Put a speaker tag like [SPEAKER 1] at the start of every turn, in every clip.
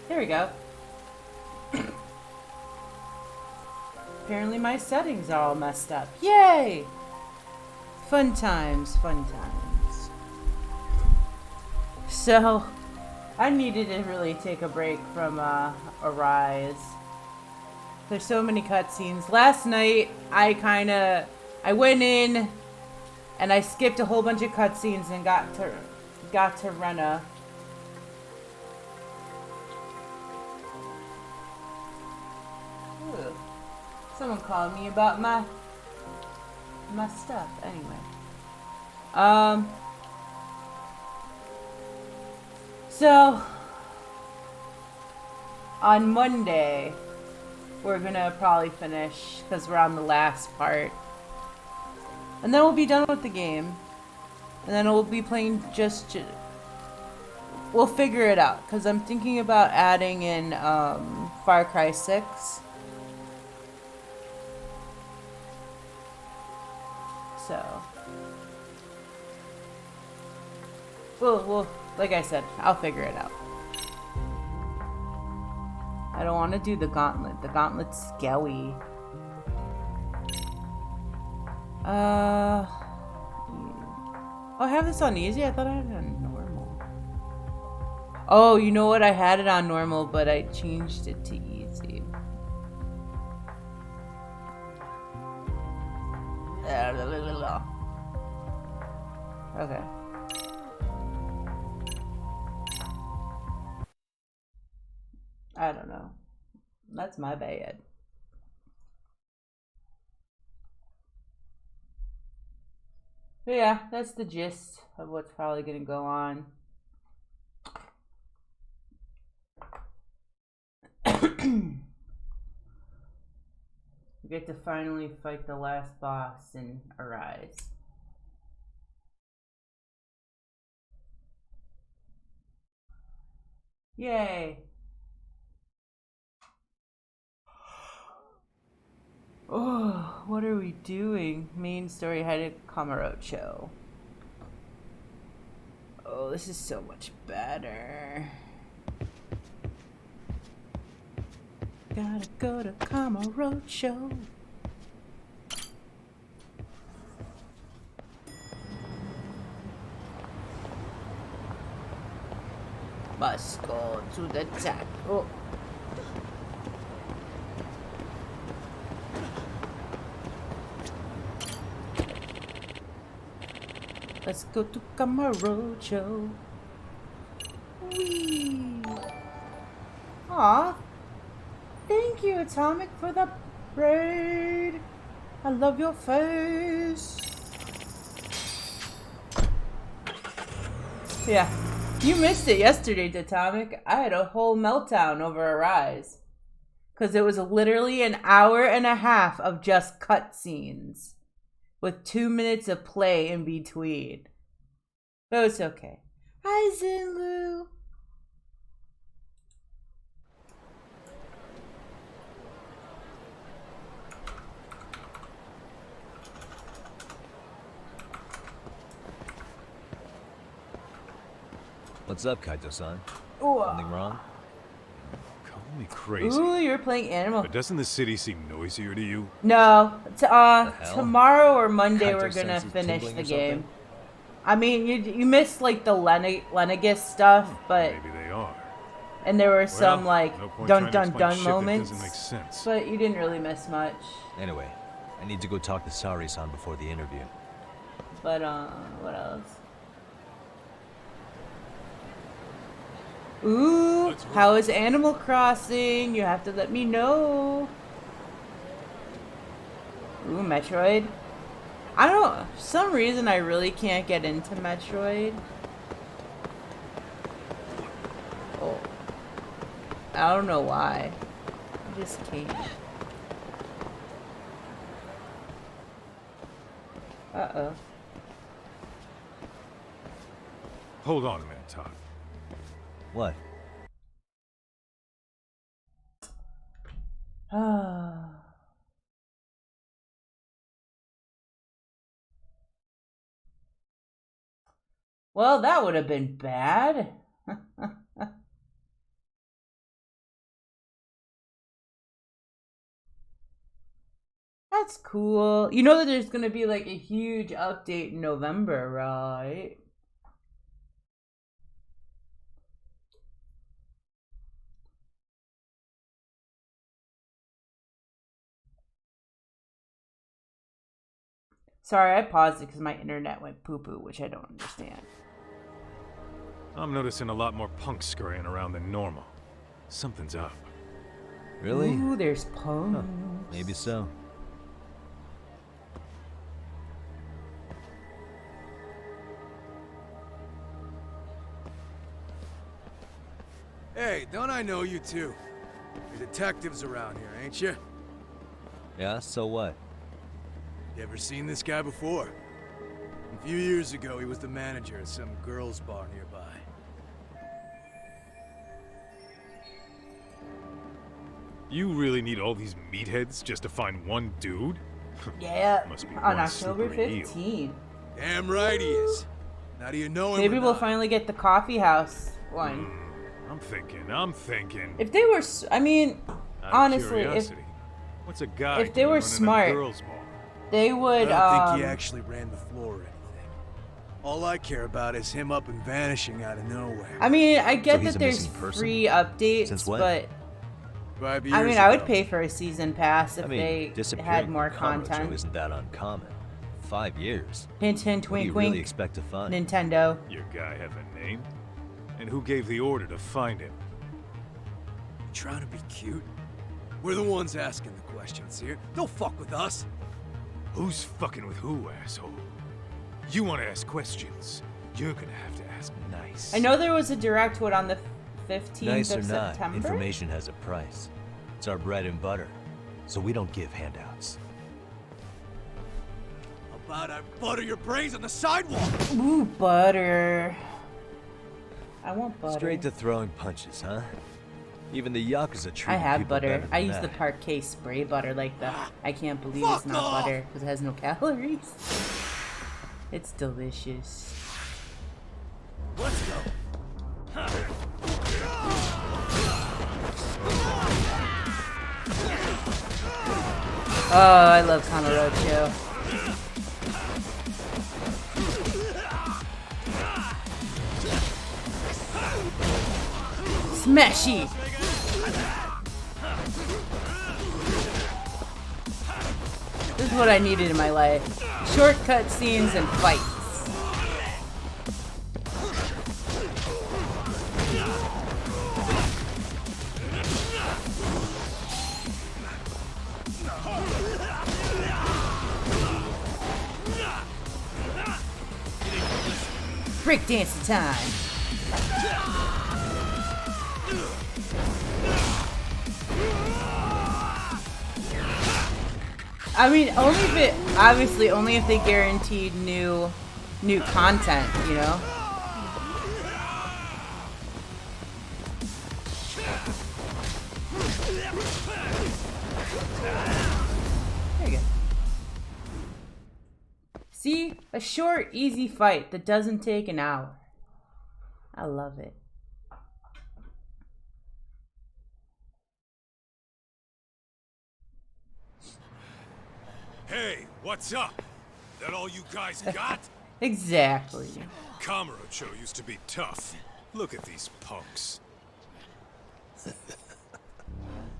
[SPEAKER 1] There we go. Apparently my settings are all messed up. Yay! Fun times, fun times. So, I needed to really take a break from Arise. There's so many cutscenes. Last night, I went in and I skipped a whole bunch of cutscenes and got to Rena. Ooh. Someone called me about my stuff. Anyway, so on Monday we're gonna probably finish because we're on the last part, and then we'll be done with the game, and then we'll be playing we'll figure it out because I'm thinking about adding in Far Cry 6. So, well, like I said, I'll figure it out. I don't want to do the gauntlet. The gauntlet's scary. Oh, I have this on easy? I thought I had it on normal. Oh, you know what? I had it on normal, but I changed it to easy. Okay. I don't know. That's my bad. But yeah, that's the gist of what's probably gonna go on. We get to finally fight the last boss in Arise. Yay! Oh, what are we doing? Main story headed Kamarocho. Oh, this is so much better. Gotta go to Kamarocho. Must go to the attack. Oh. Let's go to Kamarocho. Whee! Aw, thank you, Atomic, for the braid. I love your face. Yeah, you missed it yesterday, Atomic. I had a whole meltdown over Arise. Because it was literally an hour and a half of just cutscenes. With 2 minutes of play in between. But it's okay. Hi, Zinlu.
[SPEAKER 2] What's up, Kaito-san?
[SPEAKER 1] Ooh.
[SPEAKER 2] Something wrong?
[SPEAKER 3] Call me crazy.
[SPEAKER 1] Ooh, you're playing Animal.
[SPEAKER 3] But doesn't the city seem noisier to you?
[SPEAKER 1] No.
[SPEAKER 2] hell?
[SPEAKER 1] Tomorrow or Monday we're
[SPEAKER 2] Kaito
[SPEAKER 1] gonna
[SPEAKER 2] sense you
[SPEAKER 1] finish
[SPEAKER 2] tingling
[SPEAKER 1] the
[SPEAKER 2] or
[SPEAKER 1] game.
[SPEAKER 2] something?
[SPEAKER 1] I mean, you missed like the Lenegus stuff, but
[SPEAKER 3] Maybe they are.
[SPEAKER 1] and there were some like
[SPEAKER 3] no point
[SPEAKER 1] dun
[SPEAKER 3] trying to
[SPEAKER 1] dun
[SPEAKER 3] explain
[SPEAKER 1] dun
[SPEAKER 3] shit that
[SPEAKER 1] moments.
[SPEAKER 3] doesn't make sense.
[SPEAKER 1] But you didn't really miss much.
[SPEAKER 2] Anyway, I need to go talk to Sari-san before the interview.
[SPEAKER 1] But what else? Ooh, how is Animal Crossing? You have to let me know. Ooh, Metroid. I don't, for some reason I really can't get into Metroid. Oh. I don't know why. I just can't. Uh-oh.
[SPEAKER 3] Hold on a minute, Todd.
[SPEAKER 2] What?
[SPEAKER 1] Well, that would have been bad. That's cool. You know that there's gonna be like a huge update in November, right? Sorry, I paused it because my internet went poo-poo, which I don't understand.
[SPEAKER 3] I'm noticing a lot more punks scurrying around than normal. Something's up.
[SPEAKER 2] Really?
[SPEAKER 1] Ooh, there's punks.
[SPEAKER 2] Huh, maybe so.
[SPEAKER 4] Hey, don't I know you two? You're detectives around here, ain't you?
[SPEAKER 2] Yeah, so what?
[SPEAKER 4] You ever seen this guy before? A few years ago, he was the manager at some girls' bar nearby.
[SPEAKER 3] You really need all these meatheads just to find one dude?
[SPEAKER 1] Yeah,
[SPEAKER 3] Must be
[SPEAKER 1] on
[SPEAKER 3] one
[SPEAKER 1] October
[SPEAKER 3] slippery eel.
[SPEAKER 1] 15th.
[SPEAKER 4] Damn right he is. Now do you know him?
[SPEAKER 1] Maybe
[SPEAKER 4] or
[SPEAKER 1] we'll
[SPEAKER 4] not?
[SPEAKER 1] finally get the coffee house one.
[SPEAKER 3] I'm thinking.
[SPEAKER 1] If they were, I mean,
[SPEAKER 3] Out of
[SPEAKER 1] honestly, if
[SPEAKER 3] curiosity, what's a guy
[SPEAKER 1] if they
[SPEAKER 3] doing
[SPEAKER 1] were
[SPEAKER 3] running a
[SPEAKER 1] smart,
[SPEAKER 3] girls' bar?
[SPEAKER 1] they would.
[SPEAKER 4] I don't think he actually ran the floor or anything. All I care about is him up and vanishing out of nowhere.
[SPEAKER 1] I mean, I get
[SPEAKER 2] he's
[SPEAKER 1] that
[SPEAKER 2] a
[SPEAKER 1] there's
[SPEAKER 2] missing person?
[SPEAKER 1] free updates,
[SPEAKER 2] Since when?
[SPEAKER 1] but
[SPEAKER 4] 5 years
[SPEAKER 1] I mean, I would
[SPEAKER 4] ago.
[SPEAKER 1] pay for a season pass if
[SPEAKER 2] I mean,
[SPEAKER 1] they
[SPEAKER 2] disappearing
[SPEAKER 1] had more
[SPEAKER 2] from Kamurocho
[SPEAKER 1] content.
[SPEAKER 2] isn't that uncommon. 5 years.
[SPEAKER 1] Hint, hint,
[SPEAKER 2] What do you
[SPEAKER 1] wink,
[SPEAKER 2] really
[SPEAKER 1] wink.
[SPEAKER 2] expect to find?
[SPEAKER 1] Nintendo.
[SPEAKER 3] Your guy have a name? And who gave the order to find him?
[SPEAKER 4] Trying to be cute? We're the ones asking the questions here. Don't fuck with us.
[SPEAKER 3] Who's fucking with who, asshole? You want to ask questions? You're gonna have to ask nice.
[SPEAKER 1] I know there was a direct one on the 15th
[SPEAKER 2] Nice or
[SPEAKER 1] of
[SPEAKER 2] not,
[SPEAKER 1] September.
[SPEAKER 2] information has a price. It's our bread and butter, so we don't give handouts.
[SPEAKER 4] How about I butter your brains on the sidewalk?
[SPEAKER 1] Ooh, butter. I want butter.
[SPEAKER 2] Straight to throwing punches, huh? Even the Yakuza treat
[SPEAKER 1] I have
[SPEAKER 2] people
[SPEAKER 1] butter.
[SPEAKER 2] better than
[SPEAKER 1] I use
[SPEAKER 2] that.
[SPEAKER 1] the Parquet spray butter like the. I can't believe
[SPEAKER 4] Fuck
[SPEAKER 1] it's not
[SPEAKER 4] off!
[SPEAKER 1] butter because it has no calories. It's delicious.
[SPEAKER 4] Let's go.
[SPEAKER 1] Oh, I love Kamurocho. Smashy! This is what I needed in my life. Shortcut scenes and fights. Breakdancing time. I mean, only if they guaranteed new content, you know? There you go. See? A short, easy fight that doesn't take an hour. I love it.
[SPEAKER 3] Hey, what's up? That all you guys got?
[SPEAKER 1] Exactly.
[SPEAKER 3] Kamurocho used to be tough. Look at these punks.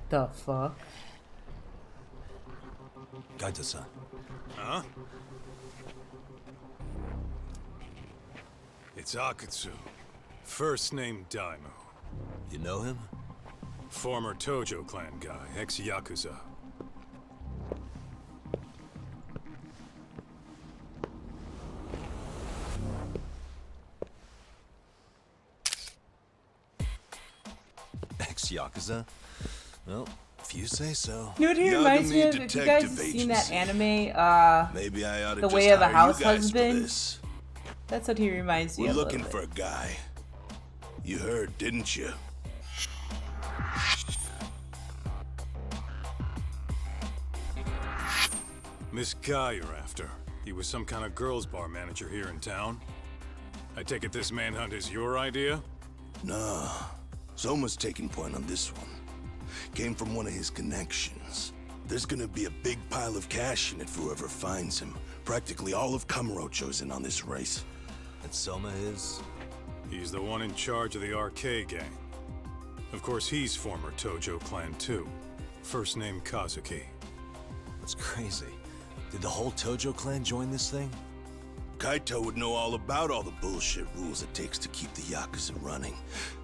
[SPEAKER 1] The fuck?
[SPEAKER 2] Gaita-san.
[SPEAKER 3] Huh? It's Akutsu. First name Daimyo.
[SPEAKER 2] You know him?
[SPEAKER 3] Former Tojo clan guy, ex-Yakuza.
[SPEAKER 2] Ex-Yakuza? Well, if you say so.
[SPEAKER 1] You know what he reminds me of? If you guys have
[SPEAKER 5] Detective
[SPEAKER 1] seen that
[SPEAKER 5] agency.
[SPEAKER 1] anime,
[SPEAKER 5] Maybe I ought to
[SPEAKER 1] The
[SPEAKER 5] just
[SPEAKER 1] Way of a
[SPEAKER 5] hire
[SPEAKER 1] House
[SPEAKER 5] you guys
[SPEAKER 1] Husband?
[SPEAKER 5] For this.
[SPEAKER 1] that's what he reminds me
[SPEAKER 5] We're
[SPEAKER 1] of.
[SPEAKER 5] looking
[SPEAKER 1] a
[SPEAKER 5] for
[SPEAKER 1] little
[SPEAKER 5] a guy. You heard, didn't you?
[SPEAKER 3] This guy you're after, he was some kind of girls' bar manager here in town? I take it this manhunt is your idea?
[SPEAKER 5] No. Soma's taking point on this one. Came from one of his connections. There's gonna be a big pile of cash in it for whoever finds him. Practically all of Kamurocho's in on this race.
[SPEAKER 2] And Soma is?
[SPEAKER 3] He's the one in charge of the RK gang. Of course, he's former Tojo clan too. First name Kazuki.
[SPEAKER 2] That's crazy. Did the whole Tojo clan join this thing?
[SPEAKER 5] Kaito would know all about all the bullshit rules it takes to keep the Yakuza running.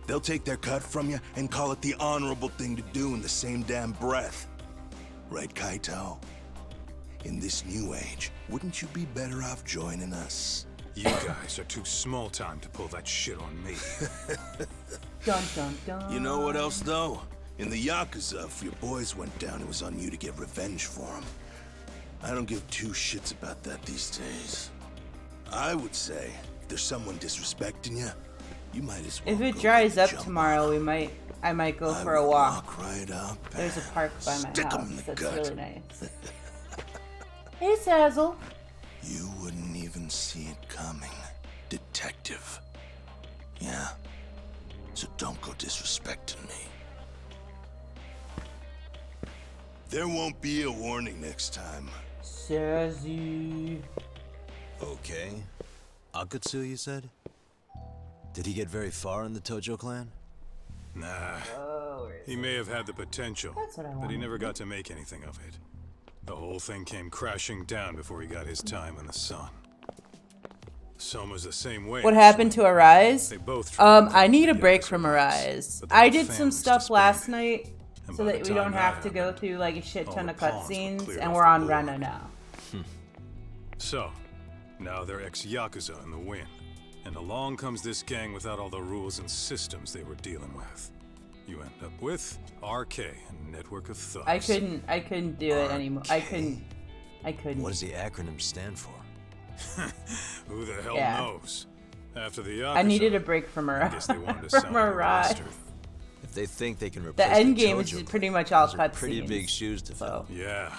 [SPEAKER 5] They'll take their cut from you and call it the honorable thing to do in the same damn breath. Right, Kaito? In this new age, wouldn't you be better off joining us?
[SPEAKER 3] You guys are too small time to pull that shit on me.
[SPEAKER 1] Dun dun dun.
[SPEAKER 5] You know what else, though? In the Yakuza, if your boys went down, it was on you to get revenge for them. I don't give two shits about that these days. I would say, if there's someone disrespecting you, you might as well
[SPEAKER 1] If it
[SPEAKER 5] go
[SPEAKER 1] dries
[SPEAKER 5] get
[SPEAKER 1] up
[SPEAKER 5] a jump
[SPEAKER 1] tomorrow,
[SPEAKER 5] on.
[SPEAKER 1] I might go
[SPEAKER 5] I
[SPEAKER 1] for a
[SPEAKER 5] would
[SPEAKER 1] walk.
[SPEAKER 5] Right up
[SPEAKER 1] There's a
[SPEAKER 5] and
[SPEAKER 1] park by my
[SPEAKER 5] stick 'em
[SPEAKER 1] house
[SPEAKER 5] in the
[SPEAKER 1] that's
[SPEAKER 5] gut.
[SPEAKER 1] really nice. Hey, Sazzle.
[SPEAKER 5] You wouldn't even see it coming, detective. Yeah? So don't go disrespecting me. There won't be a warning next time.
[SPEAKER 1] Sazzy.
[SPEAKER 2] Okay. Akatsu, you said? Did he get very far in the Tojo clan?
[SPEAKER 3] Nah.
[SPEAKER 1] Oh, where is
[SPEAKER 3] He may have had the potential,
[SPEAKER 1] That's what I
[SPEAKER 3] but he
[SPEAKER 1] wanted.
[SPEAKER 3] never got to make anything of it. The whole thing came crashing down before he got his time in the sun. Soma's the same way.
[SPEAKER 1] What happened to Arise?
[SPEAKER 3] They both tried to
[SPEAKER 1] I need a
[SPEAKER 3] keep the
[SPEAKER 1] break
[SPEAKER 3] Yakuza
[SPEAKER 1] from
[SPEAKER 3] peace,
[SPEAKER 1] Arise.
[SPEAKER 3] but they
[SPEAKER 1] I
[SPEAKER 3] had
[SPEAKER 1] did some
[SPEAKER 3] families to
[SPEAKER 1] stuff
[SPEAKER 3] spend.
[SPEAKER 1] last night
[SPEAKER 3] And
[SPEAKER 1] so
[SPEAKER 3] by
[SPEAKER 1] that
[SPEAKER 3] the
[SPEAKER 1] we don't
[SPEAKER 3] time
[SPEAKER 1] have
[SPEAKER 3] that
[SPEAKER 1] to go
[SPEAKER 3] happened,
[SPEAKER 1] through like a shit
[SPEAKER 3] all
[SPEAKER 1] ton
[SPEAKER 3] the
[SPEAKER 1] of
[SPEAKER 3] pawns were
[SPEAKER 1] cutscenes,
[SPEAKER 3] cleared
[SPEAKER 1] and
[SPEAKER 3] off
[SPEAKER 1] we're
[SPEAKER 3] the
[SPEAKER 1] on
[SPEAKER 3] board.
[SPEAKER 1] Rena now.
[SPEAKER 3] So, now they're ex-Yakuza in the win. And along comes this gang without all the rules and systems they were dealing with. You end up with RK, a network of thugs.
[SPEAKER 1] I couldn't do it anymore. I couldn't.
[SPEAKER 2] What does the acronym stand for?
[SPEAKER 3] Who the hell
[SPEAKER 1] Yeah.
[SPEAKER 3] knows? After the Yakuza,
[SPEAKER 1] I needed a break from
[SPEAKER 3] I guess they
[SPEAKER 1] Arise.
[SPEAKER 3] wanted to
[SPEAKER 1] From
[SPEAKER 3] sound more
[SPEAKER 1] Arise.
[SPEAKER 3] Western.
[SPEAKER 2] If they think they can replace
[SPEAKER 1] The end game
[SPEAKER 2] Tojo
[SPEAKER 1] is
[SPEAKER 2] clan,
[SPEAKER 1] pretty much all
[SPEAKER 2] those are pretty
[SPEAKER 1] cutscenes.
[SPEAKER 2] big shoes to fill.
[SPEAKER 3] Yeah,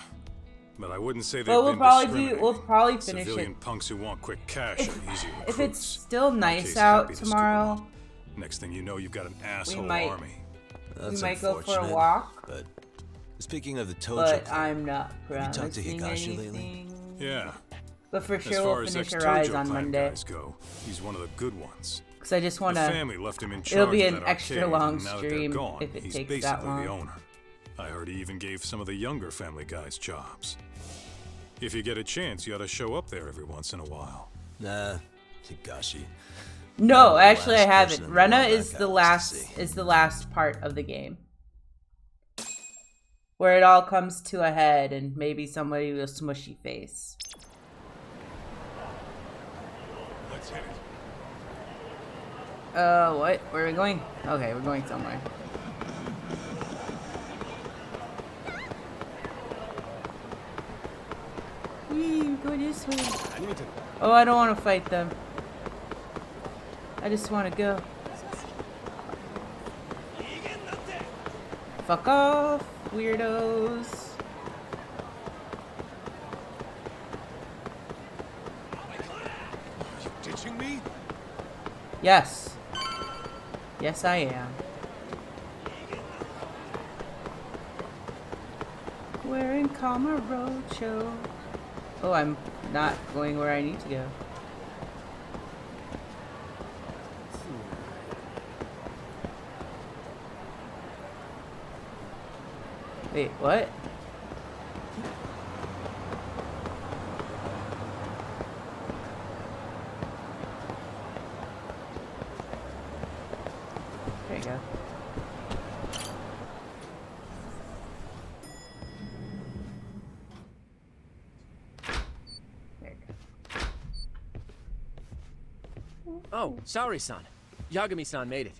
[SPEAKER 3] but I wouldn't say they've
[SPEAKER 1] But
[SPEAKER 3] been
[SPEAKER 1] we'll
[SPEAKER 3] discriminating.
[SPEAKER 1] probably finish
[SPEAKER 3] Civilian
[SPEAKER 1] it.
[SPEAKER 3] punks who want quick cash are easy recruits.
[SPEAKER 1] If it's still
[SPEAKER 3] RK's
[SPEAKER 1] nice out
[SPEAKER 3] happy to scoop 'em
[SPEAKER 1] tomorrow,
[SPEAKER 3] up. Next thing you know, you've got an asshole
[SPEAKER 1] might-
[SPEAKER 3] army.
[SPEAKER 2] That's
[SPEAKER 1] we might go for a
[SPEAKER 2] unfortunate,
[SPEAKER 1] walk.
[SPEAKER 2] But speaking of the Tojo
[SPEAKER 1] but
[SPEAKER 2] clan,
[SPEAKER 1] I'm not
[SPEAKER 2] you talked to
[SPEAKER 1] promising
[SPEAKER 2] Higashi lately?
[SPEAKER 1] anything.
[SPEAKER 3] Yeah.
[SPEAKER 1] But for
[SPEAKER 3] As
[SPEAKER 1] sure
[SPEAKER 3] far
[SPEAKER 1] we'll
[SPEAKER 3] as
[SPEAKER 1] finish
[SPEAKER 3] ex-Tojo
[SPEAKER 1] Arise
[SPEAKER 3] clan
[SPEAKER 1] on Monday.
[SPEAKER 3] guys go, he's one of the good ones.
[SPEAKER 1] Because I just want
[SPEAKER 3] The
[SPEAKER 1] to.
[SPEAKER 3] family left him in charge
[SPEAKER 1] It'll be
[SPEAKER 3] of
[SPEAKER 1] an
[SPEAKER 3] that
[SPEAKER 1] extra
[SPEAKER 3] arcade,
[SPEAKER 1] long
[SPEAKER 3] and now that they're
[SPEAKER 1] stream
[SPEAKER 3] gone,
[SPEAKER 1] if it
[SPEAKER 3] he's
[SPEAKER 1] takes
[SPEAKER 3] basically
[SPEAKER 1] that long.
[SPEAKER 3] the owner. I heard he even gave some of the younger family guys jobs. If you get a chance, you ought to show up there every once in a while.
[SPEAKER 2] Nah, Higashi.
[SPEAKER 1] No,
[SPEAKER 2] the
[SPEAKER 1] actually I
[SPEAKER 2] last
[SPEAKER 1] haven't.
[SPEAKER 2] person in the
[SPEAKER 1] Rena
[SPEAKER 2] world
[SPEAKER 1] is
[SPEAKER 2] that
[SPEAKER 1] the
[SPEAKER 2] guy
[SPEAKER 1] last
[SPEAKER 2] wants to see.
[SPEAKER 1] is the last part of the game. Where it all comes to a head and maybe somebody with a smushy face.
[SPEAKER 3] Let's hit it.
[SPEAKER 1] What? Where are we going? Okay, we're going somewhere. Wee, go this way. Oh, I don't want to fight them. I just want to go. Fuck off, weirdos.
[SPEAKER 4] You ditching me?
[SPEAKER 1] Yes. Yes, I am. We're in Kamurocho. Oh, I'm not going where I need to go. Wait, what? There you go. There you go.
[SPEAKER 6] Oh, sorry-san. Yagami-san made it.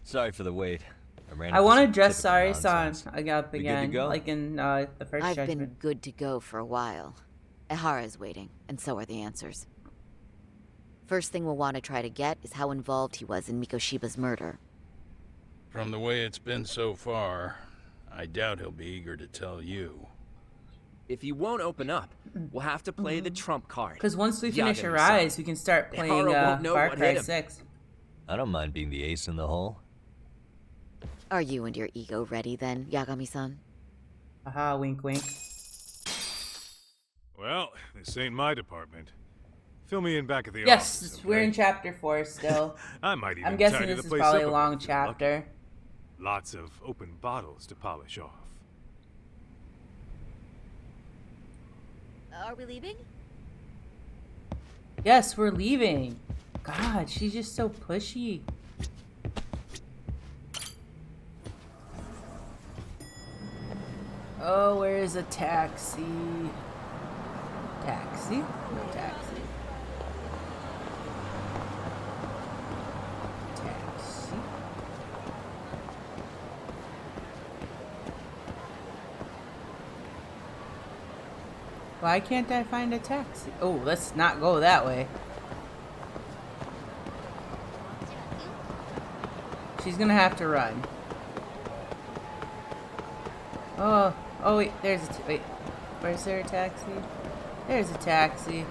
[SPEAKER 2] Sorry for the wait.
[SPEAKER 1] I want to dress Sari-san up
[SPEAKER 2] We good to
[SPEAKER 1] again,
[SPEAKER 2] go?
[SPEAKER 1] like in the first
[SPEAKER 7] I've
[SPEAKER 1] Judgment.
[SPEAKER 7] been good to go for a while. Ehara is waiting, and so are the answers. First thing we'll want to try to get is how involved he was in Mikoshiba's murder.
[SPEAKER 8] From the way it's been so far, I doubt he'll be eager to tell you.
[SPEAKER 6] If you won't open up, we'll have to play the trump card.
[SPEAKER 1] Because once we finish
[SPEAKER 6] Yagami-san.
[SPEAKER 1] Arise, we can start playing
[SPEAKER 6] Ehara won't know
[SPEAKER 1] Far
[SPEAKER 6] what
[SPEAKER 1] Cry
[SPEAKER 6] hit him.
[SPEAKER 1] 6.
[SPEAKER 2] I don't mind being the ace in the hole.
[SPEAKER 7] Are you and your ego ready then, Yagami-san?
[SPEAKER 1] Aha, wink wink.
[SPEAKER 3] Well, this ain't my department. Fill me in back at the
[SPEAKER 1] Yes,
[SPEAKER 3] office,
[SPEAKER 1] we're
[SPEAKER 3] okay?
[SPEAKER 1] in chapter 4 still.
[SPEAKER 3] I might even
[SPEAKER 1] I'm guessing
[SPEAKER 3] tidy
[SPEAKER 1] this
[SPEAKER 3] the
[SPEAKER 1] is
[SPEAKER 3] place
[SPEAKER 1] probably
[SPEAKER 3] up
[SPEAKER 1] a
[SPEAKER 3] bit
[SPEAKER 1] long
[SPEAKER 3] if you're lucky.
[SPEAKER 1] chapter.
[SPEAKER 3] Lots of open bottles to polish off.
[SPEAKER 7] Are we leaving?
[SPEAKER 1] Yes, we're leaving. God, she's just so pushy. Oh, where is a taxi? Taxi? No taxi. Taxi. Why can't I find a taxi? Oh, let's not go that way. She's gonna have to run. Oh, oh wait, there's a wait. Where's there a taxi? There's a taxi.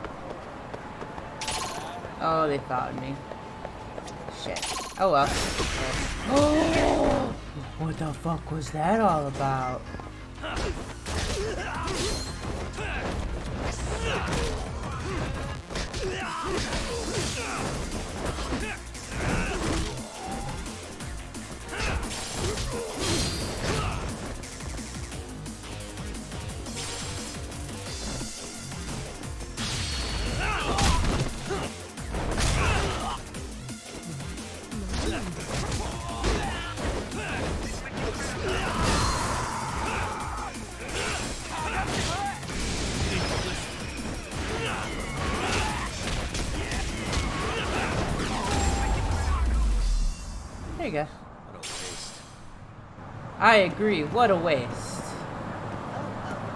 [SPEAKER 1] Oh, they found me. Shit. Oh well. Oh, what the fuck was that all about? There you go.
[SPEAKER 2] What a waste.
[SPEAKER 1] I agree. What a waste.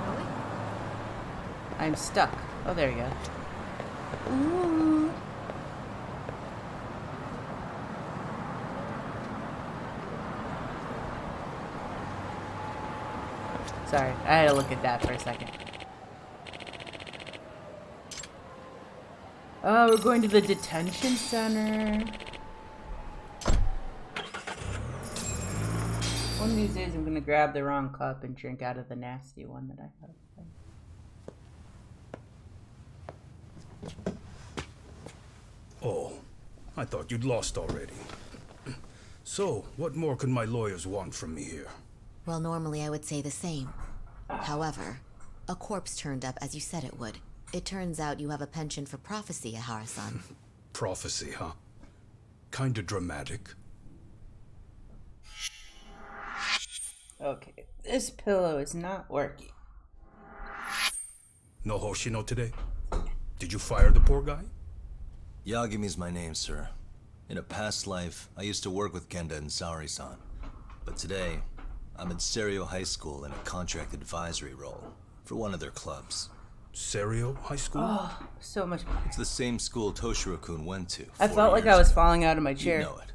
[SPEAKER 7] Really?
[SPEAKER 1] I'm stuck. Oh, there you go. Ooh. Sorry, I had to look at that for a second. Oh, we're going to the detention center. One of these days I'm gonna grab the wrong cup and drink out of the nasty one that I have.
[SPEAKER 9] Oh, I thought you'd lost already. So, what more could my lawyers want from me here?
[SPEAKER 10] Well, normally I would say the same. However, a corpse turned up as you said it would. It turns out you have a penchant for prophecy, Ehara-san.
[SPEAKER 9] Prophecy, huh? Kinda dramatic.
[SPEAKER 1] Okay, this pillow is not working.
[SPEAKER 9] No Hoshino today? Did you fire the poor guy?
[SPEAKER 2] Yagimi's my name, sir. In a past life, I used to work with Kenda and Saori-san. But today, I'm at Serio High School in a contract advisory role for one of their clubs.
[SPEAKER 9] Serio High School?
[SPEAKER 1] Oh, so much.
[SPEAKER 2] It's the same school Toshiro-kun went to.
[SPEAKER 1] I
[SPEAKER 2] 4
[SPEAKER 1] felt like
[SPEAKER 2] years
[SPEAKER 1] I was
[SPEAKER 2] ago.
[SPEAKER 1] falling out of my
[SPEAKER 2] You
[SPEAKER 1] chair.
[SPEAKER 2] know it.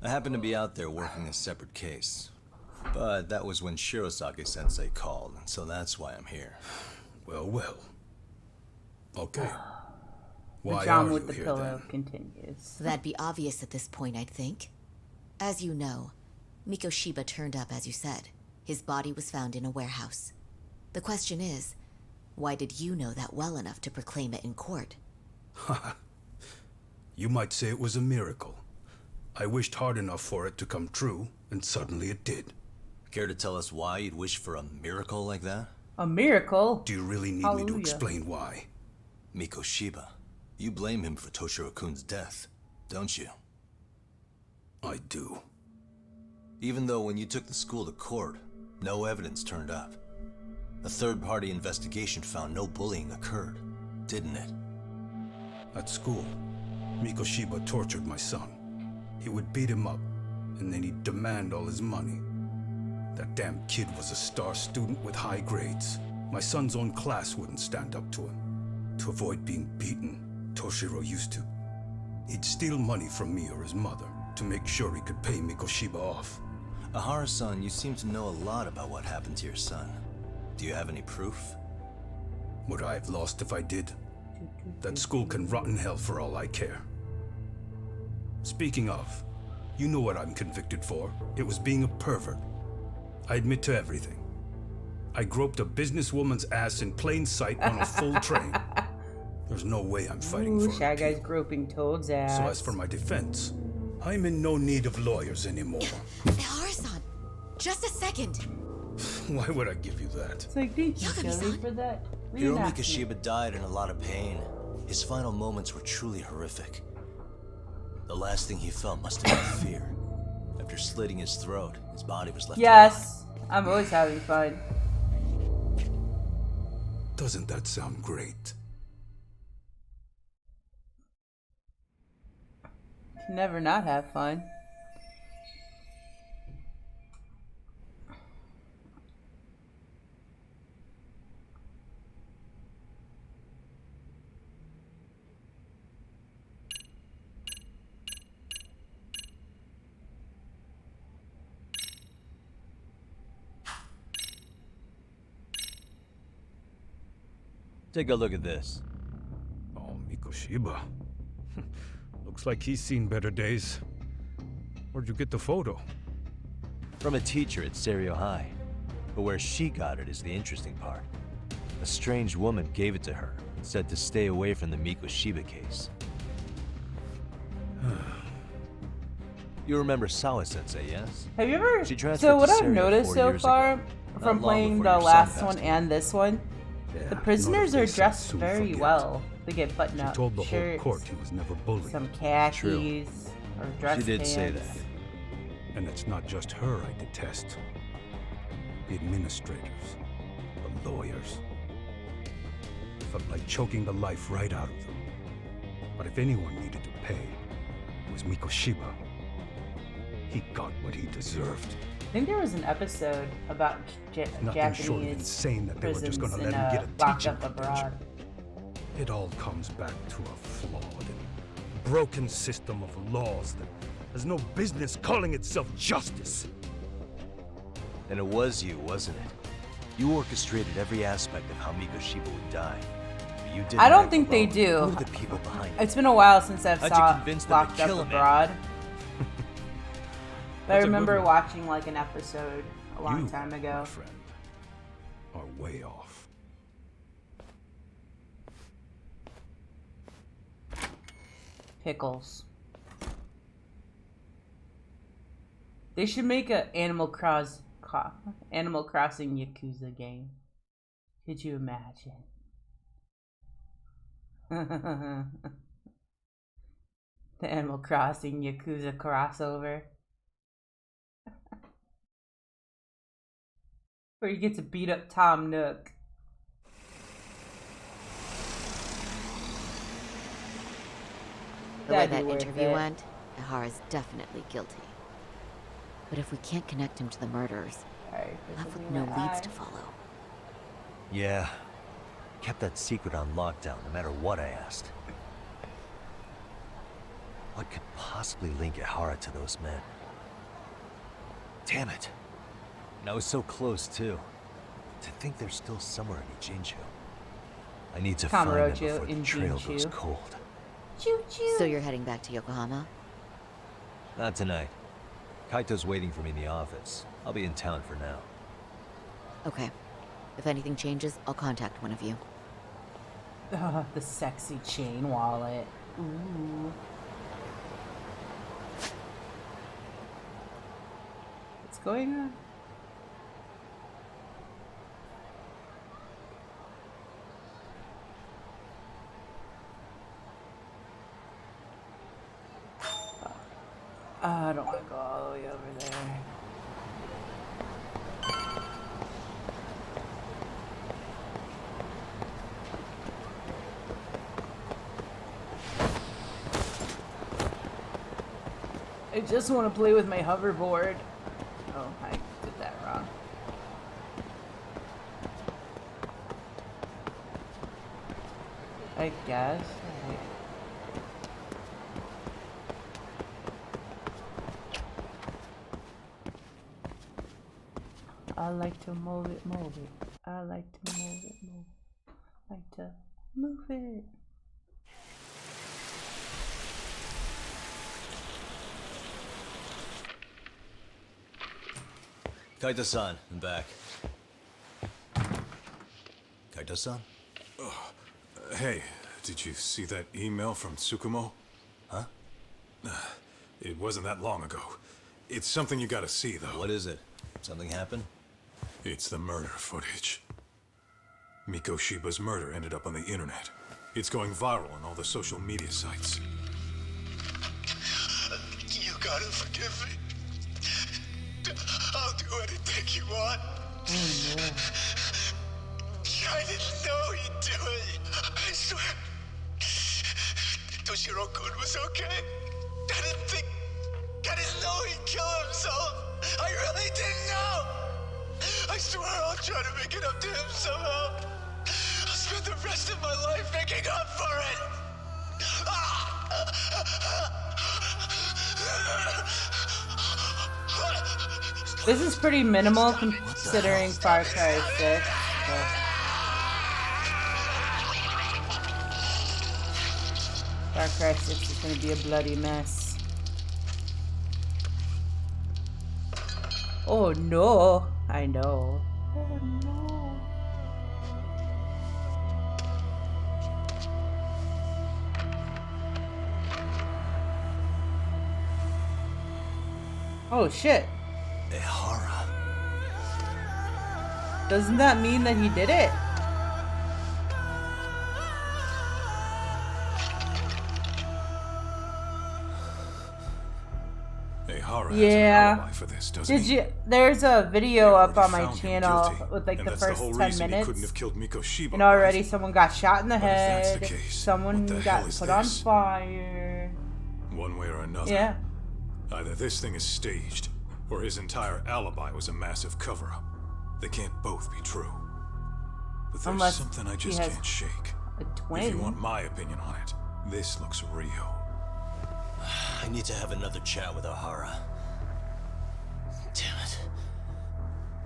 [SPEAKER 2] I happened to be out there working a separate case. But that was when Shirosake-sensei called, so that's why I'm here.
[SPEAKER 9] Well, well. Okay.
[SPEAKER 1] The
[SPEAKER 9] Why
[SPEAKER 1] John
[SPEAKER 9] are
[SPEAKER 1] with
[SPEAKER 9] you
[SPEAKER 1] the
[SPEAKER 9] here
[SPEAKER 1] pillow
[SPEAKER 9] then?
[SPEAKER 1] continues.
[SPEAKER 10] That'd be obvious at this point, I'd think. As you know, Mikoshiba turned up as you said. His body was found in a warehouse. The question is, why did you know that well enough to proclaim it in court?
[SPEAKER 9] You might say it was a miracle. I wished hard enough for it to come true, and suddenly it did.
[SPEAKER 2] Care to tell us why you'd wish for a miracle like that?
[SPEAKER 1] A miracle?
[SPEAKER 9] Do you really need me
[SPEAKER 1] Hallelujah.
[SPEAKER 9] to explain why?
[SPEAKER 2] Mikoshiba, you blame him for Toshiro-kun's death, don't you?
[SPEAKER 9] I do.
[SPEAKER 2] Even though when you took the school to court, no evidence turned up. A third-party investigation found no bullying occurred, didn't it?
[SPEAKER 9] At school, Mikoshiba tortured my son. He would beat him up, and then he'd demand all his money. That damn kid was a star student with high grades. My son's own class wouldn't stand up to him. To avoid being beaten, Toshiro used to. He'd steal money from me or his mother to make sure he could pay Mikoshiba off.
[SPEAKER 2] Ehara-san, you seem to know a lot about what happened to your son. Do you have any proof?
[SPEAKER 9] Would I have lost if I did? That school can rot in hell for all I care. Speaking of, you know what I'm convicted for. It was being a pervert. I admit to everything. I groped a businesswoman's ass in plain sight on a full train. There's no way I'm fighting for
[SPEAKER 1] Shy
[SPEAKER 9] an
[SPEAKER 1] Guy's
[SPEAKER 9] appeal.
[SPEAKER 1] groping Toad's ass.
[SPEAKER 9] So as for my defense, I'm in no need of lawyers anymore.
[SPEAKER 10] Ehara-san, just a second.
[SPEAKER 9] Why would I give you that?
[SPEAKER 1] It's like, thank you,
[SPEAKER 10] Yagami-san.
[SPEAKER 1] Kelly, for that.
[SPEAKER 2] Hiro
[SPEAKER 1] reenactment.
[SPEAKER 2] Mikoshiba died in a lot of pain. His final moments were truly horrific. The last thing he felt must have been fear. After slitting his throat, his body was left
[SPEAKER 1] Yes, I'm always having fun.
[SPEAKER 9] Doesn't that sound great?
[SPEAKER 1] Can never not have fun.
[SPEAKER 2] Take a look at this.
[SPEAKER 9] Oh, Mikoshiba. Looks like he's seen better days. Where'd you get the photo?
[SPEAKER 2] From a teacher at Serio High. But where she got it is the interesting part. A strange woman gave it to her and said to stay away from the Mikoshiba case. You remember Sawa-sensei, yes?
[SPEAKER 1] Have you ever?
[SPEAKER 2] She transferred
[SPEAKER 1] So what
[SPEAKER 2] to
[SPEAKER 1] I've
[SPEAKER 2] Serio
[SPEAKER 1] noticed
[SPEAKER 2] 4
[SPEAKER 1] so
[SPEAKER 2] years
[SPEAKER 1] far
[SPEAKER 2] ago,
[SPEAKER 1] from
[SPEAKER 2] not long
[SPEAKER 1] playing
[SPEAKER 2] before
[SPEAKER 1] the
[SPEAKER 2] your son
[SPEAKER 1] last
[SPEAKER 2] passed
[SPEAKER 1] one
[SPEAKER 2] away.
[SPEAKER 1] and this one,
[SPEAKER 9] Yeah,
[SPEAKER 1] the
[SPEAKER 9] not
[SPEAKER 1] prisoners
[SPEAKER 9] if
[SPEAKER 1] are
[SPEAKER 9] they said
[SPEAKER 1] dressed
[SPEAKER 9] soon
[SPEAKER 1] very
[SPEAKER 9] forget.
[SPEAKER 1] well. They get button-up
[SPEAKER 9] She told the
[SPEAKER 1] shirts,
[SPEAKER 9] whole court he was never bullied.
[SPEAKER 1] some khakis, or dress
[SPEAKER 2] She did
[SPEAKER 1] pants.
[SPEAKER 2] say that.
[SPEAKER 9] And it's not just her I detest. The administrators, the lawyers. Felt like choking the life right out of them. But if anyone needed to pay, it was Mikoshiba. He got what he deserved.
[SPEAKER 1] I think there was an episode about
[SPEAKER 9] Nothing short of
[SPEAKER 1] Japanese
[SPEAKER 9] insane that they were just
[SPEAKER 1] prisons
[SPEAKER 9] gonna
[SPEAKER 1] in
[SPEAKER 9] let him get a
[SPEAKER 1] locked
[SPEAKER 9] teaching
[SPEAKER 1] up abroad.
[SPEAKER 9] It all comes back to a flawed and broken system of laws that has no business calling itself justice.
[SPEAKER 2] And it was you, wasn't it? You orchestrated every aspect of how Mikoshiba would die. But you didn't
[SPEAKER 1] I don't
[SPEAKER 2] act
[SPEAKER 1] think they
[SPEAKER 2] alone.
[SPEAKER 1] do.
[SPEAKER 2] Who are the people behind it?
[SPEAKER 1] It's been a while since I've
[SPEAKER 2] How'd you
[SPEAKER 1] saw
[SPEAKER 2] convince them to
[SPEAKER 1] Locked Up
[SPEAKER 2] kill him, man?
[SPEAKER 1] Abroad. But I
[SPEAKER 9] That's a good
[SPEAKER 1] remember
[SPEAKER 9] one.
[SPEAKER 1] watching like an episode a long
[SPEAKER 9] You,
[SPEAKER 1] time
[SPEAKER 9] my
[SPEAKER 1] ago.
[SPEAKER 9] friend, are way off.
[SPEAKER 1] Pickles. They should make a Animal Crossing Yakuza game. Could you imagine? The Animal Crossing Yakuza crossover. Where you get to beat up Tom Nook.
[SPEAKER 7] The way
[SPEAKER 1] That'd be
[SPEAKER 7] that
[SPEAKER 1] worth
[SPEAKER 7] interview
[SPEAKER 1] it.
[SPEAKER 7] went, Ehara's definitely guilty. But if we can't connect him to the murderers,
[SPEAKER 1] Sorry for
[SPEAKER 7] left with
[SPEAKER 1] something
[SPEAKER 7] no
[SPEAKER 1] in my
[SPEAKER 7] leads
[SPEAKER 1] eye.
[SPEAKER 7] to follow.
[SPEAKER 2] Yeah. Kept that secret on lockdown, no matter what I asked. What could possibly link Ehara to those men? Damn it. And I was so close, too. To think they're still somewhere in Ijinchu. I need to find them
[SPEAKER 1] Kamurocho
[SPEAKER 2] before the
[SPEAKER 1] in
[SPEAKER 2] trail goes
[SPEAKER 1] Ijinchu.
[SPEAKER 2] cold.
[SPEAKER 1] Choo choo.
[SPEAKER 7] So you're heading back to Yokohama?
[SPEAKER 2] Not tonight. Kaito's waiting for me in the office. I'll be in town for now.
[SPEAKER 7] Okay. If anything changes, I'll contact one of you.
[SPEAKER 1] The sexy chain wallet. Ooh. What's going on? I don't want to go all the way over there. I just want to play with my hoverboard. Oh, I did that wrong. I guess. I like to move it, move it. I like to move it, move it. I like to move it.
[SPEAKER 2] Kaito-san, I'm back. Kaito-san?
[SPEAKER 3] Hey, did you see that email from Tsukumo?
[SPEAKER 2] Huh?
[SPEAKER 3] It wasn't that long ago. It's something you gotta see, though.
[SPEAKER 2] What is it? Something happened?
[SPEAKER 3] It's the murder footage. Miko Shiba's murder ended up on the internet. It's going viral on all the social media sites.
[SPEAKER 5] You gotta forgive me. I'll do anything you want.
[SPEAKER 1] Oh, no.
[SPEAKER 5] I didn't know he'd do it. I swear. Toshiro-kun was okay. I didn't know he'd kill himself. I really didn't know. I swear I'll try to make it up to him somehow. I'll spend the rest of my life making up for it.
[SPEAKER 1] This is pretty minimal considering Far Cry 6. Far Cry 6 is gonna be a bloody mess. Oh no, I know. Oh no. Oh shit.
[SPEAKER 2] Ehara.
[SPEAKER 1] Doesn't that mean that he did it?
[SPEAKER 3] Ehara has
[SPEAKER 1] Yeah.
[SPEAKER 3] an alibi for this, doesn't
[SPEAKER 1] Did
[SPEAKER 3] he?
[SPEAKER 1] you? There's a video
[SPEAKER 3] They
[SPEAKER 1] up on
[SPEAKER 3] already
[SPEAKER 1] my
[SPEAKER 3] found him
[SPEAKER 1] channel
[SPEAKER 3] guilty,
[SPEAKER 1] with like
[SPEAKER 3] and
[SPEAKER 1] the
[SPEAKER 3] that's
[SPEAKER 1] first
[SPEAKER 3] whole
[SPEAKER 1] 10
[SPEAKER 3] reason he couldn't
[SPEAKER 1] minutes.
[SPEAKER 3] have killed Miko Shiba,
[SPEAKER 1] And already
[SPEAKER 3] right?
[SPEAKER 1] someone got shot in the
[SPEAKER 3] But if that's
[SPEAKER 1] head.
[SPEAKER 3] the case,
[SPEAKER 1] Someone
[SPEAKER 3] what the hell
[SPEAKER 1] got
[SPEAKER 3] is
[SPEAKER 1] put on
[SPEAKER 3] this?
[SPEAKER 1] fire.
[SPEAKER 3] One way or another.
[SPEAKER 1] Yeah.
[SPEAKER 3] Either this thing is staged, or his entire alibi was a massive cover-up. They can't both be true. But there's
[SPEAKER 1] Unless
[SPEAKER 3] something I
[SPEAKER 1] he
[SPEAKER 3] just
[SPEAKER 1] has
[SPEAKER 3] can't shake.
[SPEAKER 1] a
[SPEAKER 3] If
[SPEAKER 1] twin.
[SPEAKER 3] you want my opinion on it, this looks real.
[SPEAKER 2] I need to have another chat with Ehara. Damn it.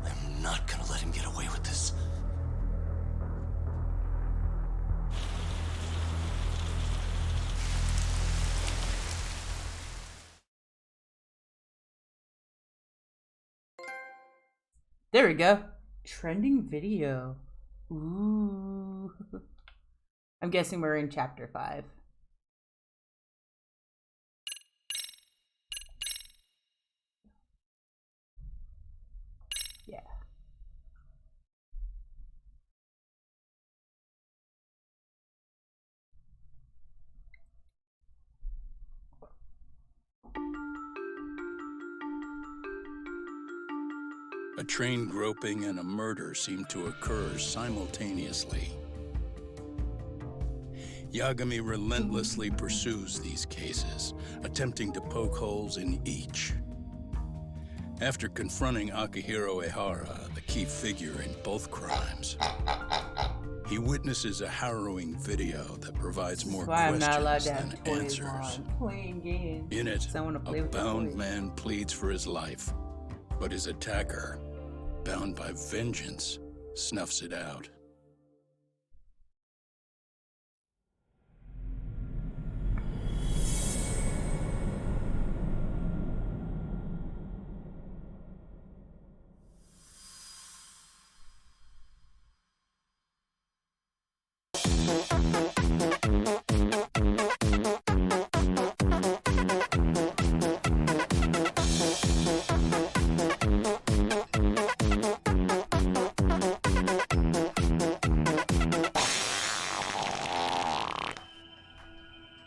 [SPEAKER 2] I'm not gonna let him get away with this.
[SPEAKER 1] There we go. Trending video. Ooh. I'm guessing we're in chapter 5. Yeah.
[SPEAKER 8] A train groping and a murder seem to occur simultaneously. Yagami relentlessly pursues these cases, attempting to poke holes in each. After confronting Akihiro Ehara, the key figure in both crimes, he witnesses a harrowing video that provides more
[SPEAKER 1] That's why I'm not allowed
[SPEAKER 8] questions
[SPEAKER 1] to
[SPEAKER 8] than
[SPEAKER 1] have toys
[SPEAKER 8] answers.
[SPEAKER 1] on playing games.
[SPEAKER 8] In it,
[SPEAKER 1] So I wanna play
[SPEAKER 8] a
[SPEAKER 1] with the
[SPEAKER 8] bound
[SPEAKER 1] toys.
[SPEAKER 8] man pleads for his life, but his attacker, bound by vengeance, snuffs it out.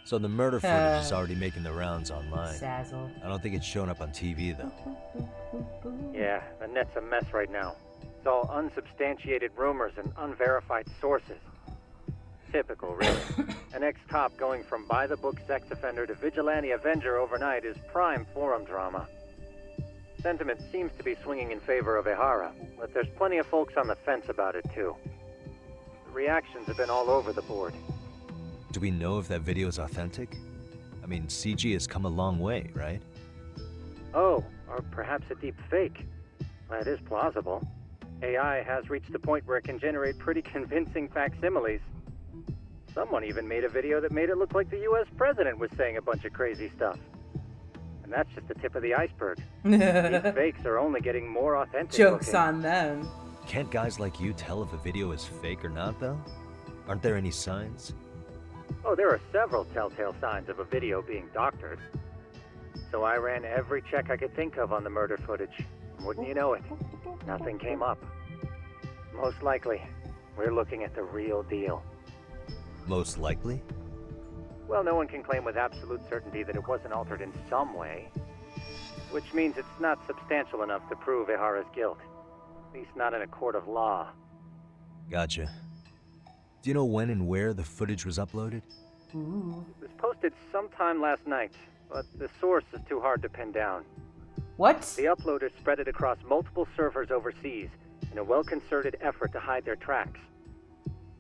[SPEAKER 2] So the murder footage is already making the rounds online.
[SPEAKER 1] Sazzle.
[SPEAKER 2] I don't think it's showing up on TV, though.
[SPEAKER 11] Yeah, the net's a mess right now. It's all unsubstantiated rumors and unverified sources. Typical, really. An ex-cop going from by-the-book sex offender to vigilante avenger overnight is prime forum drama. Sentiment seems to be swinging in favor of Ehara, but there's plenty of folks on the fence about it, too. The reactions have been all over the board.
[SPEAKER 2] Do we know if that video is authentic? I mean, CG has come a long way, right?
[SPEAKER 11] Oh, or perhaps a deep fake. That is plausible. AI has reached the point where it can generate pretty convincing facsimiles. Someone even made a video that made it look like the US president was saying a bunch of crazy stuff. And that's just the tip of the iceberg. These fakes are only getting more authentic
[SPEAKER 1] Joke's
[SPEAKER 11] looking.
[SPEAKER 1] on them.
[SPEAKER 2] Can't guys like you tell if a video is fake or not, though? Aren't there any signs?
[SPEAKER 11] Oh, there are several telltale signs of a video being doctored. So I ran every check I could think of on the murder footage. Wouldn't you know it? Nothing came up. Most likely, we're looking at the real deal.
[SPEAKER 2] Most likely?
[SPEAKER 11] Well, no one can claim with absolute certainty that it wasn't altered in some way. Which means it's not substantial enough to prove Ehara's guilt. At least not in a court of law.
[SPEAKER 2] Gotcha. Do you know when and where the footage was uploaded?
[SPEAKER 1] Ooh.
[SPEAKER 11] It was posted sometime last night, but the source is too hard to pin down.
[SPEAKER 1] What?
[SPEAKER 11] The uploaders spread it across multiple servers overseas in a well-concerted effort to hide their tracks.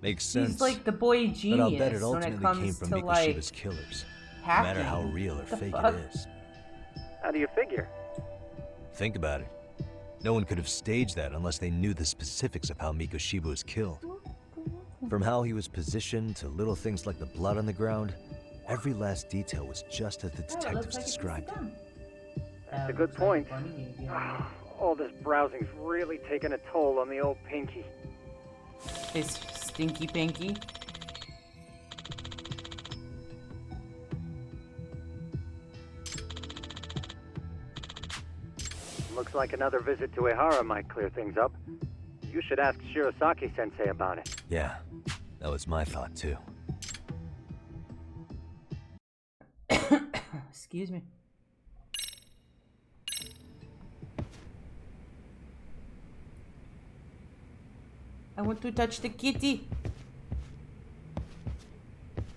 [SPEAKER 2] Makes sense.
[SPEAKER 1] He's like the boy
[SPEAKER 2] But I'll bet
[SPEAKER 1] genius
[SPEAKER 2] it
[SPEAKER 1] when it
[SPEAKER 2] ultimately
[SPEAKER 1] comes
[SPEAKER 2] came from
[SPEAKER 1] to
[SPEAKER 2] Mikoshiba's
[SPEAKER 1] like
[SPEAKER 2] killers. No
[SPEAKER 1] hacking.
[SPEAKER 2] matter how real or
[SPEAKER 1] The
[SPEAKER 2] fake
[SPEAKER 1] fuck?
[SPEAKER 2] it is.
[SPEAKER 11] How do you figure?
[SPEAKER 2] Think about it. No one could have staged that unless they knew the specifics of how Mikoshiba was killed. From how he was positioned to little things like the blood on the ground, every last detail was just as the detectives described it.
[SPEAKER 11] That's a good point. All this browsing's really taken a toll on the old pinky.
[SPEAKER 1] His stinky pinky.
[SPEAKER 11] Looks like another visit to Ehara might clear things up. You should ask Shirosaki-sensei about it.
[SPEAKER 2] Yeah, that was my thought too.
[SPEAKER 1] Excuse me. I want to touch the kitty.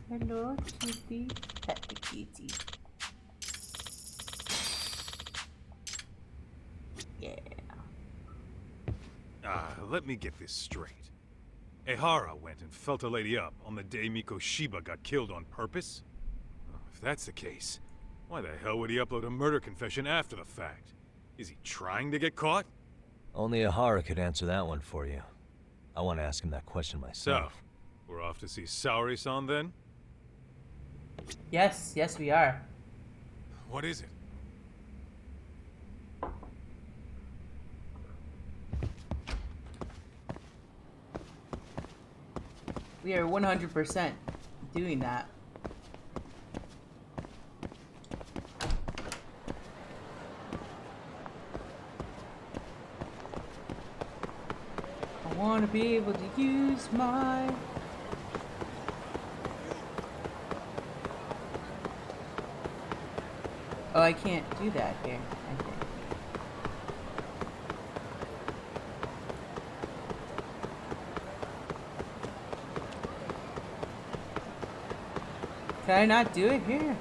[SPEAKER 1] Hello, kitty. Pet the kitty. Yeah.
[SPEAKER 3] Let me get this straight. Ehara went and felt a lady up on the day Mikoshiba got killed on purpose? If that's the case, why the hell would he upload a murder confession after the fact? Is he trying to get caught?
[SPEAKER 2] Only Ehara could answer that one for you. I want to ask him that question
[SPEAKER 3] So,
[SPEAKER 2] myself.
[SPEAKER 3] we're off to see Saori-san then?
[SPEAKER 1] Yes, yes we are.
[SPEAKER 3] What is it?
[SPEAKER 1] We are 100% doing that. I want to be able to use my... Oh, I can't do that here, I think. Can I not do it here?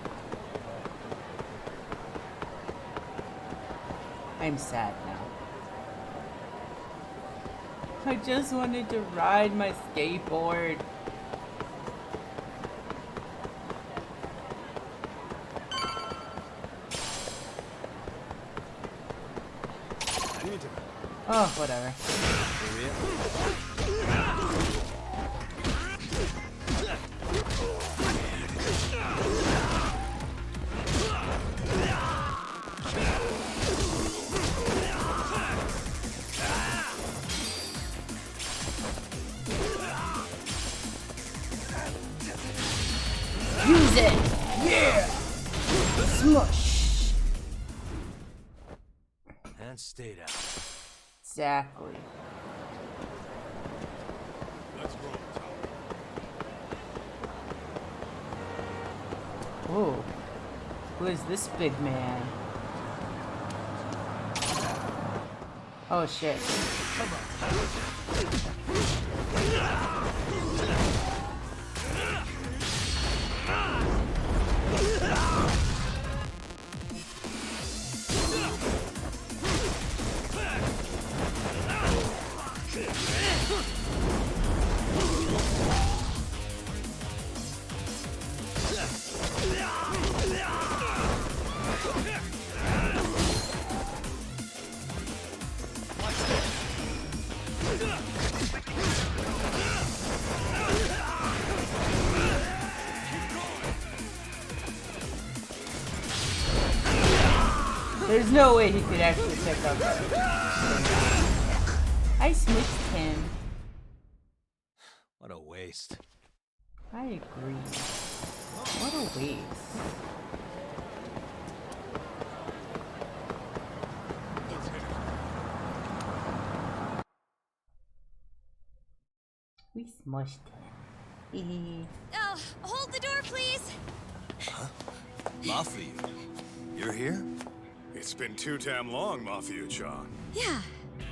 [SPEAKER 1] I'm sad now. I just wanted to ride my skateboard. Oh, whatever. Use it! Yeah! Smush!
[SPEAKER 2] And stay down.
[SPEAKER 1] Exactly.
[SPEAKER 3] Let's roll, Tom.
[SPEAKER 1] Whoa. Who is this big man? Oh shit. There's no way he could actually pick up. I smushed him.
[SPEAKER 2] What a waste.
[SPEAKER 1] I agree. What a waste. We smushed him.
[SPEAKER 12] Oh, hold the door, please.
[SPEAKER 2] Huh? Mafia, you're here?
[SPEAKER 3] It's been too damn long, Mafia-chan.
[SPEAKER 12] Yeah.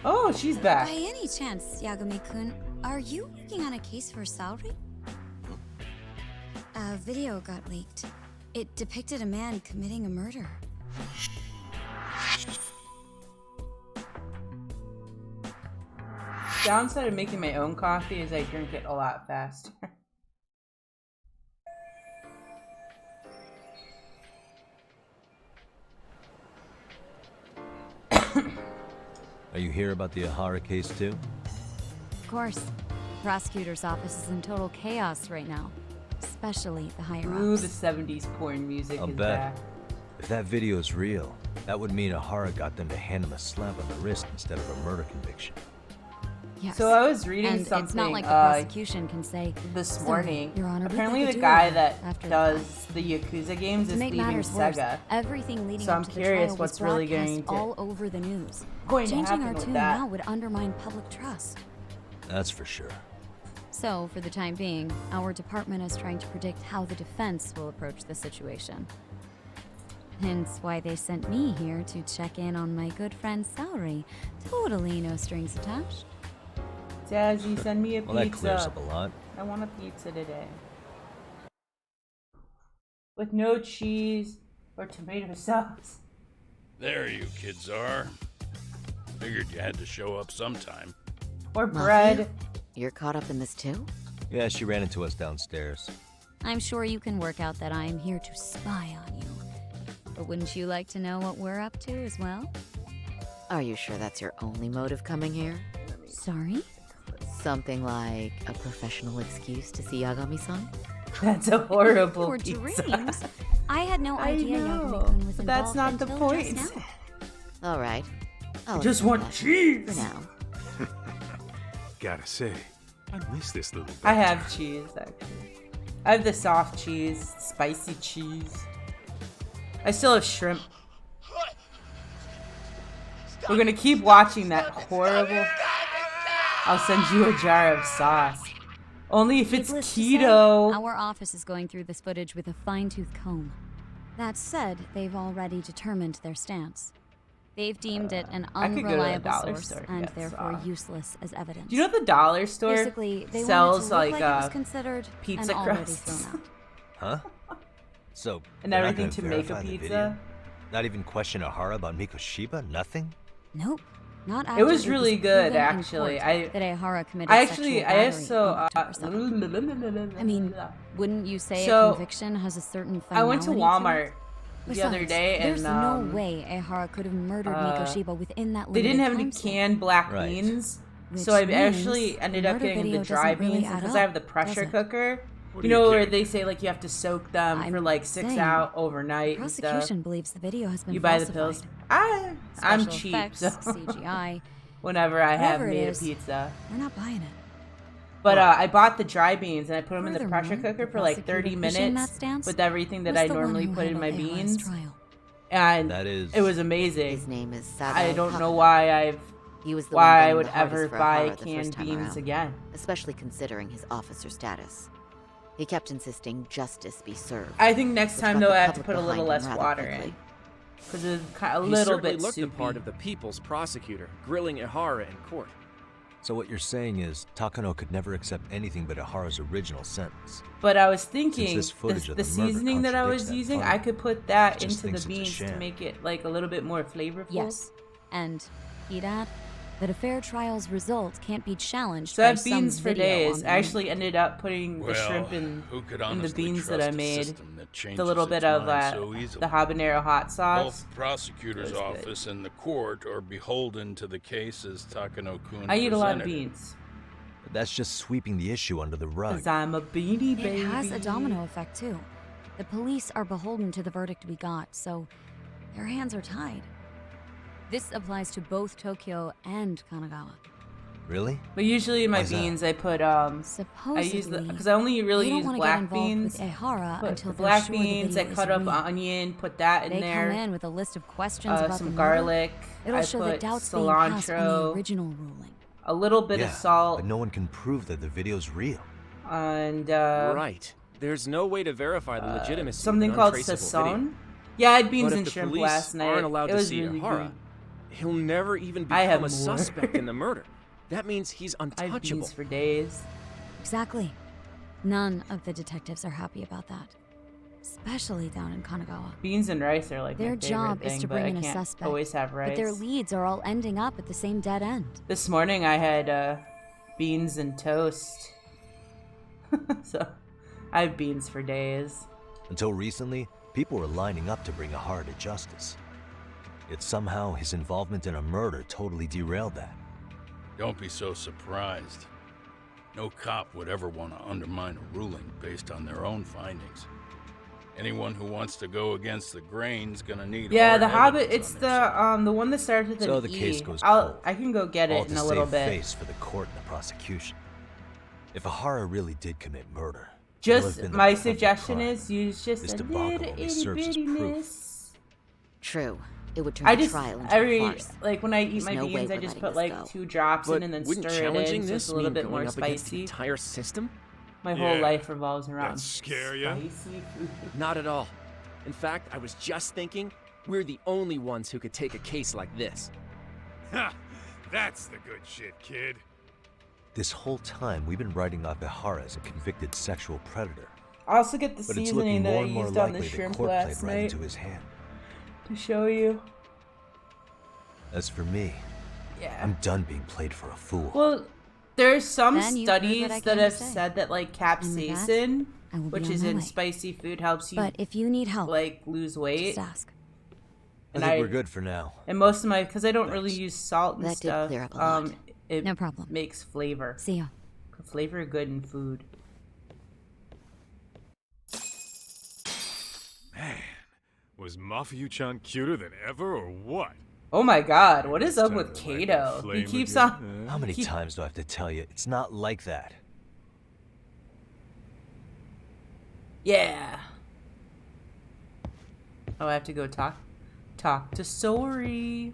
[SPEAKER 1] Oh, she's back.
[SPEAKER 12] By any chance, Yagami-kun, are you working on a case for Saori? A video got leaked. It depicted a man committing a murder.
[SPEAKER 1] Downside of making my own coffee is I drink it a lot faster.
[SPEAKER 2] Are you here about the Ehara case too?
[SPEAKER 12] Of course. The prosecutor's office is in total chaos right now. Especially the higher-ups.
[SPEAKER 1] Ooh, the 70s porn music
[SPEAKER 2] I'll
[SPEAKER 1] is
[SPEAKER 2] bet.
[SPEAKER 1] back.
[SPEAKER 2] If that video is real, that would mean Ehara got them to hand him a slap on the wrist instead of a murder conviction.
[SPEAKER 12] Yes.
[SPEAKER 1] So I was reading
[SPEAKER 12] and
[SPEAKER 1] something
[SPEAKER 12] it's not like the prosecution can say
[SPEAKER 1] this
[SPEAKER 12] "Sorry,
[SPEAKER 1] morning.
[SPEAKER 12] Your Honor, we
[SPEAKER 1] Apparently
[SPEAKER 12] could
[SPEAKER 1] the
[SPEAKER 12] do
[SPEAKER 1] guy
[SPEAKER 12] that
[SPEAKER 1] that
[SPEAKER 12] after
[SPEAKER 1] does the Yakuza games
[SPEAKER 12] To
[SPEAKER 1] is
[SPEAKER 12] make
[SPEAKER 1] leaving
[SPEAKER 12] matters worse,
[SPEAKER 1] Sega.
[SPEAKER 12] everything leading
[SPEAKER 1] So
[SPEAKER 12] up
[SPEAKER 1] I'm
[SPEAKER 12] to the
[SPEAKER 1] curious
[SPEAKER 12] trial
[SPEAKER 1] what's
[SPEAKER 12] was
[SPEAKER 1] really
[SPEAKER 12] broadcast
[SPEAKER 1] going to
[SPEAKER 12] all over the news.
[SPEAKER 1] happen
[SPEAKER 12] Changing our
[SPEAKER 1] with
[SPEAKER 12] tune
[SPEAKER 1] that.
[SPEAKER 12] now would undermine public trust.
[SPEAKER 2] That's for sure.
[SPEAKER 12] So, for the time being, our department is trying to predict how the defense will approach the situation. Hence why they sent me here to check in on my good friend Saori. Totally no strings attached.
[SPEAKER 1] Jazzy, send me a pizza.
[SPEAKER 2] Well, that clears up a lot.
[SPEAKER 1] I want a pizza today. With no cheese or tomato sauce.
[SPEAKER 8] There you kids are. Figured you had to show up sometime.
[SPEAKER 1] Or bread.
[SPEAKER 7] Mafia? You're caught up in this too?
[SPEAKER 2] Yeah, she ran into us downstairs.
[SPEAKER 12] I'm sure you can work out that I'm here to spy on you. But wouldn't you like to know what we're up to as well?
[SPEAKER 7] Are you sure that's your only motive coming here?
[SPEAKER 12] Sorry?
[SPEAKER 7] Something like a professional excuse to see Yagami-san?
[SPEAKER 1] That's a horrible
[SPEAKER 12] Poor
[SPEAKER 1] pizza.
[SPEAKER 12] dreams. I had no
[SPEAKER 1] I
[SPEAKER 12] idea
[SPEAKER 1] know,
[SPEAKER 12] Yagami-kun was
[SPEAKER 1] but that's
[SPEAKER 12] involved
[SPEAKER 1] not the
[SPEAKER 12] until
[SPEAKER 1] point.
[SPEAKER 12] just now.
[SPEAKER 7] All right.
[SPEAKER 1] I just want cheese.
[SPEAKER 7] For now.
[SPEAKER 3] Gotta say, I miss this little
[SPEAKER 1] I have cheese, actually. I have the soft cheese, spicy cheese. I still have shrimp. We're gonna keep watching that horrible... I'll send you a jar of sauce. Only if it's
[SPEAKER 12] Needless to say,
[SPEAKER 1] keto.
[SPEAKER 12] our office is going through this footage with a fine-tooth comb. That said, they've already determined their stance. They've deemed it an
[SPEAKER 1] I could go to the
[SPEAKER 12] unreliable
[SPEAKER 1] dollar
[SPEAKER 12] source
[SPEAKER 1] store
[SPEAKER 12] and
[SPEAKER 1] get
[SPEAKER 12] therefore
[SPEAKER 1] sauce.
[SPEAKER 12] useless as evidence.
[SPEAKER 1] Do you know the dollar store
[SPEAKER 12] Basically, they
[SPEAKER 1] sells
[SPEAKER 12] wanted to
[SPEAKER 1] like
[SPEAKER 12] look like it was considered
[SPEAKER 1] pizza
[SPEAKER 12] and already
[SPEAKER 1] crusts?
[SPEAKER 12] thrown out.
[SPEAKER 2] Huh? So,
[SPEAKER 1] And
[SPEAKER 2] they're not
[SPEAKER 1] everything
[SPEAKER 2] gonna
[SPEAKER 1] to make a
[SPEAKER 2] verify the
[SPEAKER 1] pizza?
[SPEAKER 2] video? Not even question Ehara about Mikoshiba? Nothing?
[SPEAKER 12] Nope. Not
[SPEAKER 1] It was
[SPEAKER 12] after
[SPEAKER 1] really
[SPEAKER 12] proven
[SPEAKER 1] good,
[SPEAKER 12] in
[SPEAKER 1] actually.
[SPEAKER 12] court that Ehara committed
[SPEAKER 1] I actually,
[SPEAKER 12] sexual
[SPEAKER 1] I
[SPEAKER 12] battery
[SPEAKER 1] also,
[SPEAKER 12] on October 7th. I mean, wouldn't you say
[SPEAKER 1] So,
[SPEAKER 12] a conviction has a certain finality
[SPEAKER 1] I went to Walmart
[SPEAKER 12] it?
[SPEAKER 1] the other day and
[SPEAKER 12] there's no way Ehara could have murdered Mikoshiba within that
[SPEAKER 1] they didn't have any
[SPEAKER 12] limited time
[SPEAKER 1] canned black
[SPEAKER 2] Right.
[SPEAKER 1] beans,
[SPEAKER 12] Which
[SPEAKER 1] so I
[SPEAKER 12] means
[SPEAKER 1] actually
[SPEAKER 12] the
[SPEAKER 1] ended up
[SPEAKER 12] murder
[SPEAKER 1] getting the
[SPEAKER 12] video
[SPEAKER 1] dry
[SPEAKER 12] doesn't really
[SPEAKER 1] beans
[SPEAKER 12] add
[SPEAKER 1] because
[SPEAKER 12] up,
[SPEAKER 1] I have the
[SPEAKER 12] does
[SPEAKER 1] pressure
[SPEAKER 12] it?
[SPEAKER 1] cooker.
[SPEAKER 3] What
[SPEAKER 1] You
[SPEAKER 3] are you
[SPEAKER 1] know where
[SPEAKER 3] kidding?
[SPEAKER 1] they say like you have to soak them for
[SPEAKER 12] I'm
[SPEAKER 1] like 6
[SPEAKER 12] saying,
[SPEAKER 1] out overnight
[SPEAKER 12] The
[SPEAKER 1] and stuff.
[SPEAKER 12] prosecution believes the video has been
[SPEAKER 1] You buy the
[SPEAKER 12] falsified.
[SPEAKER 1] pills. I'm
[SPEAKER 12] Special
[SPEAKER 1] cheap,
[SPEAKER 12] effects,
[SPEAKER 1] so
[SPEAKER 12] CGI.
[SPEAKER 1] whenever I have
[SPEAKER 12] Whatever it
[SPEAKER 1] made a
[SPEAKER 12] is,
[SPEAKER 1] pizza.
[SPEAKER 12] We're not buying it.
[SPEAKER 1] But I bought the dry beans and I put them in the
[SPEAKER 12] Furthermore,
[SPEAKER 1] pressure cooker
[SPEAKER 12] the
[SPEAKER 1] for like 30
[SPEAKER 12] prosecutor pushing
[SPEAKER 1] minutes
[SPEAKER 12] that stance
[SPEAKER 1] with everything that
[SPEAKER 12] was
[SPEAKER 1] I
[SPEAKER 12] the one
[SPEAKER 1] normally
[SPEAKER 12] who
[SPEAKER 1] put in my
[SPEAKER 12] handled Ehara's
[SPEAKER 1] beans.
[SPEAKER 12] trial.
[SPEAKER 1] And
[SPEAKER 2] That is-
[SPEAKER 1] it was amazing.
[SPEAKER 7] His name is Sado
[SPEAKER 1] I don't know
[SPEAKER 7] Takano.
[SPEAKER 1] why
[SPEAKER 7] He was the
[SPEAKER 1] why
[SPEAKER 7] one
[SPEAKER 1] I
[SPEAKER 7] going
[SPEAKER 1] would
[SPEAKER 7] the hardest
[SPEAKER 1] ever
[SPEAKER 7] for
[SPEAKER 1] buy
[SPEAKER 7] Ehara the first
[SPEAKER 1] canned
[SPEAKER 7] time
[SPEAKER 1] beans
[SPEAKER 7] around,
[SPEAKER 1] again.
[SPEAKER 7] especially considering his officer status. He kept insisting justice be served.
[SPEAKER 1] I think next
[SPEAKER 7] which
[SPEAKER 1] time
[SPEAKER 7] got
[SPEAKER 1] though
[SPEAKER 7] the
[SPEAKER 1] I have to
[SPEAKER 7] public
[SPEAKER 1] put a little
[SPEAKER 7] behind
[SPEAKER 1] less
[SPEAKER 7] him rather
[SPEAKER 1] water
[SPEAKER 7] quickly.
[SPEAKER 1] in. Because it's kind of a
[SPEAKER 13] He
[SPEAKER 1] little
[SPEAKER 13] certainly
[SPEAKER 1] bit
[SPEAKER 13] looked
[SPEAKER 1] soupy.
[SPEAKER 13] the part of the people's prosecutor, grilling Ehara in court.
[SPEAKER 2] So what you're saying is, Takano could never accept anything but Ehara's original sentence.
[SPEAKER 1] But I was
[SPEAKER 2] Since
[SPEAKER 1] thinking,
[SPEAKER 2] this footage
[SPEAKER 1] the
[SPEAKER 2] of the murder
[SPEAKER 1] seasoning that I
[SPEAKER 2] contradicts
[SPEAKER 1] was
[SPEAKER 2] that
[SPEAKER 1] using,
[SPEAKER 2] part,
[SPEAKER 1] I could put that
[SPEAKER 2] he just
[SPEAKER 1] into
[SPEAKER 2] thinks
[SPEAKER 1] the
[SPEAKER 2] it's a
[SPEAKER 1] beans to
[SPEAKER 2] sham.
[SPEAKER 1] make it like a little bit more flavorful.
[SPEAKER 12] Yes. And he'd add that a fair trial's result can't be challenged
[SPEAKER 1] So I
[SPEAKER 12] by
[SPEAKER 1] have beans
[SPEAKER 12] some
[SPEAKER 1] for
[SPEAKER 12] video
[SPEAKER 1] days.
[SPEAKER 12] on the
[SPEAKER 1] I actually ended up putting the
[SPEAKER 8] Well,
[SPEAKER 1] shrimp in
[SPEAKER 8] who could
[SPEAKER 1] the
[SPEAKER 8] honestly
[SPEAKER 1] beans that I
[SPEAKER 8] trust a
[SPEAKER 1] made.
[SPEAKER 8] system that
[SPEAKER 1] With a
[SPEAKER 8] changes
[SPEAKER 1] little bit
[SPEAKER 8] its
[SPEAKER 1] of
[SPEAKER 8] mind so easily?
[SPEAKER 1] the habanero hot sauce.
[SPEAKER 8] Both the prosecutor's
[SPEAKER 1] It was good.
[SPEAKER 8] office and the court are beholden to the case as Takano-kun
[SPEAKER 1] I eat a lot of
[SPEAKER 8] presented it.
[SPEAKER 1] beans.
[SPEAKER 2] But that's just sweeping the issue under the rug.
[SPEAKER 1] Because I'm a beanie baby.
[SPEAKER 12] It has a domino effect, too. The police are beholden to the verdict we got, so their hands are tied. This applies to both Tokyo and Kanagawa.
[SPEAKER 2] Really?
[SPEAKER 1] But usually in my
[SPEAKER 2] Why's that?
[SPEAKER 1] beans I put
[SPEAKER 12] Supposedly,
[SPEAKER 1] I use because I only really
[SPEAKER 12] they don't
[SPEAKER 1] use
[SPEAKER 12] want to get
[SPEAKER 1] black
[SPEAKER 12] involved
[SPEAKER 1] beans.
[SPEAKER 12] with Ehara
[SPEAKER 1] Put
[SPEAKER 12] until
[SPEAKER 1] the
[SPEAKER 12] they're
[SPEAKER 1] black
[SPEAKER 12] sure
[SPEAKER 1] beans,
[SPEAKER 12] the
[SPEAKER 1] I
[SPEAKER 12] video
[SPEAKER 1] cut
[SPEAKER 12] is
[SPEAKER 1] up
[SPEAKER 12] real.
[SPEAKER 1] onion, put that in
[SPEAKER 12] They
[SPEAKER 1] there.
[SPEAKER 12] come in with a list of questions about
[SPEAKER 1] some
[SPEAKER 12] the
[SPEAKER 1] garlic.
[SPEAKER 12] It'll
[SPEAKER 1] I
[SPEAKER 12] show
[SPEAKER 1] put
[SPEAKER 12] that doubts being cast on the
[SPEAKER 1] cilantro,
[SPEAKER 12] original ruling.
[SPEAKER 1] a little bit of salt,
[SPEAKER 2] but no one can prove that the video's real.
[SPEAKER 1] and
[SPEAKER 13] Right. There's no way to verify the legitimacy
[SPEAKER 1] something
[SPEAKER 13] of an
[SPEAKER 1] called
[SPEAKER 13] untraceable
[SPEAKER 1] sazon.
[SPEAKER 13] video.
[SPEAKER 1] Yeah, I had beans
[SPEAKER 13] But
[SPEAKER 1] and
[SPEAKER 13] if the
[SPEAKER 1] shrimp
[SPEAKER 13] police
[SPEAKER 1] last night.
[SPEAKER 13] aren't allowed
[SPEAKER 1] It
[SPEAKER 13] to
[SPEAKER 1] was
[SPEAKER 13] see
[SPEAKER 1] really
[SPEAKER 13] Ehara,
[SPEAKER 1] good.
[SPEAKER 13] he'll never even
[SPEAKER 1] I have
[SPEAKER 13] become a
[SPEAKER 1] more.
[SPEAKER 13] suspect in the murder. That means he's
[SPEAKER 1] I had
[SPEAKER 13] untouchable.
[SPEAKER 1] beans for days.
[SPEAKER 12] Exactly. None of the detectives are happy about that. Especially down in Kanagawa.
[SPEAKER 1] Beans and rice are like
[SPEAKER 12] their
[SPEAKER 1] my favorite
[SPEAKER 12] job
[SPEAKER 1] thing,
[SPEAKER 12] is to
[SPEAKER 1] but
[SPEAKER 12] bring
[SPEAKER 1] I
[SPEAKER 12] in a
[SPEAKER 1] can't
[SPEAKER 12] suspect.
[SPEAKER 1] always have rice.
[SPEAKER 12] But their leads are all ending up at the same dead end.
[SPEAKER 1] This morning I had beans and toast. So I have beans for days.
[SPEAKER 2] Until recently, people were lining up to bring Ehara to justice. Yet somehow his involvement in a murder totally derailed that.
[SPEAKER 8] Don't be so surprised. No cop would ever want to undermine a ruling based on their own findings. Anyone who wants to go against the grain's gonna need
[SPEAKER 1] Yeah,
[SPEAKER 8] hard
[SPEAKER 1] the Hobbit.
[SPEAKER 8] evidence
[SPEAKER 1] It's
[SPEAKER 8] on their side.
[SPEAKER 1] the one that starts with
[SPEAKER 2] So
[SPEAKER 1] an
[SPEAKER 2] the
[SPEAKER 1] E.
[SPEAKER 2] case goes cold.
[SPEAKER 1] I can go get
[SPEAKER 2] All
[SPEAKER 1] it
[SPEAKER 2] to
[SPEAKER 1] in a little
[SPEAKER 2] save
[SPEAKER 1] bit.
[SPEAKER 2] face for the court and the prosecution. If Ehara really did commit murder,
[SPEAKER 1] Just my suggestion is use just
[SPEAKER 2] This
[SPEAKER 1] a
[SPEAKER 2] debacle
[SPEAKER 1] little
[SPEAKER 2] only
[SPEAKER 1] itty
[SPEAKER 2] serves as proof.
[SPEAKER 1] bittiness.
[SPEAKER 7] True. It would turn
[SPEAKER 1] I
[SPEAKER 7] the
[SPEAKER 1] just
[SPEAKER 7] trial into
[SPEAKER 1] every
[SPEAKER 7] a farce.
[SPEAKER 1] like when I eat
[SPEAKER 7] There's
[SPEAKER 1] my
[SPEAKER 7] no way
[SPEAKER 1] beans, I
[SPEAKER 7] we're
[SPEAKER 1] just
[SPEAKER 7] letting
[SPEAKER 1] put
[SPEAKER 7] this
[SPEAKER 1] like
[SPEAKER 7] go.
[SPEAKER 1] 2 drops
[SPEAKER 13] But
[SPEAKER 1] in and then
[SPEAKER 13] wouldn't
[SPEAKER 1] stir it
[SPEAKER 13] challenging
[SPEAKER 1] in, so
[SPEAKER 13] this
[SPEAKER 1] it's a little
[SPEAKER 13] mean
[SPEAKER 1] bit
[SPEAKER 13] going
[SPEAKER 1] more
[SPEAKER 13] up against the
[SPEAKER 1] spicy.
[SPEAKER 13] entire system?
[SPEAKER 1] My whole
[SPEAKER 3] Yeah.
[SPEAKER 1] life revolves around
[SPEAKER 3] That scare ya?
[SPEAKER 1] spicy food.
[SPEAKER 13] Not at all. In fact, I was just thinking, we're the only ones who could take a case like this.
[SPEAKER 3] Ha! That's the good shit, kid.
[SPEAKER 2] This whole time, we've been writing off Ehara as a convicted sexual predator.
[SPEAKER 1] I also get the
[SPEAKER 2] But it's
[SPEAKER 1] seasoning
[SPEAKER 2] looking
[SPEAKER 1] that I
[SPEAKER 2] more and more
[SPEAKER 1] used on the
[SPEAKER 2] likely the
[SPEAKER 1] shrimp
[SPEAKER 2] court played
[SPEAKER 1] last
[SPEAKER 2] right
[SPEAKER 1] night
[SPEAKER 2] into his hand.
[SPEAKER 1] to show you.
[SPEAKER 2] As for me,
[SPEAKER 1] Yeah.
[SPEAKER 2] I'm done being played for a fool.
[SPEAKER 1] Well, there's some
[SPEAKER 12] Then you've heard what
[SPEAKER 1] studies
[SPEAKER 12] I
[SPEAKER 1] that
[SPEAKER 12] came to
[SPEAKER 1] have
[SPEAKER 12] say.
[SPEAKER 1] said that like
[SPEAKER 12] In the past,
[SPEAKER 1] capsaicin,
[SPEAKER 12] I will be
[SPEAKER 1] which
[SPEAKER 12] on
[SPEAKER 1] is
[SPEAKER 12] my
[SPEAKER 1] in
[SPEAKER 12] way.
[SPEAKER 1] spicy food, helps you
[SPEAKER 12] But if you need help,
[SPEAKER 1] like lose weight.
[SPEAKER 12] just ask.
[SPEAKER 2] I think we're good for now.
[SPEAKER 1] And most of my, because I don't really use salt and
[SPEAKER 7] That did
[SPEAKER 1] stuff.
[SPEAKER 7] clear up a lot.
[SPEAKER 1] It
[SPEAKER 12] No problem.
[SPEAKER 1] makes flavor.
[SPEAKER 12] See ya.
[SPEAKER 1] Flavor good in food.
[SPEAKER 3] Man, was Mafuyu-chan cuter than ever or what?
[SPEAKER 1] Oh my God, what is
[SPEAKER 3] It's
[SPEAKER 1] up
[SPEAKER 3] time
[SPEAKER 1] with
[SPEAKER 3] to light
[SPEAKER 1] Kato?
[SPEAKER 3] that
[SPEAKER 1] He
[SPEAKER 3] flame
[SPEAKER 1] keeps
[SPEAKER 3] again,
[SPEAKER 1] on.
[SPEAKER 2] How many
[SPEAKER 1] He-
[SPEAKER 2] times do I have to tell you? It's not like that.
[SPEAKER 1] Yeah. Oh, I have to go talk to Sori.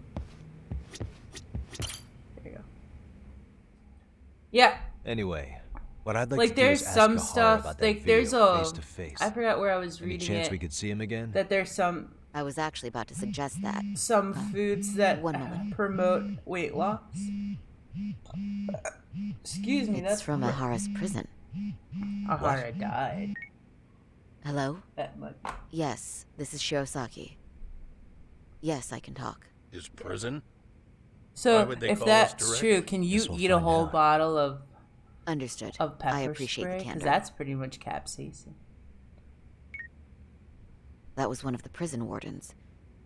[SPEAKER 1] There you go. Yeah.
[SPEAKER 2] Anyway, what I'd like,
[SPEAKER 1] Like
[SPEAKER 2] to do
[SPEAKER 1] there's
[SPEAKER 2] is ask
[SPEAKER 1] some
[SPEAKER 2] Ehara
[SPEAKER 1] stuff
[SPEAKER 2] about that
[SPEAKER 1] like there's
[SPEAKER 2] video
[SPEAKER 1] a
[SPEAKER 2] face to face.
[SPEAKER 1] I forgot where I was
[SPEAKER 2] Any
[SPEAKER 1] reading
[SPEAKER 2] chance
[SPEAKER 1] it
[SPEAKER 2] we could see him again?
[SPEAKER 1] that there's some
[SPEAKER 7] I was actually about to suggest that.
[SPEAKER 1] foods that
[SPEAKER 7] One moment.
[SPEAKER 1] promote weight loss. Excuse me,
[SPEAKER 7] It's
[SPEAKER 1] that's
[SPEAKER 7] from Ehara's prison.
[SPEAKER 1] Ehara died.
[SPEAKER 7] Hello?
[SPEAKER 1] That much.
[SPEAKER 7] Yes, this is Shirosaki. Yes, I can talk.
[SPEAKER 8] His prison? Why
[SPEAKER 1] So
[SPEAKER 8] would they
[SPEAKER 1] if
[SPEAKER 8] call
[SPEAKER 1] that's
[SPEAKER 8] us directly?
[SPEAKER 1] true, can you
[SPEAKER 2] Guess we'll
[SPEAKER 1] eat a
[SPEAKER 2] find
[SPEAKER 1] whole
[SPEAKER 2] out.
[SPEAKER 1] bottle of
[SPEAKER 7] Understood.
[SPEAKER 1] pepper
[SPEAKER 7] I appreciate
[SPEAKER 1] spray?
[SPEAKER 7] the candor.
[SPEAKER 1] That's pretty much capsaicin.
[SPEAKER 7] That was one of the prison wardens.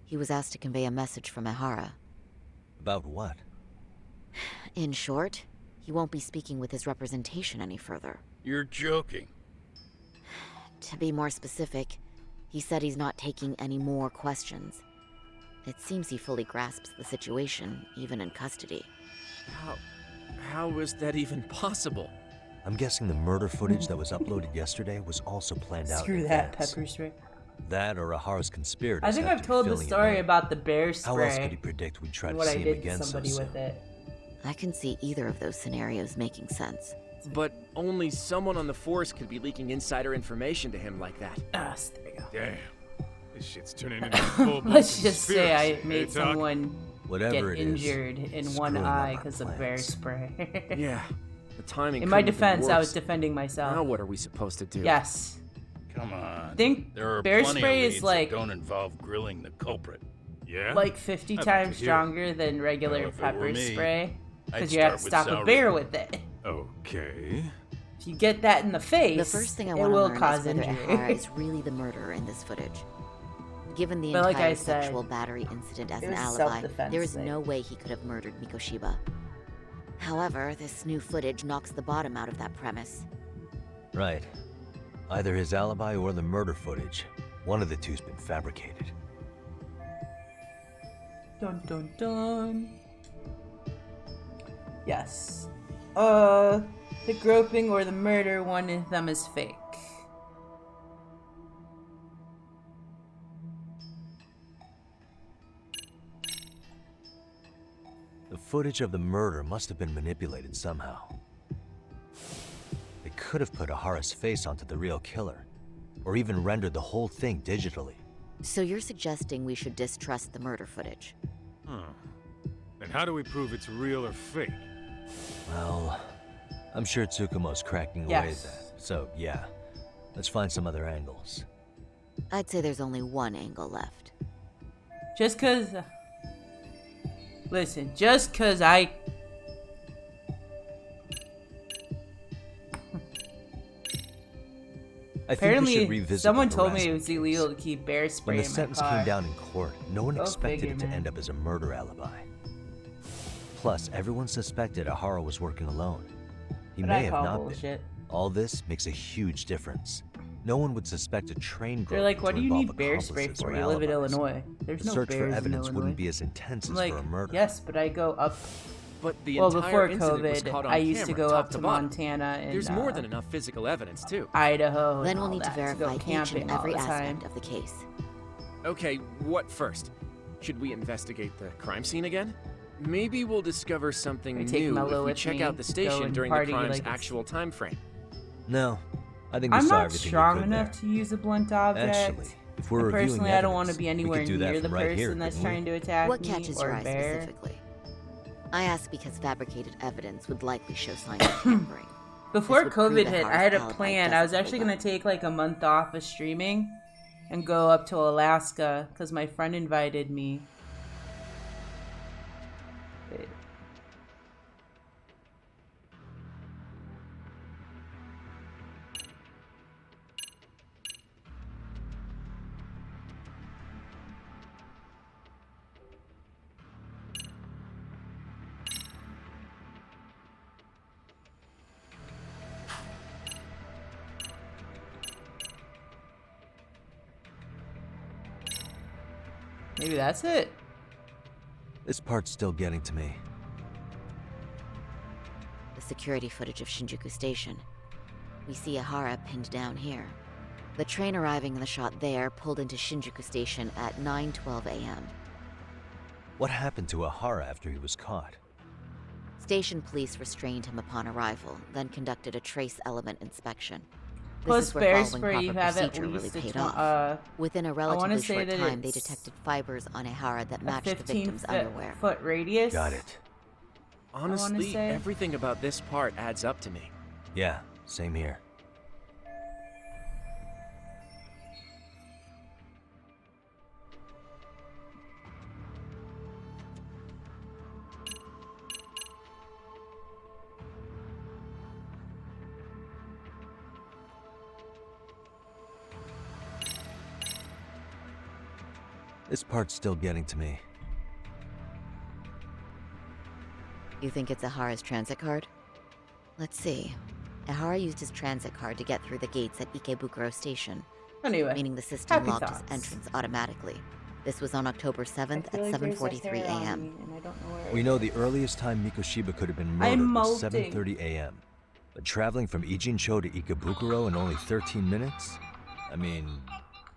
[SPEAKER 7] He was asked to convey a message from Ehara.
[SPEAKER 2] About what?
[SPEAKER 7] In short, he won't be speaking with his representation any further.
[SPEAKER 8] You're joking.
[SPEAKER 7] To be more specific, he said he's not taking any more questions. It seems he fully grasps the situation, even in custody.
[SPEAKER 13] How is that even possible?
[SPEAKER 2] I'm guessing the murder footage that was uploaded yesterday was also planned out in
[SPEAKER 1] Screw that
[SPEAKER 2] advance.
[SPEAKER 1] pepper spray.
[SPEAKER 2] That or Ehara's conspirators.
[SPEAKER 1] I think
[SPEAKER 2] have
[SPEAKER 1] I've
[SPEAKER 2] to be
[SPEAKER 1] told the
[SPEAKER 2] filling him
[SPEAKER 1] story
[SPEAKER 2] in.
[SPEAKER 1] about the bear
[SPEAKER 2] How else could
[SPEAKER 1] spray
[SPEAKER 2] he predict we'd try
[SPEAKER 1] and
[SPEAKER 2] to
[SPEAKER 1] what
[SPEAKER 2] see
[SPEAKER 1] I
[SPEAKER 2] him
[SPEAKER 1] did to
[SPEAKER 2] again so
[SPEAKER 1] somebody
[SPEAKER 2] soon?
[SPEAKER 1] with it.
[SPEAKER 7] I can see either of those scenarios making sense.
[SPEAKER 13] But only someone on the force could be leaking insider information to him like that.
[SPEAKER 1] Ah, there you go.
[SPEAKER 3] Damn. This shit's turning into a full-blown
[SPEAKER 1] Let's just say I
[SPEAKER 3] conspiracy,
[SPEAKER 1] made
[SPEAKER 3] Doc?
[SPEAKER 1] someone
[SPEAKER 2] Whatever
[SPEAKER 1] get
[SPEAKER 2] it is,
[SPEAKER 1] injured in
[SPEAKER 2] screwing
[SPEAKER 1] one
[SPEAKER 2] up
[SPEAKER 1] eye
[SPEAKER 2] our
[SPEAKER 1] because of bear
[SPEAKER 2] plans.
[SPEAKER 1] spray.
[SPEAKER 13] Yeah, the timing.
[SPEAKER 1] In my
[SPEAKER 13] couldn't have been
[SPEAKER 1] defense, I was
[SPEAKER 13] worse.
[SPEAKER 1] defending myself.
[SPEAKER 13] Now what are we supposed to do?
[SPEAKER 1] Yes.
[SPEAKER 8] Come on.
[SPEAKER 1] I think
[SPEAKER 8] there are
[SPEAKER 1] bear
[SPEAKER 8] plenty
[SPEAKER 1] spray
[SPEAKER 8] of
[SPEAKER 1] is
[SPEAKER 8] leads
[SPEAKER 1] like
[SPEAKER 8] that don't involve grilling the culprit.
[SPEAKER 3] Yeah?
[SPEAKER 1] like 50
[SPEAKER 3] I'd like
[SPEAKER 1] times
[SPEAKER 3] to hear.
[SPEAKER 1] stronger than regular
[SPEAKER 8] Well, if it were
[SPEAKER 1] pepper
[SPEAKER 8] me,
[SPEAKER 1] spray
[SPEAKER 8] I'd
[SPEAKER 1] because you have to
[SPEAKER 8] start
[SPEAKER 1] stop
[SPEAKER 8] with
[SPEAKER 1] a bear
[SPEAKER 8] Saori.
[SPEAKER 1] with it.
[SPEAKER 3] Okay.
[SPEAKER 1] If you get that in the face,
[SPEAKER 7] The first thing I
[SPEAKER 1] it
[SPEAKER 7] want to
[SPEAKER 1] will
[SPEAKER 7] learn
[SPEAKER 1] cause
[SPEAKER 7] is whether
[SPEAKER 1] injury.
[SPEAKER 7] Ehara is really the murderer in this footage. Given the
[SPEAKER 1] But like
[SPEAKER 7] entire
[SPEAKER 1] I said,
[SPEAKER 7] sexual battery incident as
[SPEAKER 1] it
[SPEAKER 7] an
[SPEAKER 1] was
[SPEAKER 7] alibi,
[SPEAKER 1] self-defense
[SPEAKER 7] there is
[SPEAKER 1] thing.
[SPEAKER 7] no way he could have murdered Mikoshiba. However, this new footage knocks the bottom out of that premise.
[SPEAKER 2] Right. Either his alibi or the murder footage. One of the two's been fabricated.
[SPEAKER 1] Dun dun dun. Yes. the groping or the murder, one of them is fake.
[SPEAKER 2] The footage of the murder must have been manipulated somehow. They could have put Ehara's face onto the real killer, or even rendered the whole thing digitally.
[SPEAKER 7] So you're suggesting we should distrust the murder footage?
[SPEAKER 3] And how do we prove it's real or fake?
[SPEAKER 2] Well, I'm sure Tsukumo's cracking away at that. So, yeah. Let's find some other angles.
[SPEAKER 7] I'd say there's only one angle left.
[SPEAKER 1] Just cause... Listen, just cause I... Apparently, someone told me it was illegal to keep bear spray
[SPEAKER 2] When
[SPEAKER 1] in
[SPEAKER 2] the
[SPEAKER 1] my
[SPEAKER 2] sentence
[SPEAKER 1] car.
[SPEAKER 2] came down in court, no one
[SPEAKER 1] Go
[SPEAKER 2] expected
[SPEAKER 1] figure,
[SPEAKER 2] it to
[SPEAKER 1] man.
[SPEAKER 2] end up as a murder alibi. Plus, everyone suspected Ehara was working alone. He
[SPEAKER 1] But
[SPEAKER 2] may
[SPEAKER 1] I
[SPEAKER 2] have
[SPEAKER 1] call
[SPEAKER 2] not
[SPEAKER 1] bullshit.
[SPEAKER 2] been. All this makes a huge difference. No one would suspect a train
[SPEAKER 1] They're
[SPEAKER 2] groping
[SPEAKER 1] like, what
[SPEAKER 2] to
[SPEAKER 1] do you
[SPEAKER 2] involve
[SPEAKER 1] need bear spray
[SPEAKER 2] accomplices
[SPEAKER 1] for?
[SPEAKER 2] or
[SPEAKER 1] You live in
[SPEAKER 2] alibis.
[SPEAKER 1] Illinois. There's
[SPEAKER 2] The
[SPEAKER 1] no
[SPEAKER 2] search for
[SPEAKER 1] bears in
[SPEAKER 2] evidence
[SPEAKER 1] Illinois.
[SPEAKER 2] wouldn't be as intense
[SPEAKER 1] I'm
[SPEAKER 2] as
[SPEAKER 1] like,
[SPEAKER 2] for a murder.
[SPEAKER 1] yes, but I go up...
[SPEAKER 13] But the
[SPEAKER 1] well,
[SPEAKER 13] entire
[SPEAKER 1] before
[SPEAKER 13] incident was
[SPEAKER 1] COVID,
[SPEAKER 13] caught on
[SPEAKER 1] I used to
[SPEAKER 13] camera,
[SPEAKER 1] go
[SPEAKER 13] top
[SPEAKER 1] up to
[SPEAKER 13] bottom.
[SPEAKER 1] Montana and
[SPEAKER 13] There's more than enough physical evidence, too.
[SPEAKER 1] Idaho.
[SPEAKER 7] Then
[SPEAKER 1] and
[SPEAKER 7] we'll
[SPEAKER 1] all
[SPEAKER 7] need to
[SPEAKER 1] that
[SPEAKER 7] verify
[SPEAKER 1] go
[SPEAKER 7] each
[SPEAKER 1] camping
[SPEAKER 7] and
[SPEAKER 1] all
[SPEAKER 7] every
[SPEAKER 1] the time.
[SPEAKER 7] aspect of the case.
[SPEAKER 13] Okay, what first? Should we investigate the crime scene again? Maybe we'll discover something
[SPEAKER 1] I take
[SPEAKER 13] new
[SPEAKER 1] Mello
[SPEAKER 13] if we
[SPEAKER 1] with
[SPEAKER 13] check
[SPEAKER 1] me,
[SPEAKER 13] out the
[SPEAKER 1] go
[SPEAKER 13] station
[SPEAKER 1] and
[SPEAKER 13] during the
[SPEAKER 1] party
[SPEAKER 13] crime's
[SPEAKER 1] like it's-
[SPEAKER 13] actual time frame.
[SPEAKER 2] No, I think we
[SPEAKER 1] I'm
[SPEAKER 2] saw
[SPEAKER 1] not
[SPEAKER 2] everything
[SPEAKER 1] strong
[SPEAKER 2] we could
[SPEAKER 1] enough
[SPEAKER 2] there.
[SPEAKER 1] to use a blunt object.
[SPEAKER 2] Actually, if we're
[SPEAKER 1] And
[SPEAKER 2] reviewing
[SPEAKER 1] personally, I don't want to
[SPEAKER 2] evidence,
[SPEAKER 1] be
[SPEAKER 2] we
[SPEAKER 1] anywhere
[SPEAKER 2] could do that
[SPEAKER 1] near the
[SPEAKER 2] from right
[SPEAKER 1] person
[SPEAKER 2] here,
[SPEAKER 1] that's
[SPEAKER 2] couldn't we?
[SPEAKER 1] trying to attack
[SPEAKER 7] What
[SPEAKER 1] me
[SPEAKER 7] catches
[SPEAKER 1] or
[SPEAKER 7] your eye
[SPEAKER 1] bear.
[SPEAKER 7] specifically? I ask because fabricated evidence would likely show signs of tampering.
[SPEAKER 1] Before
[SPEAKER 7] This would prove
[SPEAKER 1] COVID hit, I had a
[SPEAKER 7] Ehara's alibi
[SPEAKER 1] plan. I was
[SPEAKER 7] doesn't
[SPEAKER 1] actually
[SPEAKER 7] hold
[SPEAKER 1] going to take like a month off of streaming and go up to Alaska because my friend invited me. Maybe that's it.
[SPEAKER 2] This part's still getting to me.
[SPEAKER 7] The security footage of Shinjuku Station. We see Ehara pinned down here. The train arriving in the shot there pulled into Shinjuku Station at 9:12 a.m.
[SPEAKER 2] What happened to Ehara after he was caught?
[SPEAKER 7] Station police restrained him upon arrival, then conducted a trace element inspection. This
[SPEAKER 1] Plus
[SPEAKER 7] is where
[SPEAKER 1] bear
[SPEAKER 7] following
[SPEAKER 1] spray, you
[SPEAKER 7] proper
[SPEAKER 1] have at
[SPEAKER 7] procedure really
[SPEAKER 1] least a
[SPEAKER 7] paid
[SPEAKER 1] tw-
[SPEAKER 7] off. Within a
[SPEAKER 1] wanna
[SPEAKER 7] relatively
[SPEAKER 1] say
[SPEAKER 7] short
[SPEAKER 1] that
[SPEAKER 7] time, they
[SPEAKER 1] it's
[SPEAKER 7] detected fibers on Ehara that
[SPEAKER 1] a
[SPEAKER 7] matched the
[SPEAKER 1] 15
[SPEAKER 7] victim's underwear.
[SPEAKER 1] foot radius.
[SPEAKER 2] Got it.
[SPEAKER 13] Honestly,
[SPEAKER 1] say.
[SPEAKER 13] everything about this part adds up to me.
[SPEAKER 2] Yeah, same here. This part's still getting to me.
[SPEAKER 7] You think it's Ehara's transit card? Let's see. Ehara used his transit card to get through the gates at Ikebukuro Station.
[SPEAKER 1] Anyway,
[SPEAKER 7] meaning the system
[SPEAKER 1] happy
[SPEAKER 7] locked
[SPEAKER 1] thoughts.
[SPEAKER 7] his entrance automatically. This was on October 7th
[SPEAKER 1] I
[SPEAKER 7] at
[SPEAKER 1] feel like there's a
[SPEAKER 7] 7:43
[SPEAKER 1] hair on
[SPEAKER 7] a.m.
[SPEAKER 1] me, and I don't know where
[SPEAKER 2] We
[SPEAKER 1] it
[SPEAKER 2] know
[SPEAKER 1] is.
[SPEAKER 2] the earliest time Mikoshiba could have been
[SPEAKER 1] I'm
[SPEAKER 2] murdered was
[SPEAKER 1] molting.
[SPEAKER 2] 7:30 a.m. But traveling from Ijincho to Ikebukuro in only 13 minutes? I mean,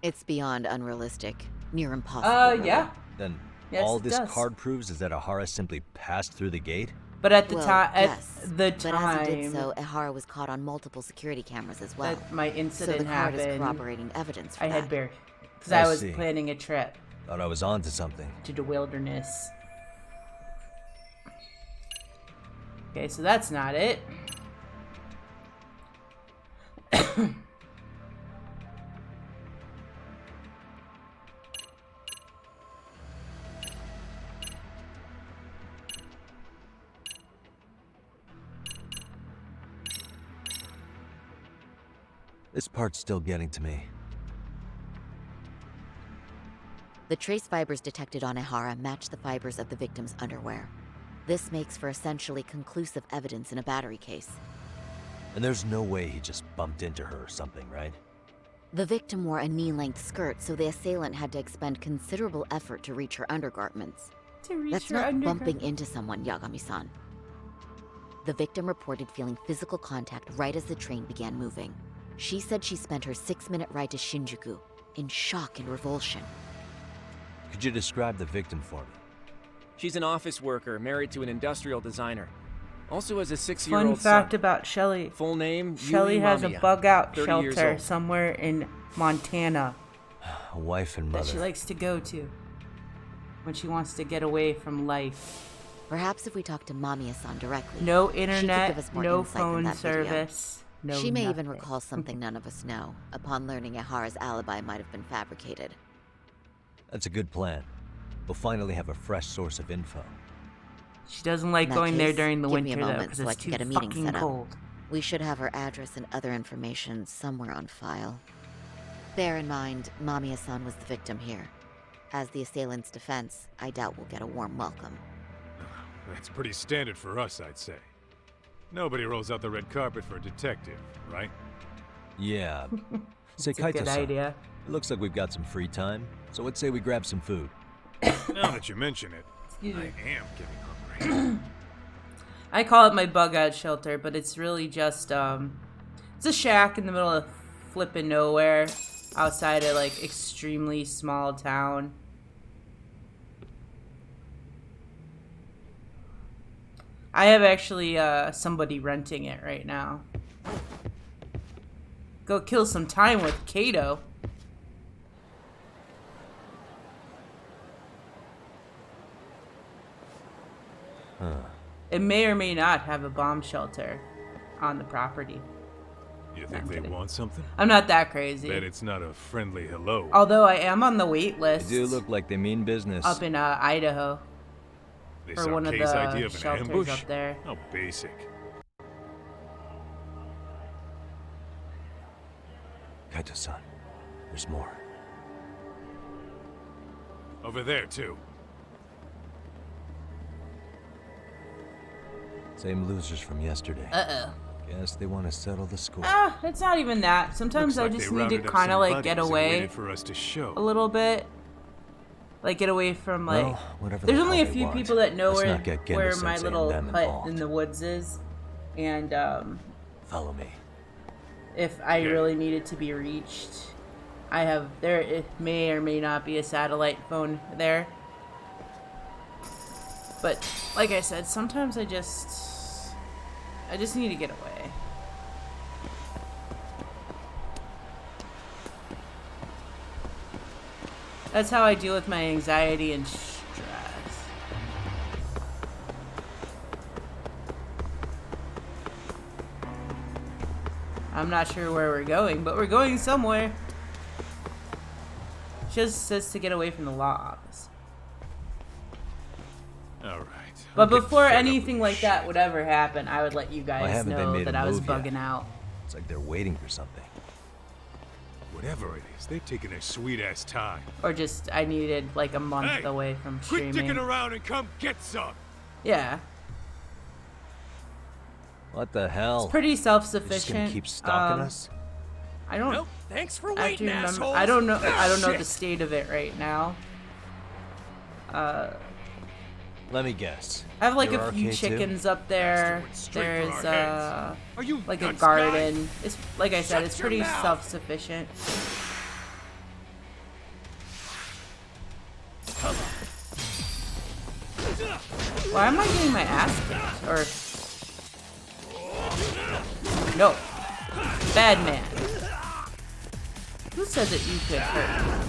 [SPEAKER 7] It's beyond unrealistic. Near impossible. really.
[SPEAKER 1] Yeah.
[SPEAKER 2] then
[SPEAKER 1] Yes,
[SPEAKER 2] all
[SPEAKER 1] it
[SPEAKER 2] this
[SPEAKER 1] does.
[SPEAKER 2] card proves is that Ehara simply passed through the gate?
[SPEAKER 1] But at the
[SPEAKER 7] Well,
[SPEAKER 1] time,
[SPEAKER 7] yes,
[SPEAKER 1] at the
[SPEAKER 7] But
[SPEAKER 1] time
[SPEAKER 7] as he did so, Ehara was caught on multiple security cameras as well.
[SPEAKER 1] that my
[SPEAKER 7] So
[SPEAKER 1] incident
[SPEAKER 7] the card is
[SPEAKER 1] happened,
[SPEAKER 7] corroborating evidence for
[SPEAKER 1] I
[SPEAKER 7] that.
[SPEAKER 1] had bear because
[SPEAKER 2] I
[SPEAKER 1] I was
[SPEAKER 2] see.
[SPEAKER 1] planning a trip
[SPEAKER 2] Thought I was onto something.
[SPEAKER 1] to the wilderness. Okay, so that's not it.
[SPEAKER 2] This part's still getting to me.
[SPEAKER 7] The trace fibers detected on Ehara match the fibers of the victim's underwear. This makes for essentially conclusive evidence in a battery case.
[SPEAKER 2] And there's no way he just bumped into her or something, right?
[SPEAKER 7] The victim wore a knee-length skirt, so the assailant had to expend considerable effort to reach her undergarments.
[SPEAKER 1] To reach
[SPEAKER 7] That's
[SPEAKER 1] her
[SPEAKER 7] not
[SPEAKER 1] undergarment.
[SPEAKER 7] bumping into someone, Yagami-san. The victim reported feeling physical contact right as the train began moving. She said she spent her 6-minute ride to Shinjuku in shock and revulsion.
[SPEAKER 2] Could you describe the victim for me?
[SPEAKER 6] She's an office worker married to an industrial designer. Also has a 6-year-old
[SPEAKER 1] Fun fact
[SPEAKER 6] son.
[SPEAKER 1] about Shelly.
[SPEAKER 6] Full name,
[SPEAKER 1] Shelly
[SPEAKER 6] Yui
[SPEAKER 1] has a
[SPEAKER 6] Mamiya,
[SPEAKER 1] bug-out
[SPEAKER 6] 30 years
[SPEAKER 1] shelter
[SPEAKER 6] old.
[SPEAKER 1] somewhere in Montana
[SPEAKER 2] A wife and mother.
[SPEAKER 1] that she likes to go to when she wants to get away from life.
[SPEAKER 7] Perhaps if we talk to Mamiya-san directly,
[SPEAKER 1] No
[SPEAKER 7] she could give
[SPEAKER 1] internet,
[SPEAKER 7] us more
[SPEAKER 1] no
[SPEAKER 7] insight than
[SPEAKER 1] phone
[SPEAKER 7] that video.
[SPEAKER 1] service, no
[SPEAKER 7] She may even
[SPEAKER 1] nothing.
[SPEAKER 7] recall something none of us know, upon learning Ehara's alibi might have been fabricated.
[SPEAKER 2] That's a good plan. We'll finally have a fresh source of info.
[SPEAKER 1] She doesn't like
[SPEAKER 7] In that
[SPEAKER 1] going there
[SPEAKER 7] case,
[SPEAKER 1] during the
[SPEAKER 7] give me
[SPEAKER 1] winter
[SPEAKER 7] a
[SPEAKER 1] though,
[SPEAKER 7] moment
[SPEAKER 1] because
[SPEAKER 7] so I
[SPEAKER 1] it's
[SPEAKER 7] can
[SPEAKER 1] too
[SPEAKER 7] get a meeting
[SPEAKER 1] fucking
[SPEAKER 7] set up.
[SPEAKER 1] cold.
[SPEAKER 7] We should have her address and other information somewhere on file. Bear in mind, Mamiya-san was the victim here. As the assailant's defense, I doubt we'll get a warm welcome.
[SPEAKER 3] That's pretty standard for us, I'd say. Nobody rolls out the red carpet for a detective, right?
[SPEAKER 2] Yeah.
[SPEAKER 1] It's a good
[SPEAKER 2] Kaito-san,
[SPEAKER 1] idea.
[SPEAKER 2] it looks like we've got some free time, so let's say we grab some food.
[SPEAKER 3] Now that you mention it,
[SPEAKER 1] Excuse
[SPEAKER 3] I
[SPEAKER 1] me.
[SPEAKER 3] am getting hungry.
[SPEAKER 1] I call it my bug-out shelter, but it's really just, it's a shack in the middle of flippin' nowhere, outside a, like, extremely small town. I have actually, somebody renting it right now. Go kill some time with Kato.
[SPEAKER 2] Huh.
[SPEAKER 1] It may or may not have a bomb shelter on the property.
[SPEAKER 3] You think
[SPEAKER 1] I'm
[SPEAKER 3] they
[SPEAKER 1] kidding.
[SPEAKER 3] want something?
[SPEAKER 1] I'm not that crazy.
[SPEAKER 3] Bet it's not a friendly hello.
[SPEAKER 1] Although I am on the wait list
[SPEAKER 2] They do look like they mean business.
[SPEAKER 1] up in Idaho
[SPEAKER 3] This
[SPEAKER 1] for one of
[SPEAKER 3] arcade's
[SPEAKER 1] the
[SPEAKER 3] idea of an
[SPEAKER 1] shelters
[SPEAKER 3] ambush?
[SPEAKER 1] up there.
[SPEAKER 3] How basic.
[SPEAKER 2] Kaito-san, there's more.
[SPEAKER 3] Over there, too.
[SPEAKER 2] Same losers from yesterday.
[SPEAKER 1] Uh-oh.
[SPEAKER 2] Guess they want to settle the score.
[SPEAKER 1] Ah, it's not even that. Sometimes
[SPEAKER 3] Looks
[SPEAKER 1] I
[SPEAKER 3] like
[SPEAKER 1] just
[SPEAKER 3] they
[SPEAKER 1] need to
[SPEAKER 3] rounded up
[SPEAKER 1] kind of
[SPEAKER 3] some
[SPEAKER 1] like get
[SPEAKER 3] buddies and
[SPEAKER 1] away
[SPEAKER 3] waited for us to show.
[SPEAKER 1] a little bit. Like get away from like.
[SPEAKER 2] Well, whatever
[SPEAKER 1] There's
[SPEAKER 2] the
[SPEAKER 1] only
[SPEAKER 2] hell
[SPEAKER 1] a
[SPEAKER 2] they
[SPEAKER 1] few
[SPEAKER 2] want,
[SPEAKER 1] people that know
[SPEAKER 2] let's not get
[SPEAKER 1] where
[SPEAKER 2] Gendo
[SPEAKER 1] my
[SPEAKER 2] Sensei
[SPEAKER 1] little
[SPEAKER 2] and them
[SPEAKER 1] hut
[SPEAKER 2] involved.
[SPEAKER 1] in the woods is, and
[SPEAKER 2] Follow me.
[SPEAKER 1] if I
[SPEAKER 3] Okay.
[SPEAKER 1] really needed to be reached, I have there. It may or may not be a satellite phone there. But like I said, sometimes I just need to get away. That's how I deal with my anxiety and stress. I'm not sure where we're going, but we're going somewhere. Just says to get away from the law office.
[SPEAKER 3] All right.
[SPEAKER 1] But
[SPEAKER 3] I'm getting
[SPEAKER 1] before
[SPEAKER 3] fed up with
[SPEAKER 1] anything
[SPEAKER 3] this
[SPEAKER 1] like that
[SPEAKER 3] shit.
[SPEAKER 1] would ever happen, I would let you
[SPEAKER 2] Why
[SPEAKER 1] guys
[SPEAKER 2] haven't they
[SPEAKER 1] know
[SPEAKER 2] made a
[SPEAKER 1] that I was
[SPEAKER 2] move yet?
[SPEAKER 1] bugging out.
[SPEAKER 2] It's like they're waiting for something.
[SPEAKER 3] Whatever it is, they've taken their sweet-ass time.
[SPEAKER 1] Or just, I needed like a month
[SPEAKER 3] Hey,
[SPEAKER 1] away from
[SPEAKER 3] Quit
[SPEAKER 1] streaming.
[SPEAKER 3] dicking around and come get some.
[SPEAKER 1] Yeah.
[SPEAKER 2] What the hell?
[SPEAKER 1] It's pretty
[SPEAKER 2] They're just gonna
[SPEAKER 1] self-sufficient.
[SPEAKER 2] keep stalking us?
[SPEAKER 1] I don't.
[SPEAKER 13] Well, thanks for
[SPEAKER 1] I have to
[SPEAKER 13] waiting,
[SPEAKER 1] remember.
[SPEAKER 13] assholes.
[SPEAKER 1] I don't know. I don't know the
[SPEAKER 13] Shit.
[SPEAKER 1] state of it right now.
[SPEAKER 2] Let me guess.
[SPEAKER 1] I have like
[SPEAKER 2] Your
[SPEAKER 1] a few
[SPEAKER 2] arcade too?
[SPEAKER 1] chickens up there.
[SPEAKER 3] Bastard went straight for
[SPEAKER 1] There's
[SPEAKER 3] our heads. Are you
[SPEAKER 1] like a
[SPEAKER 3] nuts,
[SPEAKER 1] garden. It's like I said,
[SPEAKER 3] Shut
[SPEAKER 1] it's
[SPEAKER 3] your
[SPEAKER 1] pretty
[SPEAKER 3] mouth.
[SPEAKER 1] self-sufficient. Why am I getting my ass kicked? Or no, bad man. Who said that you could hurt?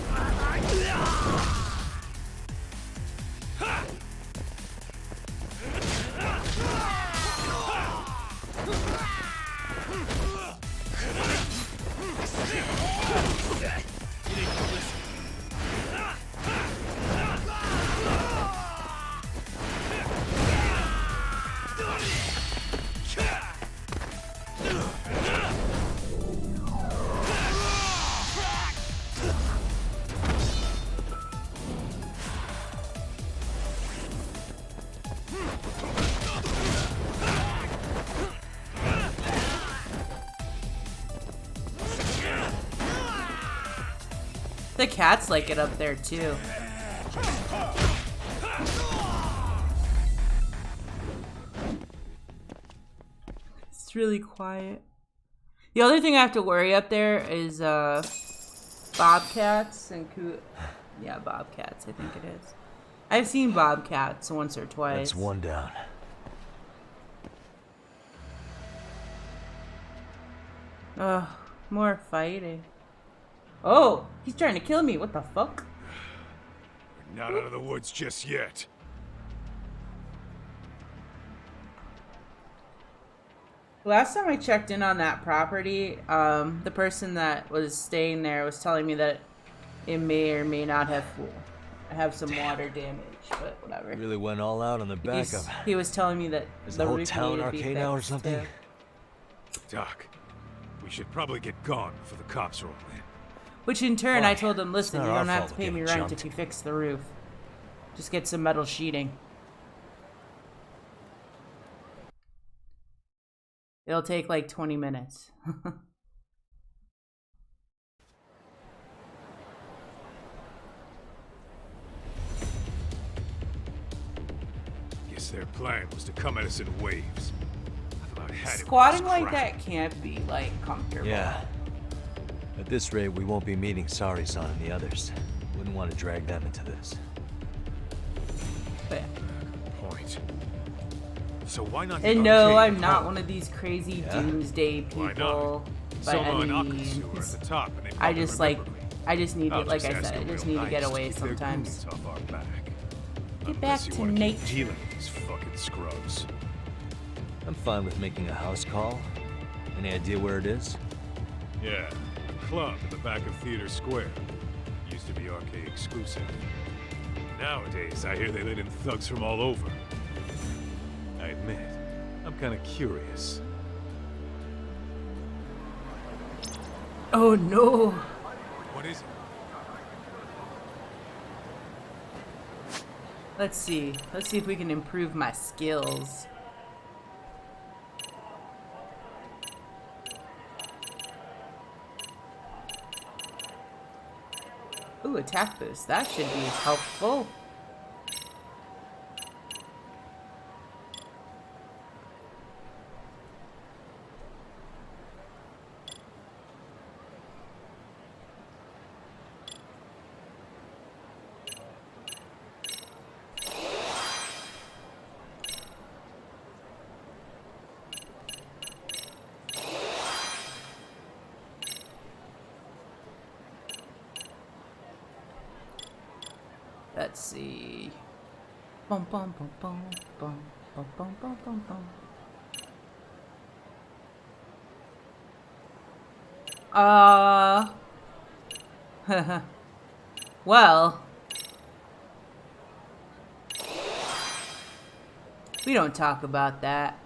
[SPEAKER 1] The cats like it up there too. really quiet. The other thing I have to worry up there is bobcats and yeah, bobcats, I think it is. I've seen bobcats once or twice.
[SPEAKER 2] That's one down.
[SPEAKER 1] Ugh, more fighting. Oh, he's trying to kill me. What the fuck?
[SPEAKER 3] We're not out of the woods just yet.
[SPEAKER 1] Last time I checked in on that property, the person that was staying there was telling me that it may or may not have some water damage, but whatever.
[SPEAKER 2] Really went all out on the backup.
[SPEAKER 1] He was telling me that
[SPEAKER 2] Is the whole
[SPEAKER 1] roof
[SPEAKER 2] town
[SPEAKER 1] needed to be
[SPEAKER 2] arcade now or
[SPEAKER 1] fixed,
[SPEAKER 2] something?
[SPEAKER 1] too.
[SPEAKER 3] Doc, we should probably get gone before the cops roll in.
[SPEAKER 1] Which in turn,
[SPEAKER 2] Why?
[SPEAKER 1] I told him, listen,
[SPEAKER 2] It's
[SPEAKER 1] you
[SPEAKER 2] not our
[SPEAKER 1] don't have
[SPEAKER 2] fault
[SPEAKER 1] to
[SPEAKER 2] we're
[SPEAKER 1] pay me
[SPEAKER 2] getting
[SPEAKER 1] rent
[SPEAKER 2] jumped.
[SPEAKER 1] if you fix the roof. Just get some metal sheeting. It'll take like 20 minutes.
[SPEAKER 3] Guess their plan was to come at us in waves. I've about had it with
[SPEAKER 1] Squatting
[SPEAKER 3] this
[SPEAKER 1] like
[SPEAKER 3] crap.
[SPEAKER 1] that can't be like comfortable.
[SPEAKER 2] Yeah. At this rate, we won't be meeting Sari-san and the others. Wouldn't want to drag them into this.
[SPEAKER 1] But,
[SPEAKER 3] Good point. So why not? the
[SPEAKER 1] and no,
[SPEAKER 3] arcade
[SPEAKER 1] I'm
[SPEAKER 3] at
[SPEAKER 1] not
[SPEAKER 3] home?
[SPEAKER 1] one of these crazy
[SPEAKER 2] Yeah?
[SPEAKER 1] doomsday
[SPEAKER 3] Why
[SPEAKER 1] people
[SPEAKER 3] not?
[SPEAKER 1] by
[SPEAKER 3] Selma
[SPEAKER 1] any
[SPEAKER 3] and Akasu are
[SPEAKER 1] means.
[SPEAKER 3] at the top, and they
[SPEAKER 1] I
[SPEAKER 3] probably
[SPEAKER 1] just like,
[SPEAKER 3] remember me.
[SPEAKER 1] I just need
[SPEAKER 3] I'll
[SPEAKER 1] it, like
[SPEAKER 3] just
[SPEAKER 1] I
[SPEAKER 3] ask
[SPEAKER 1] said, I
[SPEAKER 3] them
[SPEAKER 1] just
[SPEAKER 3] real
[SPEAKER 1] need to get
[SPEAKER 3] nice
[SPEAKER 1] away
[SPEAKER 3] keep their
[SPEAKER 1] sometimes.
[SPEAKER 3] goons off our back.
[SPEAKER 1] Get
[SPEAKER 3] Unless
[SPEAKER 1] back
[SPEAKER 3] you
[SPEAKER 1] to
[SPEAKER 3] wanna keep
[SPEAKER 1] nature.
[SPEAKER 3] dealing with these fucking scrubs.
[SPEAKER 2] I'm fine with making a house call. Any idea where it is?
[SPEAKER 3] Yeah, a club in the back of Theater Square. Used to be arcade exclusive. Nowadays, I hear they let in thugs from all over. I admit, I'm kind of curious.
[SPEAKER 1] Oh no.
[SPEAKER 3] What is it?
[SPEAKER 1] Let's see. Let's see if we can improve my skills. Ooh, attack boost. That should be helpful. Let's see. Bum bum bum bum bum bum bum bum bum bum. Well, we don't talk about that.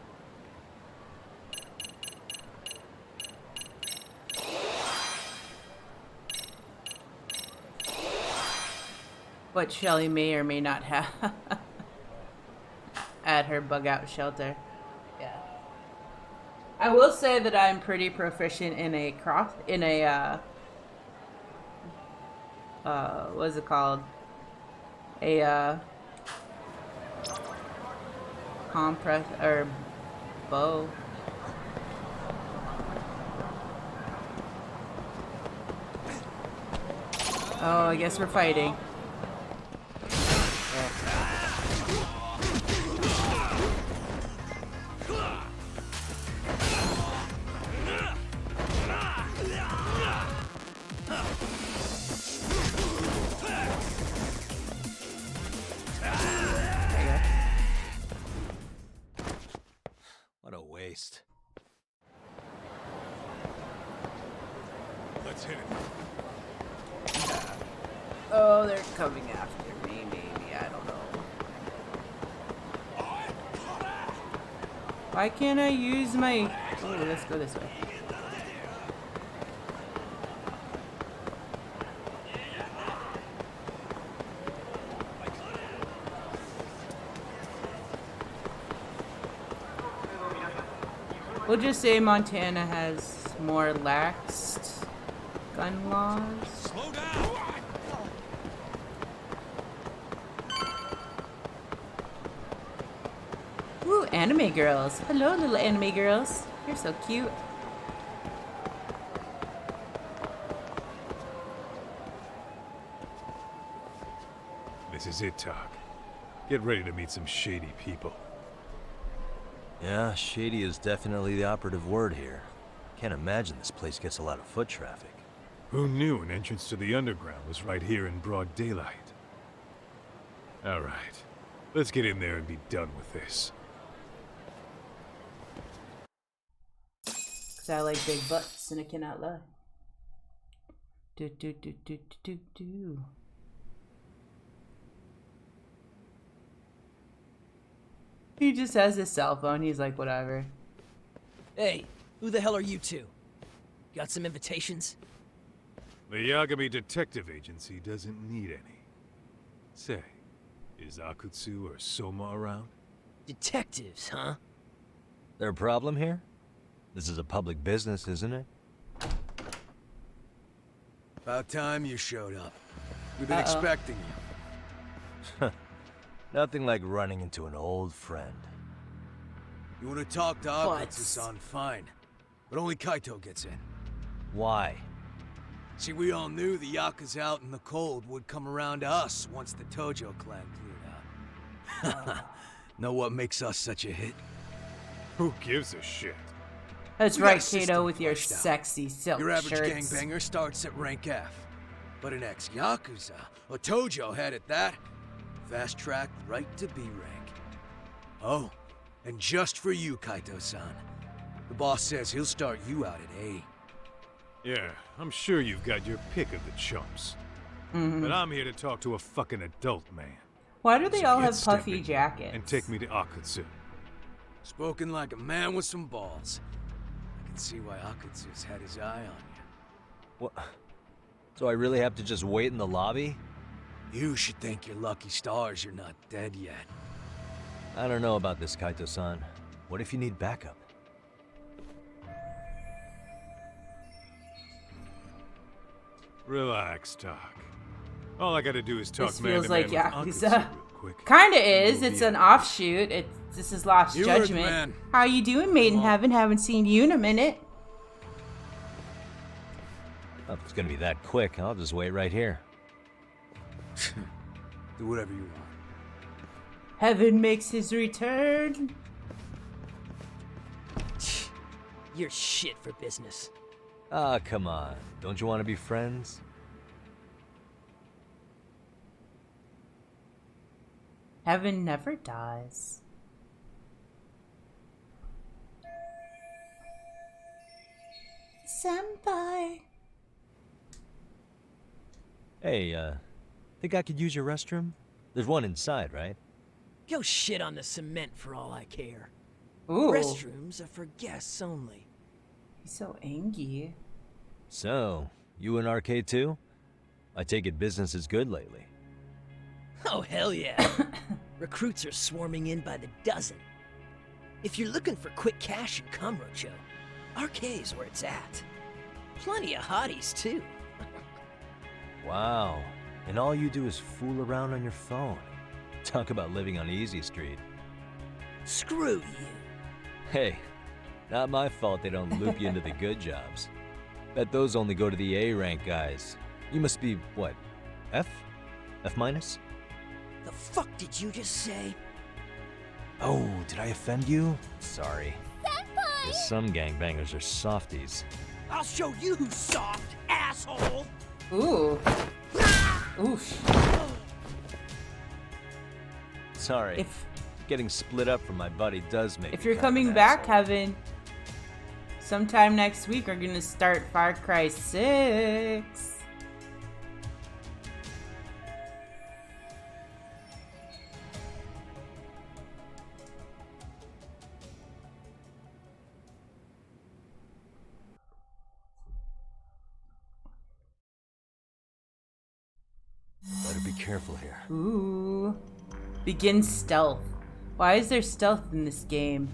[SPEAKER 1] What Shelly may or may not have at her bug out shelter. Yeah. I will say that I'm pretty proficient in a what is it called? A compress or bow. Oh, I guess we're fighting.
[SPEAKER 2] What a waste.
[SPEAKER 3] Let's hit it.
[SPEAKER 1] Oh, they're coming after me, maybe. I don't know. Why can't I use my... Oh, let's go this way. We'll just say Montana has more laxed gun laws.
[SPEAKER 3] Slow down.
[SPEAKER 1] Ooh, anime girls. Hello, little anime girls. You're so cute.
[SPEAKER 3] This is it, Talk. Get ready to meet some shady people.
[SPEAKER 2] Yeah, shady is definitely the operative word here. Can't imagine this place gets a lot of foot traffic.
[SPEAKER 3] Who knew an entrance to the underground was right here in broad daylight? Alright, let's get in there and be done with this.
[SPEAKER 1] Because I like big butts and I cannot lie. Do do do do do do. He just has his cell phone. He's like, whatever.
[SPEAKER 14] Hey, who the hell are you two? Got some invitations?
[SPEAKER 3] The Yagami Detective Agency doesn't need any. Say, is Akutsu or Soma around?
[SPEAKER 14] Detectives, huh?
[SPEAKER 2] There a problem here? This is a public business, isn't it?
[SPEAKER 4] About time you showed up. We've been expecting you.
[SPEAKER 2] Nothing like running into an old friend.
[SPEAKER 4] You want to talk to Akutsu-san, fine. But only Kaito gets in.
[SPEAKER 2] Why?
[SPEAKER 4] See, we all knew the Yakuza out in the cold would come around to us once the Tojo clan cleared out. Know what makes us such a hit?
[SPEAKER 3] Who gives a shit?
[SPEAKER 1] That's
[SPEAKER 4] We got a
[SPEAKER 1] right,
[SPEAKER 4] system
[SPEAKER 1] Kato, with your
[SPEAKER 4] fleshed out.
[SPEAKER 1] sexy silk
[SPEAKER 4] Your average
[SPEAKER 1] shirts.
[SPEAKER 4] gangbanger starts at rank F. But an ex-Yakuza, a Tojo head at that, fast track right to B rank. Oh, and just for you, Kaito-san. The boss says he'll start you out at A.
[SPEAKER 3] Yeah, I'm sure you've got your pick of the chumps. But I'm here to talk to a fucking adult man.
[SPEAKER 1] Why do they
[SPEAKER 3] So
[SPEAKER 1] all
[SPEAKER 3] get
[SPEAKER 1] have puffy
[SPEAKER 3] stepping
[SPEAKER 1] jackets?
[SPEAKER 3] and take me to Akutsu.
[SPEAKER 4] Spoken like a man with some balls. I can see why Akutsu's had his eye on you.
[SPEAKER 2] What? So I really have to just wait in the lobby?
[SPEAKER 4] You should thank your lucky stars you're not dead yet.
[SPEAKER 2] I don't know about this, Kaito-san. What if you need backup?
[SPEAKER 3] Relax, Doc. All I gotta do is talk
[SPEAKER 1] This
[SPEAKER 3] man
[SPEAKER 1] feels
[SPEAKER 3] to
[SPEAKER 1] like
[SPEAKER 3] man with Akutsu
[SPEAKER 1] Yakuza.
[SPEAKER 3] real quick.
[SPEAKER 1] Kinda is.
[SPEAKER 3] We'll
[SPEAKER 1] It's
[SPEAKER 3] be
[SPEAKER 1] an
[SPEAKER 3] out.
[SPEAKER 1] offshoot. This is Lost
[SPEAKER 4] You heard the
[SPEAKER 1] Judgment.
[SPEAKER 4] man.
[SPEAKER 1] How you doing, Maiden Heaven? Haven't seen you in a minute.
[SPEAKER 2] If it's gonna be that quick, I'll just wait right here.
[SPEAKER 4] Do whatever you want.
[SPEAKER 1] Heaven makes his return.
[SPEAKER 14] You're shit for business.
[SPEAKER 2] Ah, come on. Don't you want to be friends?
[SPEAKER 1] Heaven never dies. Senpai.
[SPEAKER 2] Hey, think I could use your restroom? There's one inside, right?
[SPEAKER 14] Go shit on the cement for all I care.
[SPEAKER 1] Ooh.
[SPEAKER 14] Restrooms are for guests only.
[SPEAKER 1] He's so angry.
[SPEAKER 2] So, you in arcade too? I take it business is good lately.
[SPEAKER 14] Oh, hell yeah. Recruits are swarming in by the dozen. If you're looking for quick cash in Kamurocho, arcade's where it's at. Plenty of hotties, too.
[SPEAKER 2] Wow. And all you do is fool around on your phone. Talk about living on Easy Street.
[SPEAKER 14] Screw you.
[SPEAKER 2] Hey, not my fault they don't loop you into the good jobs. Bet those only go to the A rank guys. You must be, what, F? F minus?
[SPEAKER 14] The fuck did you just say?
[SPEAKER 2] Oh, did I offend you? Sorry.
[SPEAKER 15] Senpai!
[SPEAKER 2] Guess some gangbangers are softies.
[SPEAKER 14] I'll show you who's soft, asshole!
[SPEAKER 1] Ooh. Oof.
[SPEAKER 2] Sorry. Getting split up from my buddy does make
[SPEAKER 1] If
[SPEAKER 2] me
[SPEAKER 1] you're
[SPEAKER 2] kind of
[SPEAKER 1] coming
[SPEAKER 2] an
[SPEAKER 1] back,
[SPEAKER 2] asshole.
[SPEAKER 1] Heaven, sometime next week we're gonna start Far Cry 6.
[SPEAKER 2] Better be careful here.
[SPEAKER 1] Ooh. Begin stealth. Why is there stealth in this game?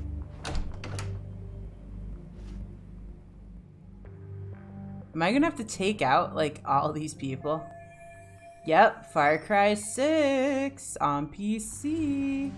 [SPEAKER 1] Am I gonna have to take out, like, all these people? Yep, Far Cry 6 on PC.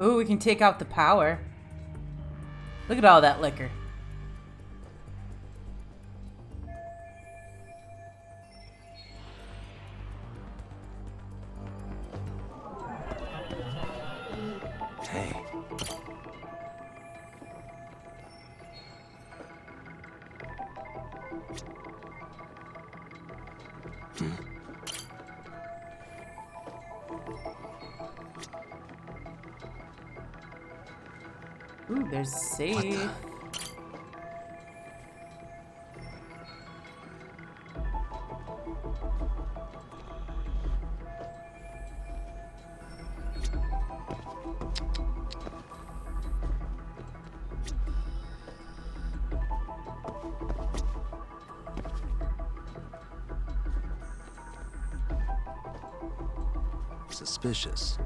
[SPEAKER 1] Ooh, we can take out the power. Look at all that liquor.
[SPEAKER 2] Hey.
[SPEAKER 1] Ooh, there's safe.
[SPEAKER 2] Suspicious.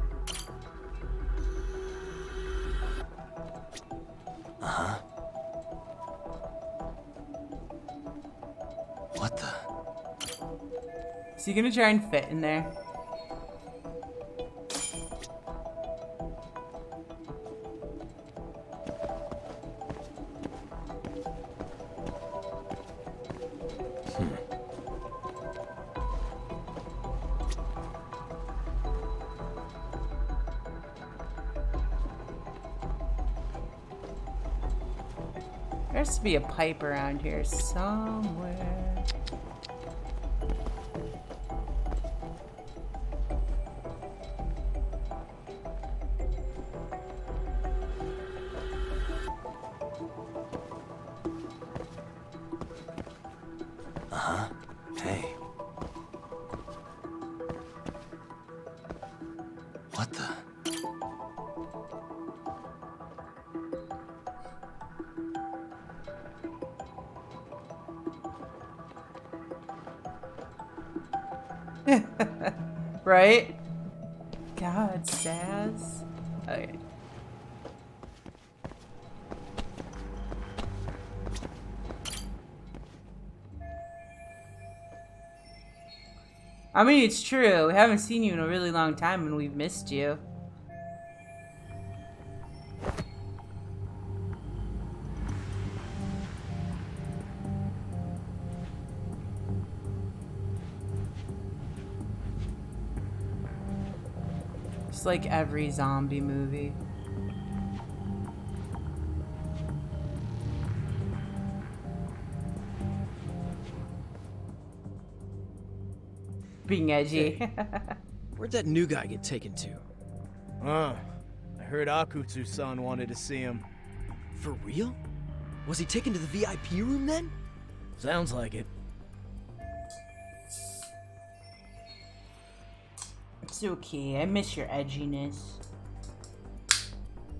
[SPEAKER 2] Uh-huh. What the?
[SPEAKER 1] Is he gonna try and fit in there? There has to be a pipe around here somewhere.
[SPEAKER 2] Uh-huh. Hey. What the?
[SPEAKER 1] Right? God, Saz. Okay. I mean, it's true. We haven't seen you in a really long time and we've missed you. It's like every zombie movie. Being edgy.
[SPEAKER 14] Hey, where'd that new guy get taken to?
[SPEAKER 15] I heard Akutsu-san wanted to see him.
[SPEAKER 14] For real? Was he taken to the VIP room then?
[SPEAKER 15] Sounds like it.
[SPEAKER 1] It's okay. I miss your edginess.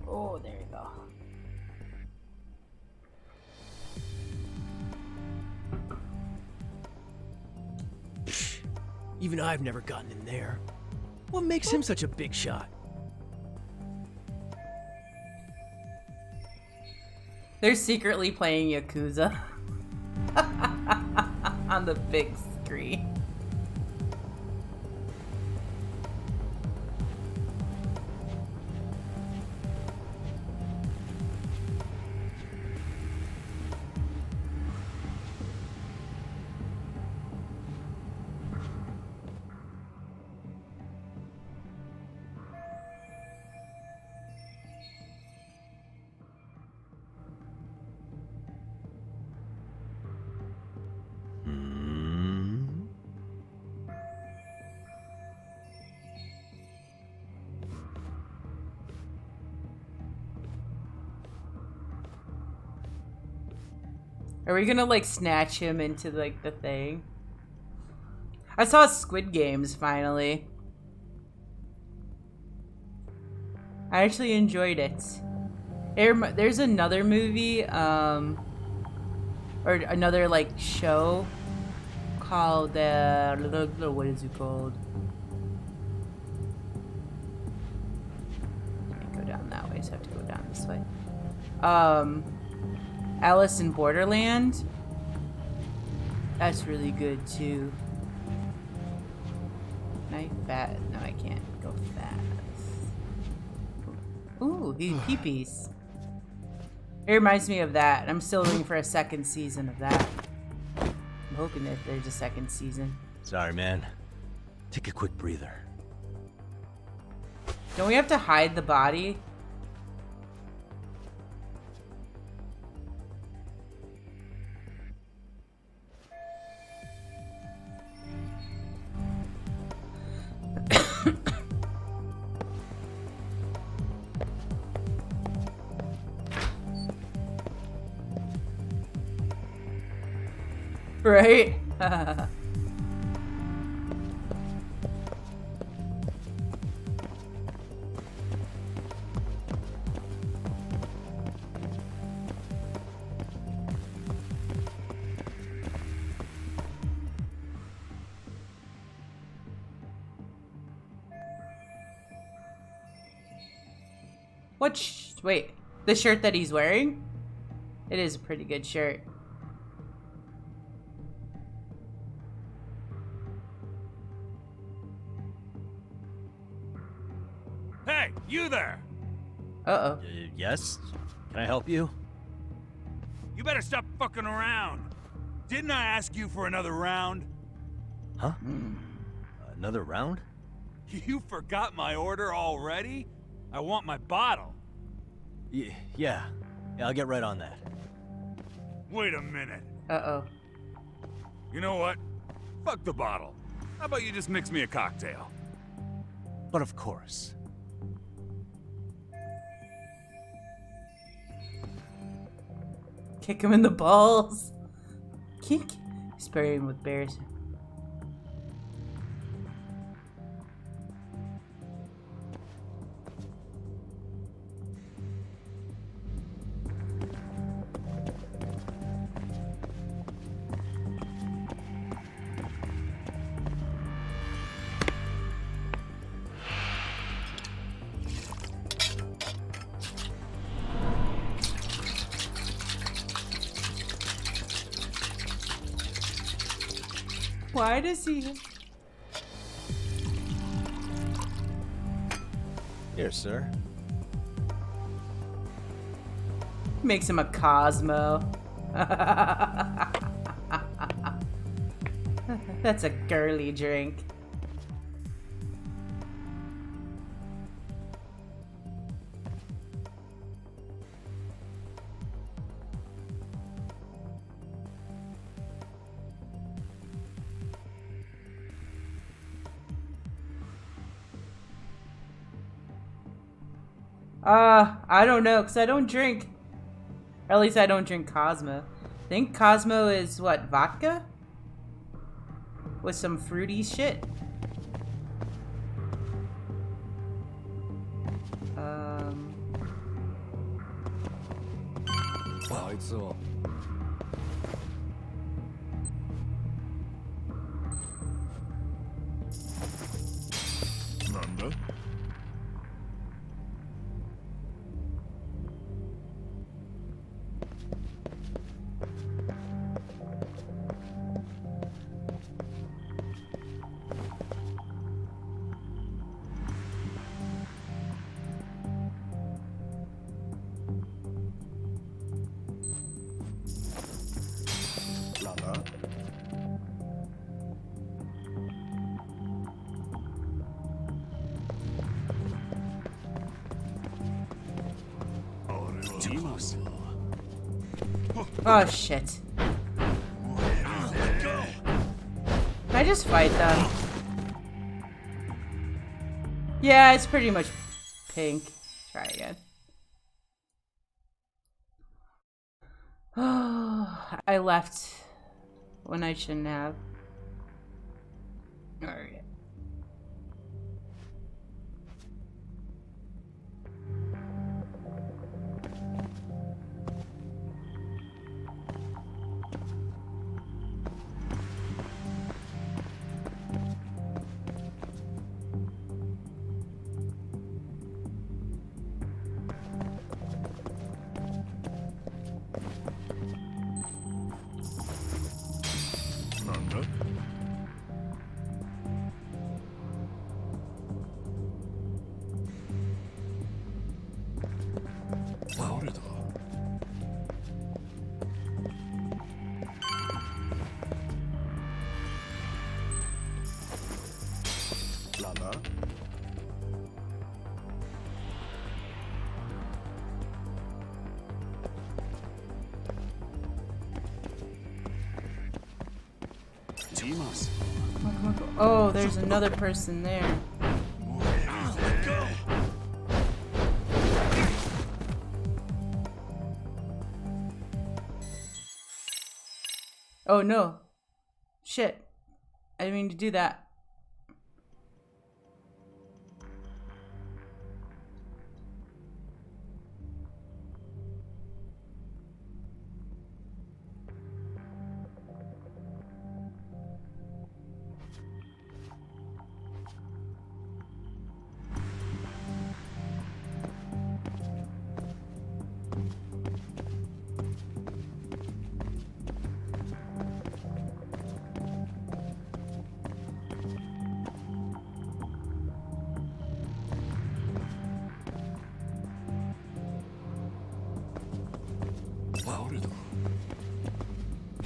[SPEAKER 1] Oh, there you go.
[SPEAKER 14] Even I've never gotten in there. What makes him such a big shot?
[SPEAKER 1] They're secretly playing Yakuza on the big screen. Are we gonna like snatch him into like the thing? I saw Squid Games finally. I actually enjoyed it. There's another movie, or another like show called what is it called? Can't go down that way, so I have to go down this way. Alice in Borderland. That's really good too. Can I fat? No, I can't go fast. Ooh, he peepees. It reminds me of that. I'm still waiting for a second season of that. I'm hoping that there's a second season.
[SPEAKER 16] Sorry, man. Take a quick breather.
[SPEAKER 1] Don't we have to hide the body? Right? Wait, the shirt that he's wearing? It is a pretty good shirt.
[SPEAKER 17] Hey, you there!
[SPEAKER 1] Uh-oh.
[SPEAKER 16] Yes? Can I help you?
[SPEAKER 17] You better stop fucking around. Didn't I ask you for another round?
[SPEAKER 16] Huh? Another round?
[SPEAKER 17] You forgot my order already? I want my bottle.
[SPEAKER 16] Yeah, I'll get right on that.
[SPEAKER 17] Wait a minute.
[SPEAKER 1] Uh-oh.
[SPEAKER 17] You know what? Fuck the bottle. How about you just mix me a cocktail?
[SPEAKER 16] But of course.
[SPEAKER 1] Kick him in the balls. Kick. Spray him with bears. Why does he...
[SPEAKER 16] Here, sir.
[SPEAKER 1] Makes him a Cosmo. That's a girly drink. I don't know, because I don't drink. Or at least I don't drink Cosmo. I think Cosmo is, what, vodka? With some fruity shit.
[SPEAKER 16] Oh, it's all.
[SPEAKER 17] Nanda?
[SPEAKER 1] Too close. Oh shit. Can I just fight them? Yeah, it's pretty much pink. Try again. Oh, I left when I shouldn't have. Alright. Come on, come on, come on. Oh, there's another person there. Oh no. Shit. I didn't mean to do that.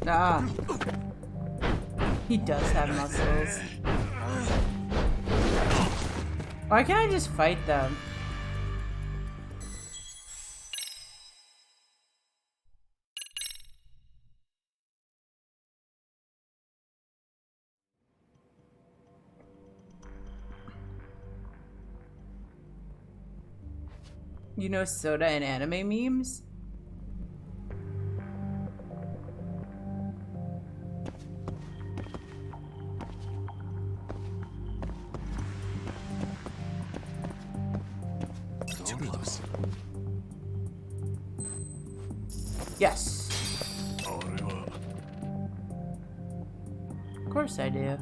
[SPEAKER 1] Ah. He does have muscles. Why can't I just fight them? You know soda and anime memes? Yes. Of course I do.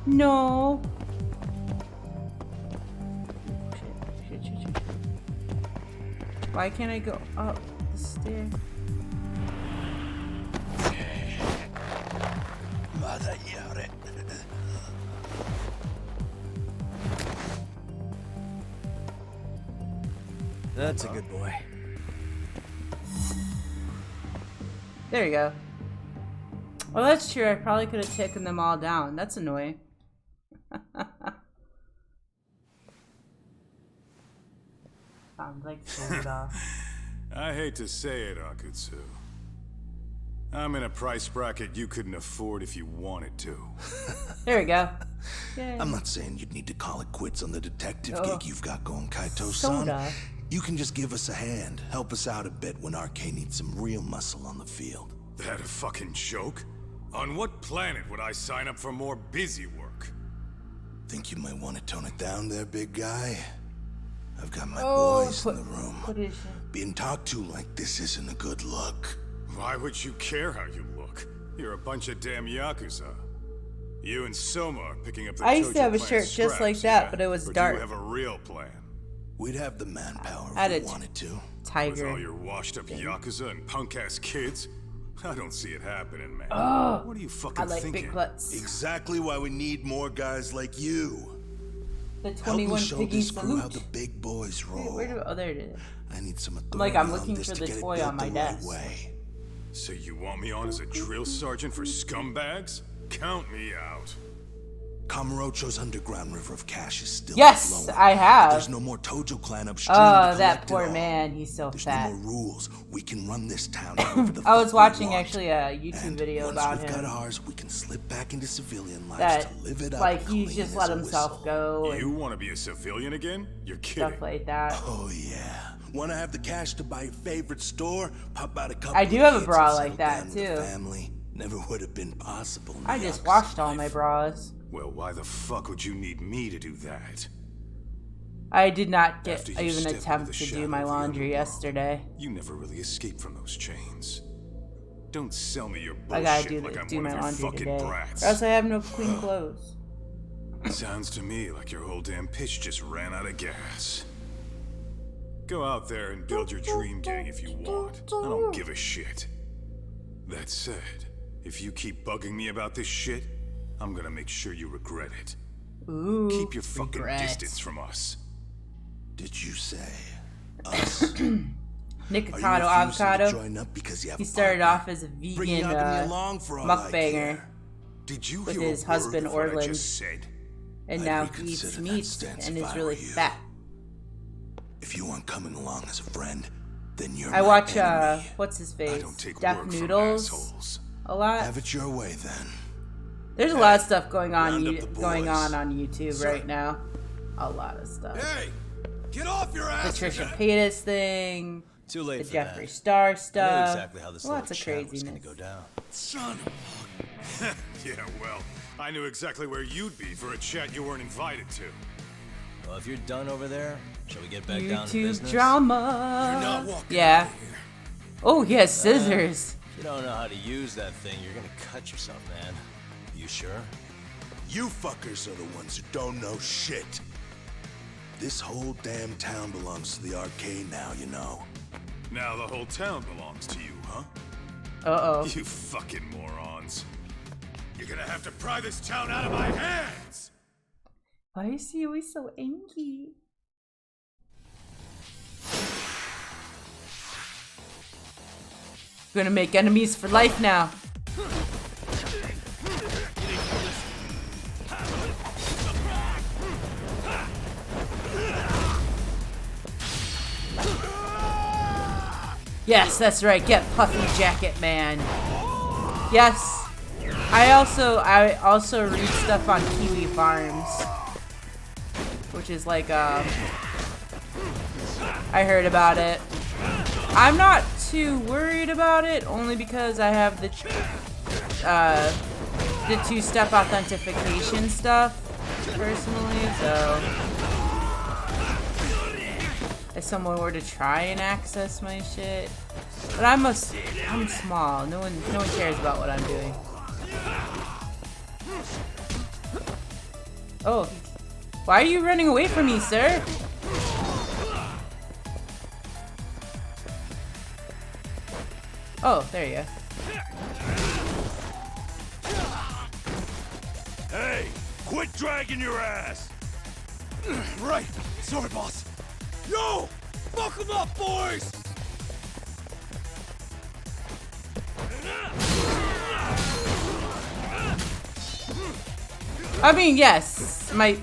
[SPEAKER 1] No. Shit. Why can't I go up the stair?
[SPEAKER 16] That's a good boy.
[SPEAKER 1] There you go. Well, that's true. I probably could have taken them all down. That's annoying. Sounds like soda.
[SPEAKER 3] I hate to say it, Akutsu. I'm in a price bracket you couldn't afford if you wanted to.
[SPEAKER 1] There we go. Yay.
[SPEAKER 5] I'm not saying you'd need to call it quits on the detective gig you've got going, Kaito-san.
[SPEAKER 1] Soda.
[SPEAKER 5] You can just give us a hand, help us out a bit when RK needs some real muscle on the field.
[SPEAKER 3] That a fucking joke? On what planet would I sign up for more busy work?
[SPEAKER 5] Think you might want to tone it down there, big guy? I've got my boys in the room. Being talked to like this isn't a good look.
[SPEAKER 3] Why would you care how you look? You're a bunch of damn Yakuza. You and Soma are picking up the
[SPEAKER 1] I used to have a
[SPEAKER 3] Tojo
[SPEAKER 1] shirt
[SPEAKER 3] clan
[SPEAKER 1] just like
[SPEAKER 3] scraps,
[SPEAKER 1] that,
[SPEAKER 3] yeah?
[SPEAKER 1] but it was
[SPEAKER 3] Or
[SPEAKER 1] dark.
[SPEAKER 3] Do you have a real plan?
[SPEAKER 5] We'd have the manpower
[SPEAKER 1] Had
[SPEAKER 5] if
[SPEAKER 1] a
[SPEAKER 5] we wanted to.
[SPEAKER 1] tiger.
[SPEAKER 3] With all your washed-up Yakuza and punk-ass kids? I don't see it happening, man.
[SPEAKER 1] Oh,
[SPEAKER 3] what are you fucking
[SPEAKER 1] I like
[SPEAKER 3] thinking?
[SPEAKER 1] big butts.
[SPEAKER 5] Exactly why we need more guys like you.
[SPEAKER 1] The
[SPEAKER 5] Help me
[SPEAKER 1] 21
[SPEAKER 5] show
[SPEAKER 1] piggy
[SPEAKER 5] this crew how
[SPEAKER 1] salute.
[SPEAKER 5] the big boys roll.
[SPEAKER 1] Where do? Oh, there it is.
[SPEAKER 5] I need some authority
[SPEAKER 1] Like I'm
[SPEAKER 5] on
[SPEAKER 1] looking
[SPEAKER 5] this
[SPEAKER 1] for
[SPEAKER 5] to
[SPEAKER 1] the
[SPEAKER 5] get it
[SPEAKER 1] toy
[SPEAKER 5] built
[SPEAKER 1] on my
[SPEAKER 5] the right
[SPEAKER 1] desk.
[SPEAKER 5] way.
[SPEAKER 3] So you want me on as a drill sergeant for scumbags? Count me out.
[SPEAKER 5] Kamurocho's underground river of cash is still
[SPEAKER 1] Yes,
[SPEAKER 5] flowing.
[SPEAKER 1] I have.
[SPEAKER 5] But there's no more Tojo clan upstream
[SPEAKER 1] Oh,
[SPEAKER 5] to
[SPEAKER 1] that
[SPEAKER 5] collect
[SPEAKER 1] poor
[SPEAKER 5] it all.
[SPEAKER 1] man. He's so
[SPEAKER 5] There's
[SPEAKER 1] fat.
[SPEAKER 5] no more rules. We can run this town however the
[SPEAKER 1] I was
[SPEAKER 5] fuck we
[SPEAKER 1] watching
[SPEAKER 5] want.
[SPEAKER 1] actually a YouTube
[SPEAKER 5] And
[SPEAKER 1] video
[SPEAKER 5] once
[SPEAKER 1] about
[SPEAKER 5] we've got
[SPEAKER 1] him.
[SPEAKER 5] ours, we can slip back into civilian lives
[SPEAKER 1] That
[SPEAKER 5] to live it up.
[SPEAKER 1] like he
[SPEAKER 5] clean
[SPEAKER 1] just
[SPEAKER 5] as
[SPEAKER 1] let
[SPEAKER 5] a
[SPEAKER 1] himself
[SPEAKER 5] whistle.
[SPEAKER 1] go
[SPEAKER 3] You
[SPEAKER 1] and
[SPEAKER 3] want to be a civilian again? You're kidding.
[SPEAKER 1] stuff like that.
[SPEAKER 5] Oh yeah. Want to have the cash to buy your favorite store? Pop out a couple.
[SPEAKER 1] I do
[SPEAKER 5] of
[SPEAKER 1] have a
[SPEAKER 5] kids
[SPEAKER 1] bra
[SPEAKER 5] and
[SPEAKER 1] like
[SPEAKER 5] settle
[SPEAKER 1] that,
[SPEAKER 5] down with the
[SPEAKER 1] too.
[SPEAKER 5] Family never would have been possible. in
[SPEAKER 1] I
[SPEAKER 5] the
[SPEAKER 1] just
[SPEAKER 5] Yakuza
[SPEAKER 1] washed all
[SPEAKER 5] life.
[SPEAKER 1] my bras.
[SPEAKER 3] Well, why the fuck would you need me to do that?
[SPEAKER 1] I did not get
[SPEAKER 3] After you
[SPEAKER 1] even
[SPEAKER 3] step into
[SPEAKER 1] attempt
[SPEAKER 3] the
[SPEAKER 1] to
[SPEAKER 3] shadow
[SPEAKER 1] do my
[SPEAKER 3] of the
[SPEAKER 1] laundry
[SPEAKER 3] underworld,
[SPEAKER 1] yesterday.
[SPEAKER 3] You never really escaped from those chains. Don't sell me your
[SPEAKER 1] I
[SPEAKER 3] bullshit
[SPEAKER 1] gotta
[SPEAKER 3] like I'm
[SPEAKER 1] do
[SPEAKER 3] one
[SPEAKER 1] my
[SPEAKER 3] of your
[SPEAKER 1] laundry
[SPEAKER 3] fucking
[SPEAKER 1] today,
[SPEAKER 3] brats.
[SPEAKER 1] or else I have no clean clothes.
[SPEAKER 3] Sounds to me like your whole damn pitch just ran out of gas. Go out there and build your dream gang if you want. I don't give a shit. That said, if you keep bugging me about this shit, I'm gonna make sure you regret it.
[SPEAKER 1] Ooh,
[SPEAKER 3] keep your fucking
[SPEAKER 1] regret.
[SPEAKER 3] distance from us.
[SPEAKER 5] Did you say us?
[SPEAKER 1] Nikocado Avocado.
[SPEAKER 5] Join up because you have
[SPEAKER 1] He started off as a vegan mukbanger
[SPEAKER 3] Did you
[SPEAKER 1] with
[SPEAKER 3] hear
[SPEAKER 1] his
[SPEAKER 3] a word
[SPEAKER 1] husband
[SPEAKER 3] of what I
[SPEAKER 1] Orland,
[SPEAKER 3] just said?
[SPEAKER 1] and now he eats meat and is really fat.
[SPEAKER 5] If you aren't coming along as a friend, then you're
[SPEAKER 1] I
[SPEAKER 5] my
[SPEAKER 1] watch
[SPEAKER 5] enemy.
[SPEAKER 1] what's his face,
[SPEAKER 5] take
[SPEAKER 1] Deaf
[SPEAKER 5] work from
[SPEAKER 1] Noodles,
[SPEAKER 5] assholes.
[SPEAKER 1] a lot.
[SPEAKER 5] Have it your way then.
[SPEAKER 1] There's a lot of stuff going on
[SPEAKER 5] round up the
[SPEAKER 1] going
[SPEAKER 5] boys.
[SPEAKER 1] on YouTube
[SPEAKER 5] Sir.
[SPEAKER 1] right now. A lot of stuff.
[SPEAKER 5] Hey, get off your ass!
[SPEAKER 1] The Trisha Paytas thing.
[SPEAKER 2] Too late
[SPEAKER 1] the
[SPEAKER 2] for
[SPEAKER 1] Jeffree
[SPEAKER 2] that.
[SPEAKER 1] Star
[SPEAKER 2] I knew
[SPEAKER 1] stuff.
[SPEAKER 2] exactly how this
[SPEAKER 1] Lots
[SPEAKER 2] little
[SPEAKER 1] of
[SPEAKER 2] chat was
[SPEAKER 1] craziness.
[SPEAKER 2] gonna go down.
[SPEAKER 5] Son of
[SPEAKER 3] Yeah, well, I knew exactly where you'd be for a chat you weren't invited to.
[SPEAKER 2] Well, if you're done over there, shall we get back down to
[SPEAKER 1] YouTube
[SPEAKER 2] business?
[SPEAKER 1] drama.
[SPEAKER 5] You're not walking
[SPEAKER 1] Yeah. Oh, he has scissors.
[SPEAKER 2] If you don't know how to use that thing, you're gonna cut yourself, man. You sure?
[SPEAKER 5] You fuckers are the ones who don't know shit. This whole damn town belongs to the arcade now, you know.
[SPEAKER 3] Now the whole town belongs to you, huh?
[SPEAKER 1] Uh-oh.
[SPEAKER 3] You fucking morons. You're gonna have to pry this town out of my hands!
[SPEAKER 1] Why is he always so angry? Gonna make enemies for life now. Yes, that's right. Get Puffy Jacket Man. Yes. I also read stuff on Kiwi Farms, which is like I heard about it. I'm not too worried about it, only because I have the two-step authentication stuff personally. So if someone were to try and access my shit, but I'm small. No one cares about what I'm doing. Oh, why are you running away from me, sir? Oh, there you go.
[SPEAKER 5] Hey, quit dragging your ass! Right, sorry, boss. Yo, fuck them up, boys!
[SPEAKER 1] I mean, yes, my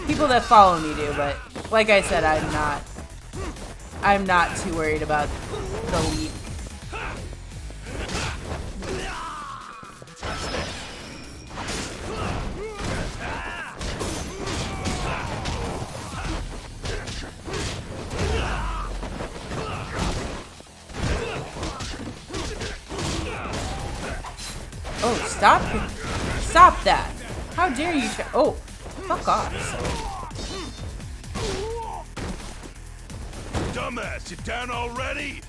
[SPEAKER 1] people that follow me do, but like I said, I'm not too worried about the leak. Oh, stop that. How dare you try— oh, fuck off.
[SPEAKER 5] Dumbass, you down already?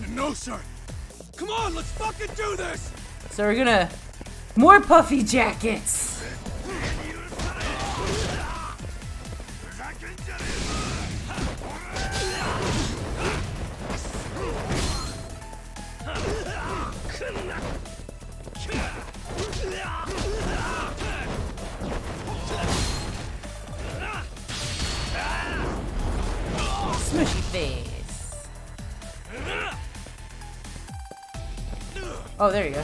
[SPEAKER 5] No, sir. Come on, let's fucking do this!
[SPEAKER 1] So we're gonna— more puffy jackets. Smushy face. Oh, there you go.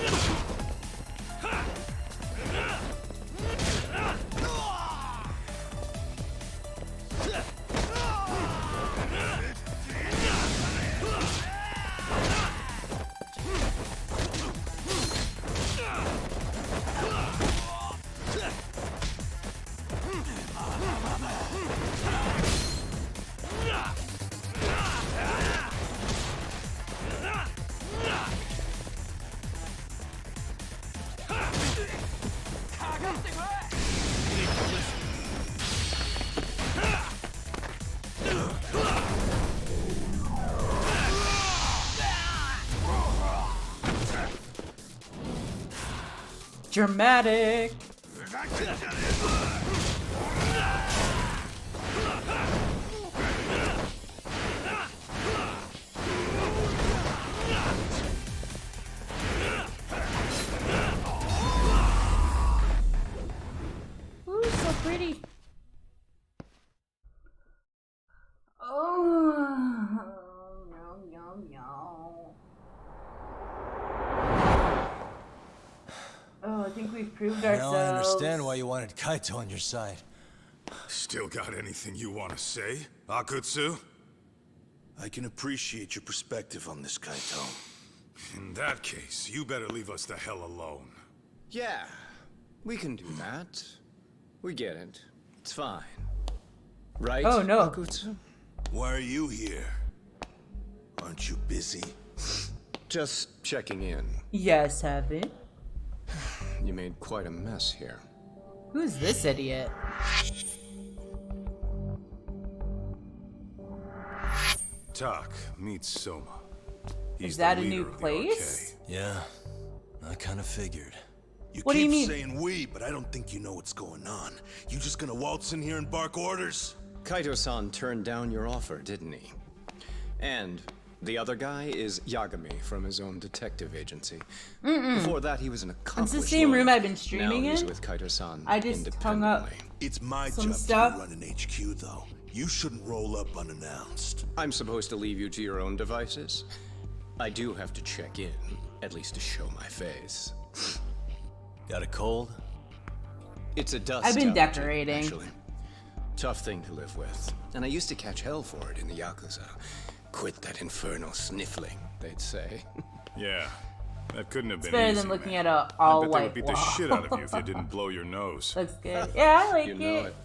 [SPEAKER 1] Dramatic. Ooh, so pretty. Oh, yum, yum, yum. Oh, I think we've proved ourselves.
[SPEAKER 2] Now I understand why you wanted Kaito on your side.
[SPEAKER 3] Still got anything you want to say, Akutsu?
[SPEAKER 5] I can appreciate your perspective on this, Kaito.
[SPEAKER 3] In that case, you better leave us the hell alone.
[SPEAKER 18] Yeah, we can do that. We get it. It's fine. Right,
[SPEAKER 1] Oh, no.
[SPEAKER 18] Akutsu?
[SPEAKER 5] Why are you here? Aren't you busy?
[SPEAKER 18] Just checking in.
[SPEAKER 1] Yes, Heaven.
[SPEAKER 18] You made quite a mess here.
[SPEAKER 1] Who's this idiot?
[SPEAKER 3] Tak meets Soma. He's
[SPEAKER 1] Is that
[SPEAKER 3] the
[SPEAKER 1] a new
[SPEAKER 3] leader of the
[SPEAKER 1] place?
[SPEAKER 2] Yeah, I kind of figured.
[SPEAKER 5] You
[SPEAKER 1] What do
[SPEAKER 5] keep
[SPEAKER 1] you mean?
[SPEAKER 5] saying we, but I don't think you know what's going on. You just gonna waltz in here and bark orders?
[SPEAKER 18] Kaito-san turned down your offer, didn't he? And the other guy is Yagami from his own detective agency. Before that, he was an accomplished
[SPEAKER 1] It's the same room
[SPEAKER 18] lawyer.
[SPEAKER 1] I've been streaming
[SPEAKER 18] now he's
[SPEAKER 1] in.
[SPEAKER 18] with Kaito-san
[SPEAKER 1] I just hung up
[SPEAKER 5] It's my
[SPEAKER 1] some
[SPEAKER 5] job
[SPEAKER 1] stuff.
[SPEAKER 5] to run an HQ, though. You shouldn't roll up unannounced.
[SPEAKER 18] I'm supposed to leave you to your own devices? I do have to check in, at least to show my face.
[SPEAKER 2] Got a cold?
[SPEAKER 18] It's a dust
[SPEAKER 1] I've been
[SPEAKER 18] allergy,
[SPEAKER 1] decorating.
[SPEAKER 18] Actually. Tough thing to live with. And I used to catch hell for it in the Yakuza. Quit that infernal sniffling, they'd say.
[SPEAKER 3] Yeah, that couldn't have
[SPEAKER 1] It's
[SPEAKER 3] been
[SPEAKER 1] better
[SPEAKER 3] easy,
[SPEAKER 1] than looking
[SPEAKER 3] man.
[SPEAKER 1] at a
[SPEAKER 3] I
[SPEAKER 1] all
[SPEAKER 3] bet they would
[SPEAKER 1] white
[SPEAKER 3] beat
[SPEAKER 1] wall.
[SPEAKER 3] the shit out of you if you didn't blow your nose.
[SPEAKER 1] Looks good. Yeah, I like
[SPEAKER 18] You know it.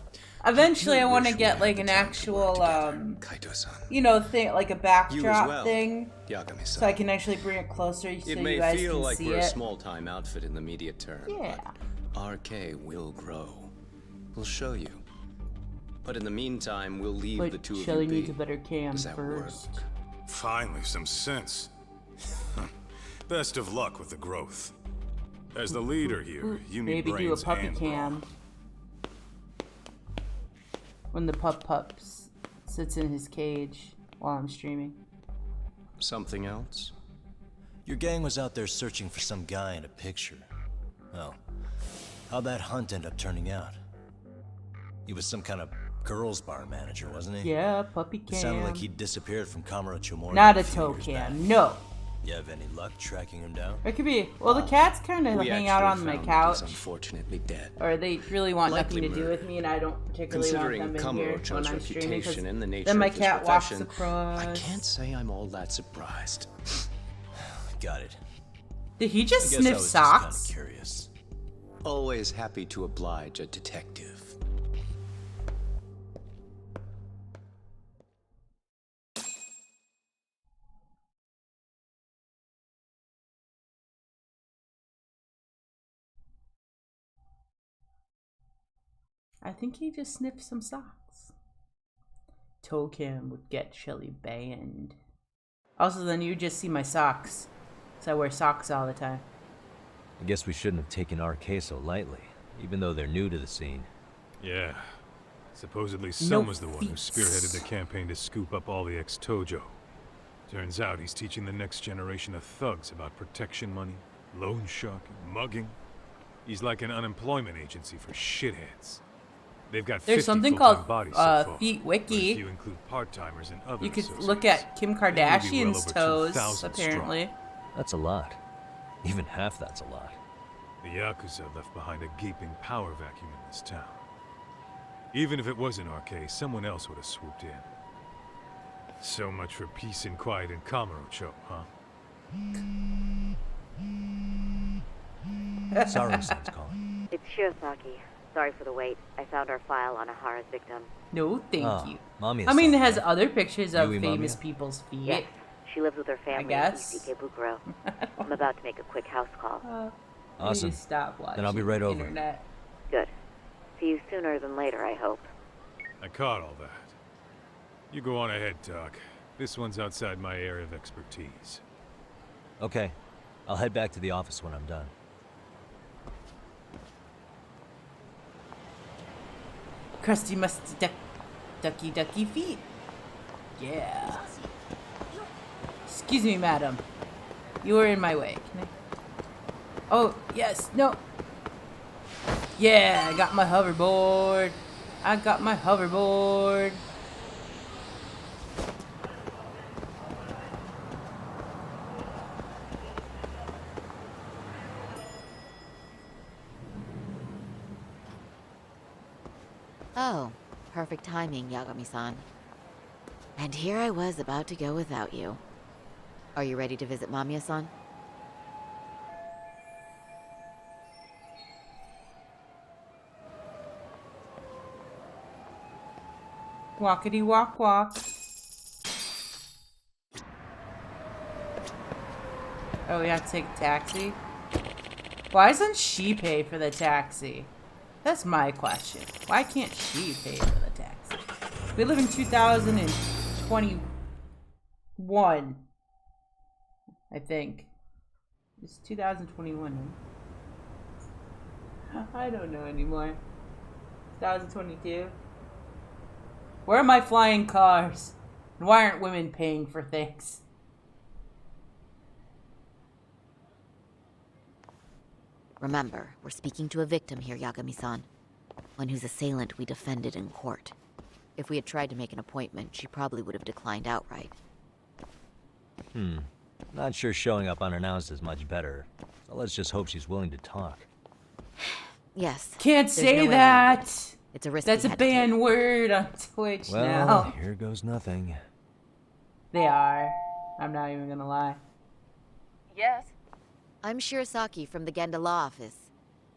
[SPEAKER 1] Eventually, I
[SPEAKER 18] You
[SPEAKER 1] want to
[SPEAKER 18] wish we
[SPEAKER 1] get
[SPEAKER 18] had
[SPEAKER 1] like
[SPEAKER 18] the
[SPEAKER 1] an
[SPEAKER 18] time to work
[SPEAKER 1] actual,
[SPEAKER 18] Kaito-san.
[SPEAKER 1] you know, thing like a backdrop
[SPEAKER 18] well,
[SPEAKER 1] thing,
[SPEAKER 18] Yagami-san.
[SPEAKER 1] so I can actually bring it closer so
[SPEAKER 18] It
[SPEAKER 1] you
[SPEAKER 18] may
[SPEAKER 1] guys
[SPEAKER 18] feel
[SPEAKER 1] can
[SPEAKER 18] like
[SPEAKER 1] see
[SPEAKER 18] we're a
[SPEAKER 1] it.
[SPEAKER 18] small-time outfit in the immediate term.
[SPEAKER 1] Yeah.
[SPEAKER 18] But RK will grow. We'll show you. But in the meantime, we'll leave the
[SPEAKER 1] But
[SPEAKER 18] two
[SPEAKER 1] Shelly
[SPEAKER 18] of you
[SPEAKER 1] needs a
[SPEAKER 18] be.
[SPEAKER 1] better cam
[SPEAKER 18] Does that
[SPEAKER 1] first.
[SPEAKER 18] work?
[SPEAKER 3] Finally, some sense. Best of luck with the growth. As the leader here, you need
[SPEAKER 1] Maybe do a
[SPEAKER 3] brains
[SPEAKER 1] puppy
[SPEAKER 3] and
[SPEAKER 1] cam when the pups sits in his cage while I'm streaming.
[SPEAKER 18] Something else?
[SPEAKER 2] Your gang was out there searching for some guy in a picture. Oh, how'd that hunt end up turning out? He was some kind of girls' bar manager, wasn't he?
[SPEAKER 1] Yeah, puppy
[SPEAKER 2] It sounded like
[SPEAKER 1] cam.
[SPEAKER 2] he disappeared from Kamurocho Mori
[SPEAKER 1] Not a
[SPEAKER 2] few
[SPEAKER 1] toe
[SPEAKER 2] years
[SPEAKER 1] cam.
[SPEAKER 2] back.
[SPEAKER 1] No.
[SPEAKER 2] You have any luck tracking him down?
[SPEAKER 1] It could be. Well, the cats kind of
[SPEAKER 18] We
[SPEAKER 1] hang out
[SPEAKER 18] actually
[SPEAKER 1] on my
[SPEAKER 18] found
[SPEAKER 1] couch,
[SPEAKER 18] that he's unfortunately dead.
[SPEAKER 1] or they really want
[SPEAKER 18] Likely
[SPEAKER 1] nothing to do
[SPEAKER 18] murder.
[SPEAKER 1] with me, and I don't particularly want
[SPEAKER 18] Considering
[SPEAKER 1] them in here when
[SPEAKER 18] Kamurocho's
[SPEAKER 1] I'm streaming. 'Cause
[SPEAKER 18] reputation and the nature
[SPEAKER 1] then my
[SPEAKER 18] of his
[SPEAKER 1] cat walks
[SPEAKER 18] profession,
[SPEAKER 1] across.
[SPEAKER 18] I can't say I'm all that surprised.
[SPEAKER 2] Got it.
[SPEAKER 1] Did he just
[SPEAKER 2] I guess I
[SPEAKER 1] sniff
[SPEAKER 2] was
[SPEAKER 1] socks?
[SPEAKER 2] Just kind of curious.
[SPEAKER 18] Always happy to oblige a detective.
[SPEAKER 1] I think he just sniffed some socks. Toe cam would get Shelly banned. Also, then you just see my socks. So I wear socks all the time.
[SPEAKER 19] I guess we shouldn't have taken RK so lightly, even though they're new to the scene.
[SPEAKER 3] Yeah. Supposedly
[SPEAKER 1] No
[SPEAKER 3] Selma's the one who
[SPEAKER 1] feats.
[SPEAKER 3] spearheaded the campaign to scoop up all the ex-Tojo. Turns out he's teaching the next generation of thugs about protection money, loan sharking, mugging. He's like an unemployment agency for shitheads. They've got
[SPEAKER 1] There's
[SPEAKER 3] 50
[SPEAKER 1] something
[SPEAKER 3] full-time
[SPEAKER 1] called
[SPEAKER 3] bodies so far,
[SPEAKER 1] Feet
[SPEAKER 3] but
[SPEAKER 1] Wiki.
[SPEAKER 3] if you include part-timers and other
[SPEAKER 1] You could
[SPEAKER 3] associates,
[SPEAKER 1] look at Kim
[SPEAKER 3] they may be
[SPEAKER 1] Kardashian's
[SPEAKER 3] well over
[SPEAKER 1] toes,
[SPEAKER 3] 2,000
[SPEAKER 1] apparently.
[SPEAKER 3] strong.
[SPEAKER 19] That's a lot. Even half that's a lot.
[SPEAKER 3] The Yakuza left behind a gaping power vacuum in this town. Even if it wasn't RK, someone else would have swooped in. So much for peace and quiet in Kamurocho, huh?
[SPEAKER 19] Saru-san's calling.
[SPEAKER 7] It's Shirosaki. Sorry for the wait. I found our file on Ehara's victim.
[SPEAKER 1] No, thank
[SPEAKER 19] Ah,
[SPEAKER 1] you.
[SPEAKER 19] Mamiya-san,
[SPEAKER 1] I mean, it has
[SPEAKER 19] right?
[SPEAKER 1] other pictures of
[SPEAKER 19] Yui
[SPEAKER 1] famous
[SPEAKER 19] Mamiya?
[SPEAKER 1] people's feet.
[SPEAKER 7] Yes, she lives with her family in
[SPEAKER 1] guess.
[SPEAKER 7] East Ikebukuro. I'm about to make a quick house call.
[SPEAKER 1] I
[SPEAKER 19] Awesome.
[SPEAKER 1] need to stop watching
[SPEAKER 19] Then I'll be right over.
[SPEAKER 1] internet.
[SPEAKER 7] Good. See you sooner than later, I hope.
[SPEAKER 3] I caught all that. You go on ahead, Doc. This one's outside my area of expertise.
[SPEAKER 19] Okay. I'll head back to the office when I'm done.
[SPEAKER 1] crusty, musty, ducky feet. Yeah. Excuse me, madam. You are in my way. Can I? Oh, yes. No. Yeah, I got my hoverboard. I got my hoverboard.
[SPEAKER 7] Oh, perfect timing, Yagami-san. And here I was about to go without you. Are you ready to visit Mamiya-san?
[SPEAKER 1] Walkity walk walk. Oh, we have to take a taxi? Why doesn't she pay for the taxi? That's my question. Why can't she pay for the taxi? We live in 2021. I think. It's 2021. Huh? I don't know anymore. 2022. Where are my flying cars? And why aren't women paying for things?
[SPEAKER 7] Remember, we're speaking to a victim here, Yagami-san. One whose assailant we defended in court. If we had tried to make an appointment, she probably would have declined outright.
[SPEAKER 19] Not sure showing up unannounced is much better. So let's just hope she's willing to talk.
[SPEAKER 7] Yes.
[SPEAKER 1] Can't say that.
[SPEAKER 7] It's a risk.
[SPEAKER 1] That's a banned word on Twitch now.
[SPEAKER 19] Well, here goes nothing.
[SPEAKER 1] They are. I'm not even gonna lie.
[SPEAKER 7] Yes? I'm Shirasaki from the Genda Law Office.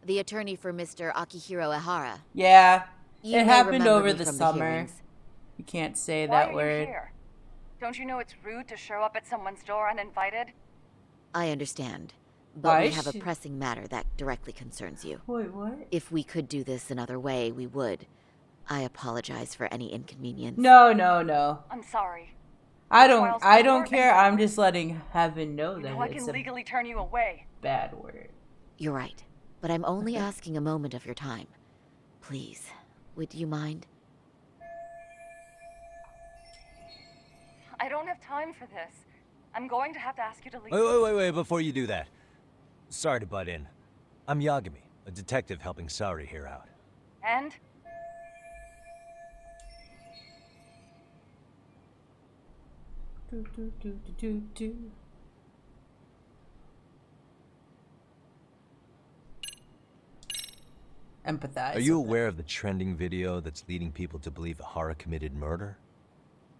[SPEAKER 7] The attorney for Mr. Akihiro Ehara.
[SPEAKER 1] Yeah.
[SPEAKER 7] You
[SPEAKER 1] It
[SPEAKER 7] may
[SPEAKER 1] happened
[SPEAKER 7] remember
[SPEAKER 1] over
[SPEAKER 7] me
[SPEAKER 1] the
[SPEAKER 7] from
[SPEAKER 1] summer.
[SPEAKER 7] hearings.
[SPEAKER 1] You can't say
[SPEAKER 20] Why
[SPEAKER 1] that
[SPEAKER 20] are
[SPEAKER 1] word.
[SPEAKER 20] you here? Don't you know it's rude to show up at someone's door uninvited?
[SPEAKER 7] I understand. But
[SPEAKER 1] Why
[SPEAKER 7] we
[SPEAKER 1] is
[SPEAKER 7] have a
[SPEAKER 1] she-
[SPEAKER 7] pressing matter that directly concerns you.
[SPEAKER 1] Wait, what?
[SPEAKER 7] If we could do this another way, we would. I apologize for any inconvenience.
[SPEAKER 1] No, no, no.
[SPEAKER 20] I'm sorry.
[SPEAKER 1] I
[SPEAKER 20] Trial's
[SPEAKER 1] don't
[SPEAKER 20] over
[SPEAKER 1] care.
[SPEAKER 20] and
[SPEAKER 1] I'm just letting heaven know
[SPEAKER 20] You
[SPEAKER 1] that
[SPEAKER 20] know I
[SPEAKER 1] it's
[SPEAKER 20] can
[SPEAKER 1] a
[SPEAKER 20] legally turn you away.
[SPEAKER 1] bad word.
[SPEAKER 7] You're right. But I'm only asking a moment of your time. Please, would you mind?
[SPEAKER 20] I don't have time for this. I'm going to have to ask you to leave.
[SPEAKER 19] Wait, before you do that. Sorry to butt in. I'm Yagami, a detective helping Saori here out.
[SPEAKER 20] And?
[SPEAKER 1] Empathize.
[SPEAKER 19] Are you aware of the trending video that's leading people to believe Ehara committed murder?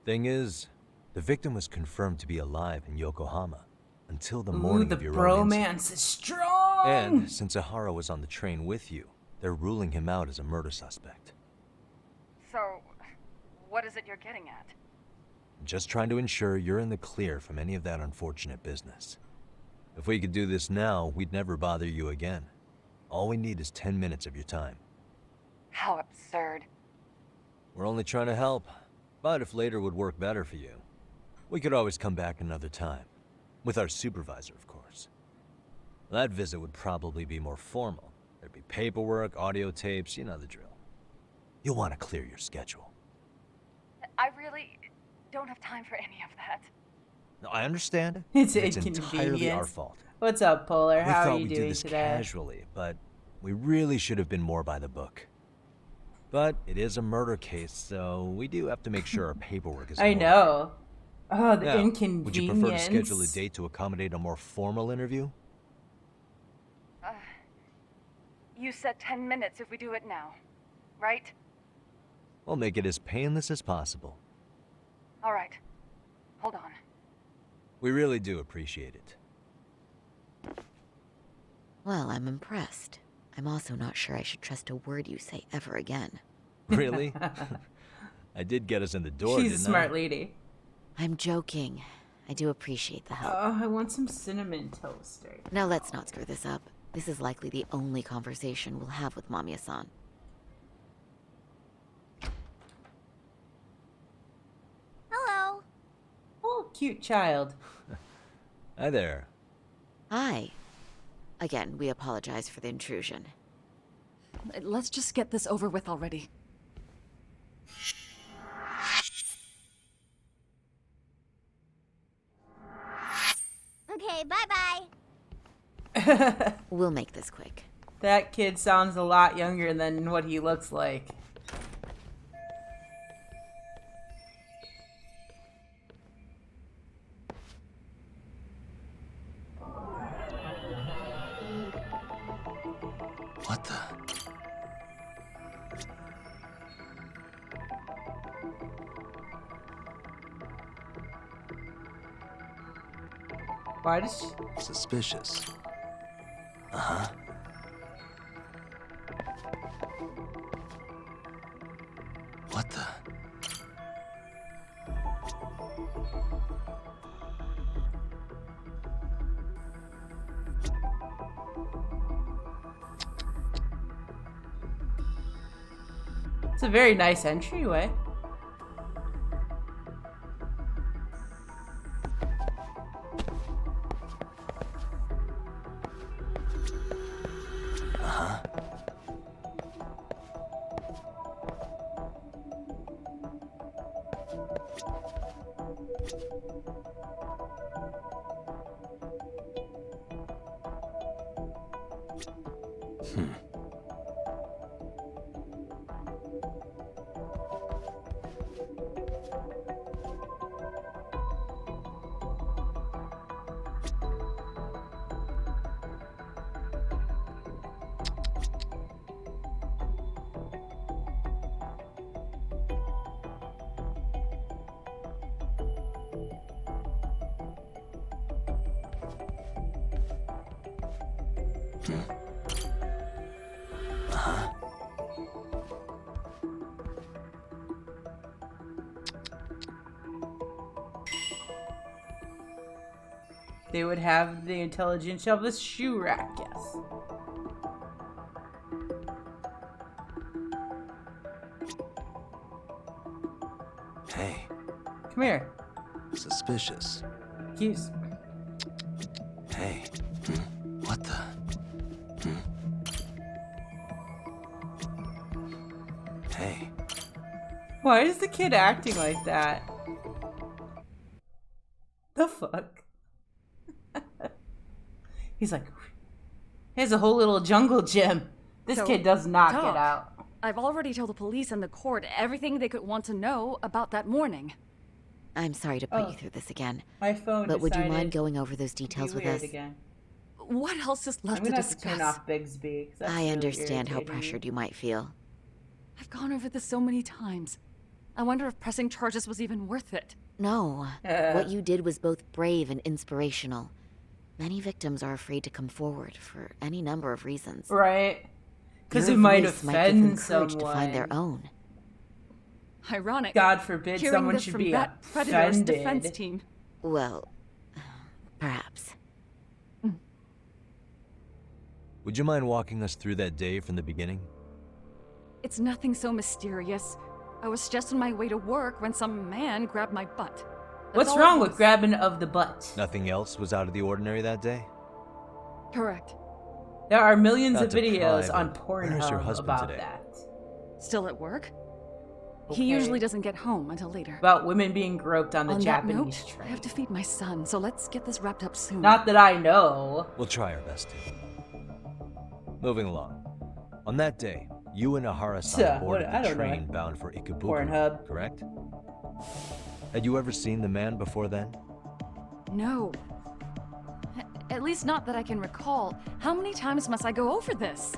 [SPEAKER 19] Thing is, the victim was confirmed to be alive in Yokohama until the morning
[SPEAKER 1] the
[SPEAKER 19] of your own incident.
[SPEAKER 1] bromance is strong.
[SPEAKER 19] And since Ehara was on the train with you, they're ruling him out as a murder suspect.
[SPEAKER 20] So, what is it you're getting at?
[SPEAKER 19] Just trying to ensure you're in the clear from any of that unfortunate business. If we could do this now, we'd never bother you again. All we need is 10 minutes of your time.
[SPEAKER 20] How absurd.
[SPEAKER 19] We're only trying to help, but if later would work better for you, we could always come back another time. With our supervisor, of course. That visit would probably be more formal. There'd be paperwork, audio tapes, you know the drill. You'll want to clear your schedule.
[SPEAKER 20] I really don't have time for any of that.
[SPEAKER 19] No, I understand.
[SPEAKER 1] It's
[SPEAKER 19] entirely
[SPEAKER 1] inconvenience.
[SPEAKER 19] our fault.
[SPEAKER 1] What's up, Polar?
[SPEAKER 19] We
[SPEAKER 1] How
[SPEAKER 19] thought
[SPEAKER 1] are you
[SPEAKER 19] we'd do
[SPEAKER 1] doing
[SPEAKER 19] this
[SPEAKER 1] today?
[SPEAKER 19] casually, but we really should have been more by the book. But it is a murder case, so we do have to make sure our paperwork is in
[SPEAKER 1] I
[SPEAKER 19] order.
[SPEAKER 1] know. Oh, the
[SPEAKER 19] Now,
[SPEAKER 1] inconvenience.
[SPEAKER 19] would you prefer to schedule a date to accommodate a more formal interview?
[SPEAKER 20] You said 10 minutes if we do it now, right?
[SPEAKER 19] We'll make it as painless as possible.
[SPEAKER 20] All right. Hold on.
[SPEAKER 19] We really do appreciate it.
[SPEAKER 7] Well, I'm impressed. I'm also not sure I should trust a word you say ever again.
[SPEAKER 19] Really? I did get us in the door,
[SPEAKER 1] She's a
[SPEAKER 19] didn't
[SPEAKER 1] smart
[SPEAKER 19] I?
[SPEAKER 1] lady.
[SPEAKER 7] I'm joking. I do appreciate the help.
[SPEAKER 1] Oh, I want some cinnamon toast right
[SPEAKER 7] Now let's not screw this up. This is likely the only conversation we'll have with Mamiya-san.
[SPEAKER 1] Hello. Oh, cute child.
[SPEAKER 19] Hi there.
[SPEAKER 7] Hi. Again, we apologize for the intrusion.
[SPEAKER 21] Let's just get this over with already. Okay, bye-bye.
[SPEAKER 7] We'll make this quick.
[SPEAKER 1] That kid sounds a lot younger than what he looks like.
[SPEAKER 2] What the?
[SPEAKER 1] Why does she...
[SPEAKER 2] Suspicious. Uh-huh. What the?
[SPEAKER 1] It's a very nice entryway.
[SPEAKER 2] Uh-huh. Uh-huh.
[SPEAKER 1] They would have the intelligence of a shoe rack, yes.
[SPEAKER 2] Hey.
[SPEAKER 1] Come here.
[SPEAKER 2] Suspicious.
[SPEAKER 1] Keeps...
[SPEAKER 2] Hey. What the? Hey.
[SPEAKER 1] Why is the kid acting like that? The fuck? He's like, here's a whole little jungle gym. This
[SPEAKER 20] So,
[SPEAKER 1] kid does not
[SPEAKER 20] Doc,
[SPEAKER 1] get out.
[SPEAKER 20] I've already told the police and the court everything they could want to know about that morning.
[SPEAKER 7] I'm sorry to put you through this again.
[SPEAKER 1] My phone
[SPEAKER 7] But would you
[SPEAKER 1] decided
[SPEAKER 7] mind going over those
[SPEAKER 1] to be
[SPEAKER 7] details with
[SPEAKER 1] weird
[SPEAKER 7] us?
[SPEAKER 1] again.
[SPEAKER 20] What else is left
[SPEAKER 1] I'm
[SPEAKER 20] to
[SPEAKER 1] gonna have to
[SPEAKER 20] discuss?
[SPEAKER 1] turn off Bigsby. 'Cause that's
[SPEAKER 7] I
[SPEAKER 1] really
[SPEAKER 7] understand how
[SPEAKER 1] irritating me.
[SPEAKER 7] pressured you might feel.
[SPEAKER 20] I've gone over this so many times. I wonder if pressing charges was even worth it.
[SPEAKER 7] No. What you did was both brave and inspirational. Many victims are afraid to come forward for any number of reasons.
[SPEAKER 1] Right. Because
[SPEAKER 7] Your
[SPEAKER 1] it might
[SPEAKER 7] voice might give them
[SPEAKER 1] offend
[SPEAKER 7] courage
[SPEAKER 1] someone.
[SPEAKER 7] to find their own.
[SPEAKER 20] Ironic.
[SPEAKER 1] God forbid
[SPEAKER 20] Hearing
[SPEAKER 1] someone
[SPEAKER 20] this
[SPEAKER 1] should
[SPEAKER 20] from
[SPEAKER 1] be
[SPEAKER 20] that predator's
[SPEAKER 1] offended.
[SPEAKER 20] defense team.
[SPEAKER 7] Well, perhaps.
[SPEAKER 19] Would you mind walking us through that day from the beginning?
[SPEAKER 20] It's nothing so mysterious. I was just on my way to work when some man grabbed my butt. That's
[SPEAKER 1] What's
[SPEAKER 20] all it
[SPEAKER 1] wrong with
[SPEAKER 20] was.
[SPEAKER 1] grabbing of the butt?
[SPEAKER 19] Nothing else was out of the ordinary that day?
[SPEAKER 20] Correct.
[SPEAKER 1] There are millions
[SPEAKER 19] Not
[SPEAKER 1] of
[SPEAKER 19] to
[SPEAKER 1] videos
[SPEAKER 19] pry,
[SPEAKER 1] on
[SPEAKER 19] but where is your
[SPEAKER 1] Pornhub
[SPEAKER 19] husband
[SPEAKER 1] about
[SPEAKER 19] today?
[SPEAKER 1] that.
[SPEAKER 20] Still at work?
[SPEAKER 1] Okay.
[SPEAKER 20] He usually doesn't get home until later.
[SPEAKER 1] About women being groped on the
[SPEAKER 20] On that
[SPEAKER 1] Japanese
[SPEAKER 20] note, I
[SPEAKER 1] train.
[SPEAKER 20] have to feed my son, so let's get this wrapped up soon.
[SPEAKER 1] Not that I know.
[SPEAKER 19] We'll try our best to. Moving along. On that day, you and Ehara-san boarded
[SPEAKER 1] I
[SPEAKER 19] the
[SPEAKER 1] don't know.
[SPEAKER 19] train bound for Ikebukuro,
[SPEAKER 1] Pornhub.
[SPEAKER 19] correct? Had you ever seen the man before then?
[SPEAKER 20] No. At least not that I can recall. How many times must I go over this?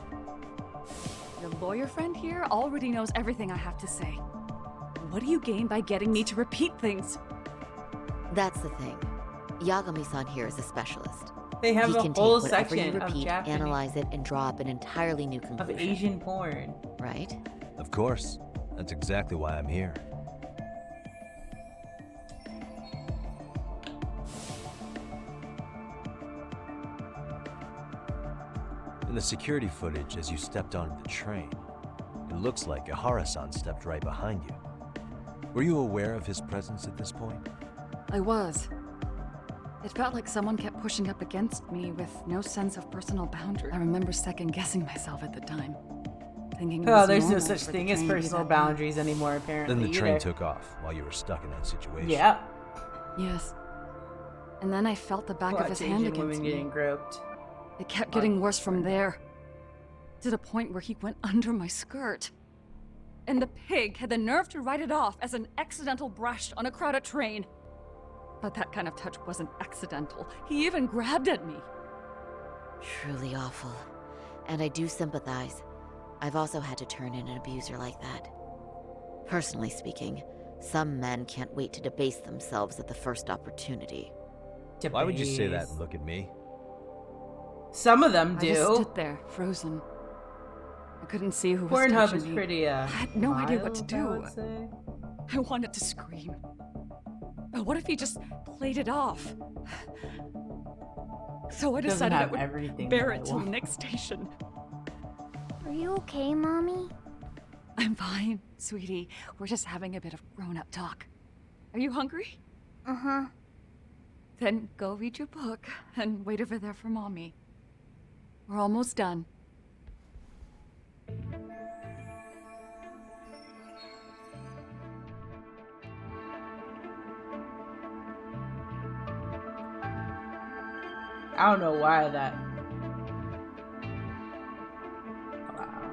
[SPEAKER 20] Your lawyer friend here already knows everything I have to say. What do you gain by getting me to repeat things?
[SPEAKER 7] That's the thing. Yagami-san here is a specialist.
[SPEAKER 1] They have
[SPEAKER 7] he
[SPEAKER 1] a
[SPEAKER 7] can
[SPEAKER 1] whole
[SPEAKER 7] take whatever
[SPEAKER 1] section
[SPEAKER 7] you
[SPEAKER 1] of
[SPEAKER 7] repeat,
[SPEAKER 1] Japanese-
[SPEAKER 7] analyze it, and draw up an entirely new
[SPEAKER 1] Of
[SPEAKER 7] conclusion.
[SPEAKER 1] Asian porn.
[SPEAKER 7] Right?
[SPEAKER 19] Of course. That's exactly why I'm here. In the security footage as you stepped onto the train, it looks like Ehara-san stepped right behind you. Were you aware of his presence at this point?
[SPEAKER 20] I was. It felt like someone kept pushing up against me with no sense of personal boundary. I remember second-guessing myself at the time. thinking.
[SPEAKER 1] Oh, there's no such thing as personal boundaries anymore, apparently.
[SPEAKER 19] Then the train
[SPEAKER 1] either.
[SPEAKER 19] took off while you were stuck in that situation.
[SPEAKER 1] Yeah.
[SPEAKER 20] Yes. And then I felt the back of his hand
[SPEAKER 1] Asian
[SPEAKER 20] against
[SPEAKER 1] women
[SPEAKER 20] me.
[SPEAKER 1] getting groped.
[SPEAKER 20] It kept getting worse from there. To the point where he went under my skirt. And the pig had the nerve to write it off as an accidental brush on a crowded train. But that kind of touch wasn't accidental. He even grabbed at me.
[SPEAKER 7] Truly awful. And I do sympathize. I've also had to turn in an abuser like that. Personally speaking, some men can't wait to debase themselves at the first opportunity.
[SPEAKER 19] Why would you say that and look at me?
[SPEAKER 1] Some of them
[SPEAKER 20] I
[SPEAKER 1] do.
[SPEAKER 20] just stood there, frozen. I couldn't see who was
[SPEAKER 1] Pornhub
[SPEAKER 20] touching
[SPEAKER 1] is
[SPEAKER 20] me.
[SPEAKER 1] pretty,
[SPEAKER 20] I had no idea what to
[SPEAKER 1] mild, I
[SPEAKER 20] do.
[SPEAKER 1] would say.
[SPEAKER 20] I wanted to scream. But what if he just played it off? So I
[SPEAKER 1] Doesn't
[SPEAKER 20] decided I
[SPEAKER 1] have
[SPEAKER 20] would
[SPEAKER 1] everything
[SPEAKER 20] bear
[SPEAKER 1] that I
[SPEAKER 20] it till the
[SPEAKER 1] want.
[SPEAKER 20] next station.
[SPEAKER 21] Are you okay, Mommy?
[SPEAKER 20] I'm fine, sweetie. We're just having a bit of grown-up talk. Are you hungry?
[SPEAKER 21] Uh-huh.
[SPEAKER 20] Then go read your book and wait over there for Mommy. We're almost done.
[SPEAKER 1] I don't know why that. Wow.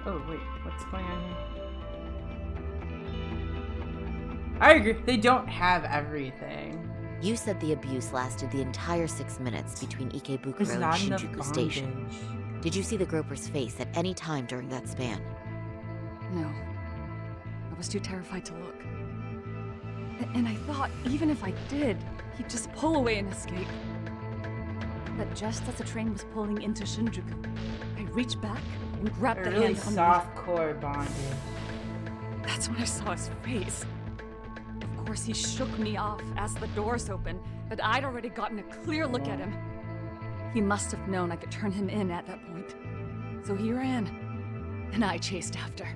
[SPEAKER 1] Oh wait, what's going on here? I agree. They don't have everything.
[SPEAKER 7] You said the abuse lasted the entire 6 minutes between
[SPEAKER 1] There's
[SPEAKER 7] Ikebukuro and
[SPEAKER 1] not enough
[SPEAKER 7] Shinjuku Station.
[SPEAKER 1] bondage.
[SPEAKER 7] Did you see the groper's face at any time during that span?
[SPEAKER 20] No. I was too terrified to look. And I thought, even if I did, he'd just pull away and escape. But just as the train was pulling into Shinjuku, I reached back and grabbed
[SPEAKER 1] A
[SPEAKER 20] the
[SPEAKER 1] really
[SPEAKER 20] hand on
[SPEAKER 1] soft core bondage.
[SPEAKER 20] That's when I saw his face. Of course, he shook me off as the doors opened, but I'd already gotten a clear look at him. He must have known I could turn him in at that point. So he ran, and I chased after.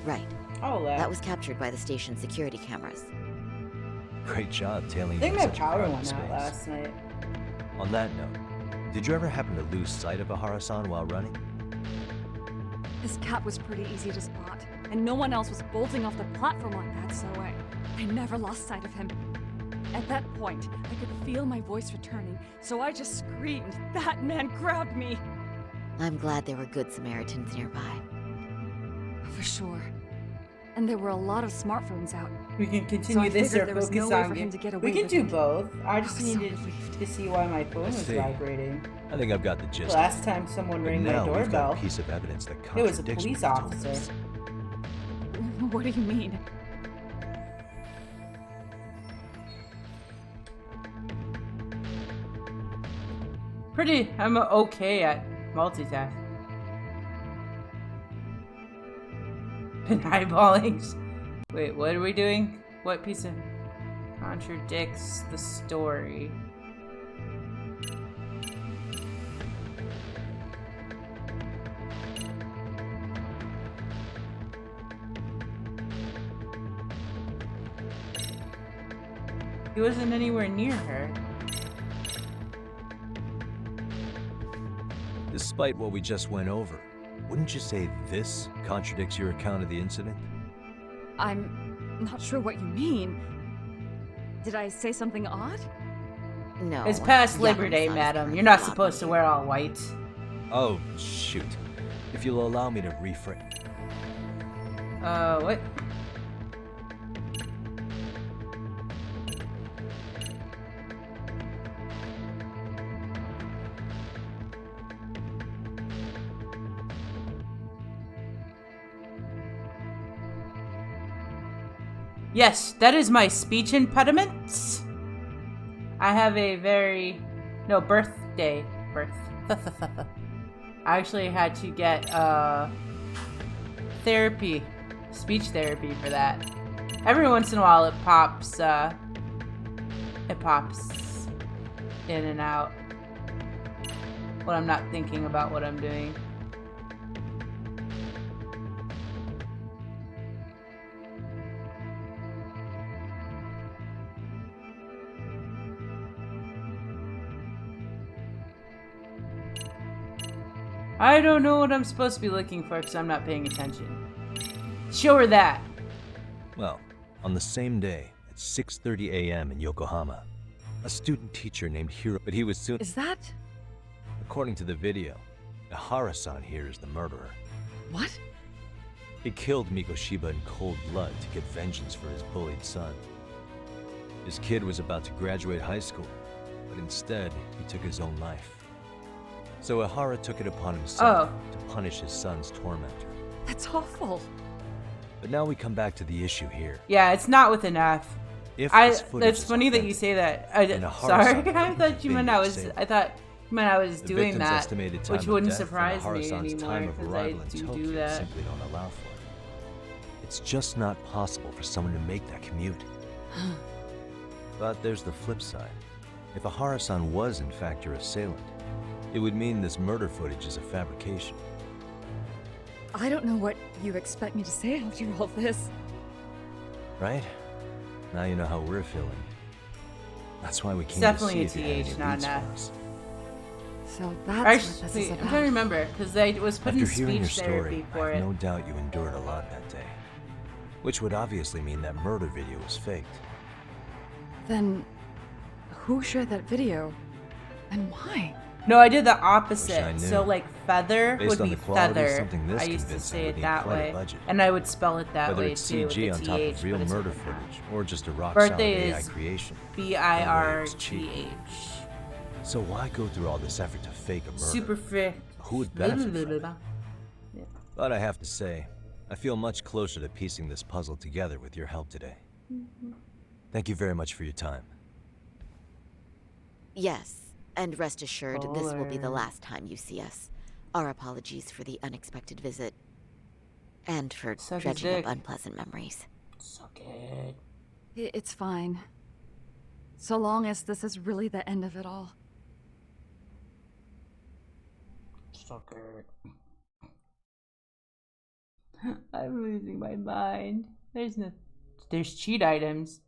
[SPEAKER 7] Right.
[SPEAKER 1] Oh,
[SPEAKER 7] that was captured by the station's security cameras.
[SPEAKER 19] Great job tailing
[SPEAKER 1] I think
[SPEAKER 19] me
[SPEAKER 1] my
[SPEAKER 19] in such a
[SPEAKER 1] power
[SPEAKER 19] crowded
[SPEAKER 1] went out
[SPEAKER 19] space.
[SPEAKER 1] last night.
[SPEAKER 19] On that note, did you ever happen to lose sight of Ehara-san while running?
[SPEAKER 20] His cap was pretty easy to spot, and no one else was bolting off the platform like that, so I never lost sight of him. At that point, I could feel my voice returning, so I just screamed. That man grabbed me!
[SPEAKER 7] I'm glad there were good Samaritans nearby.
[SPEAKER 20] For sure. And there were a lot of smartphones out.
[SPEAKER 1] We can
[SPEAKER 20] So
[SPEAKER 1] continue
[SPEAKER 20] I
[SPEAKER 1] this
[SPEAKER 20] figured
[SPEAKER 1] or
[SPEAKER 20] there was
[SPEAKER 1] focus
[SPEAKER 20] no way
[SPEAKER 1] on
[SPEAKER 20] for him
[SPEAKER 1] it.
[SPEAKER 20] to get
[SPEAKER 1] We
[SPEAKER 20] away
[SPEAKER 1] can
[SPEAKER 20] with
[SPEAKER 1] do
[SPEAKER 20] it.
[SPEAKER 1] both. I just
[SPEAKER 20] was so
[SPEAKER 1] needed to see why my phone was
[SPEAKER 19] see.
[SPEAKER 1] vibrating.
[SPEAKER 19] I think I've got the gist.
[SPEAKER 1] Last time someone
[SPEAKER 19] But
[SPEAKER 1] rang my
[SPEAKER 19] now we've got
[SPEAKER 1] doorbell,
[SPEAKER 19] a piece of evidence that
[SPEAKER 1] it was a
[SPEAKER 19] contradicts
[SPEAKER 1] police
[SPEAKER 19] what you told
[SPEAKER 1] officer.
[SPEAKER 19] us.
[SPEAKER 20] What do you mean?
[SPEAKER 1] I'm okay at multitask. And eyeballing. Wait, what are we doing? What piece of contradicts the story? He wasn't anywhere near her.
[SPEAKER 19] Despite what we just went over, wouldn't you say this contradicts your account of the incident?
[SPEAKER 20] I'm not sure what you mean. Did I say something odd?
[SPEAKER 7] No.
[SPEAKER 1] It's past Labor
[SPEAKER 7] Yama's
[SPEAKER 1] Day,
[SPEAKER 7] son is
[SPEAKER 1] madam.
[SPEAKER 7] currently
[SPEAKER 1] You're not
[SPEAKER 7] locked
[SPEAKER 1] supposed to wear all white.
[SPEAKER 19] Oh, shoot. If you'll allow me to rephrase.
[SPEAKER 1] What? Yes, that is my speech impediment. I have a birthday. I actually had to get speech therapy for that. Every once in a while it pops in and out when I'm not thinking about what I'm doing. I don't know what I'm supposed to be looking for because I'm not paying attention. Show her that.
[SPEAKER 19] Well, on the same day, at 6:30 a.m. in Yokohama, a student teacher named Hiro, but he was soon...
[SPEAKER 20] Is that...
[SPEAKER 19] According to the video, Ehara-san here is the murderer.
[SPEAKER 20] What?
[SPEAKER 19] He killed Mikoshiba in cold blood to get vengeance for his bullied son. His kid was about to graduate high school, but instead, he took his own life. So Ehara took it upon himself to punish his son's tormentor.
[SPEAKER 20] That's awful.
[SPEAKER 19] But now we come back to the issue here.
[SPEAKER 1] Yeah, it's not with an F. It's funny that you say that. Sorry, I thought you meant I was doing that, which wouldn't surprise me anymore because I do that.
[SPEAKER 19] Simply don't allow for it. It's just not possible for someone to make that commute. But there's the flip side. If Ehara-san was in fact your assailant, it would mean this murder footage is a fabrication.
[SPEAKER 20] I don't know what you expect me to say after all this.
[SPEAKER 19] Right? Now you know how we're feeling. That's why we came
[SPEAKER 1] Definitely
[SPEAKER 19] to see if you had
[SPEAKER 1] a TH,
[SPEAKER 19] any
[SPEAKER 1] not
[SPEAKER 19] leads
[SPEAKER 1] an F.
[SPEAKER 19] for us.
[SPEAKER 20] So that's what this is
[SPEAKER 1] I'm
[SPEAKER 20] about.
[SPEAKER 1] trying to remember because I was put in
[SPEAKER 19] After hearing your
[SPEAKER 1] speech therapy
[SPEAKER 19] story, I
[SPEAKER 1] for
[SPEAKER 19] have
[SPEAKER 1] it.
[SPEAKER 19] no doubt you endured a lot that day. Which would obviously mean that murder video was faked.
[SPEAKER 20] Then, who shared that video? And why?
[SPEAKER 1] No, I did the
[SPEAKER 19] Wish I
[SPEAKER 1] opposite.
[SPEAKER 19] knew.
[SPEAKER 1] So like feather
[SPEAKER 19] Based
[SPEAKER 1] would
[SPEAKER 19] on
[SPEAKER 1] be
[SPEAKER 19] the quality of
[SPEAKER 1] feather.
[SPEAKER 19] something this
[SPEAKER 1] I used to
[SPEAKER 19] convincing
[SPEAKER 1] say
[SPEAKER 19] would
[SPEAKER 1] it
[SPEAKER 19] need
[SPEAKER 1] that
[SPEAKER 19] quite a
[SPEAKER 1] way,
[SPEAKER 19] budget.
[SPEAKER 1] and I would spell it that
[SPEAKER 19] Whether
[SPEAKER 1] way
[SPEAKER 19] it's
[SPEAKER 1] too with
[SPEAKER 19] CG
[SPEAKER 1] the
[SPEAKER 19] on top
[SPEAKER 1] TH,
[SPEAKER 19] of real
[SPEAKER 1] but it's
[SPEAKER 19] murder
[SPEAKER 1] with an
[SPEAKER 19] footage, or just a rock-solid
[SPEAKER 1] birthday
[SPEAKER 19] AI
[SPEAKER 1] is
[SPEAKER 19] creation.
[SPEAKER 1] BIRTH.
[SPEAKER 19] So why go through all this effort to fake a murder?
[SPEAKER 1] Super fit.
[SPEAKER 19] Who would benefit from it? But I have to say, I feel much closer to piecing this puzzle together with your help today. Thank you very much for your time.
[SPEAKER 7] Yes, and rest assured, this will be the
[SPEAKER 1] Baller.
[SPEAKER 7] last time you see us. Our apologies for the unexpected visit. And for
[SPEAKER 1] Suck his
[SPEAKER 7] dredging up
[SPEAKER 1] dick.
[SPEAKER 7] unpleasant memories.
[SPEAKER 1] Suck it.
[SPEAKER 20] It's fine. So long as this is really the end of it all.
[SPEAKER 1] Suck it. I'm losing my mind. There's cheat items.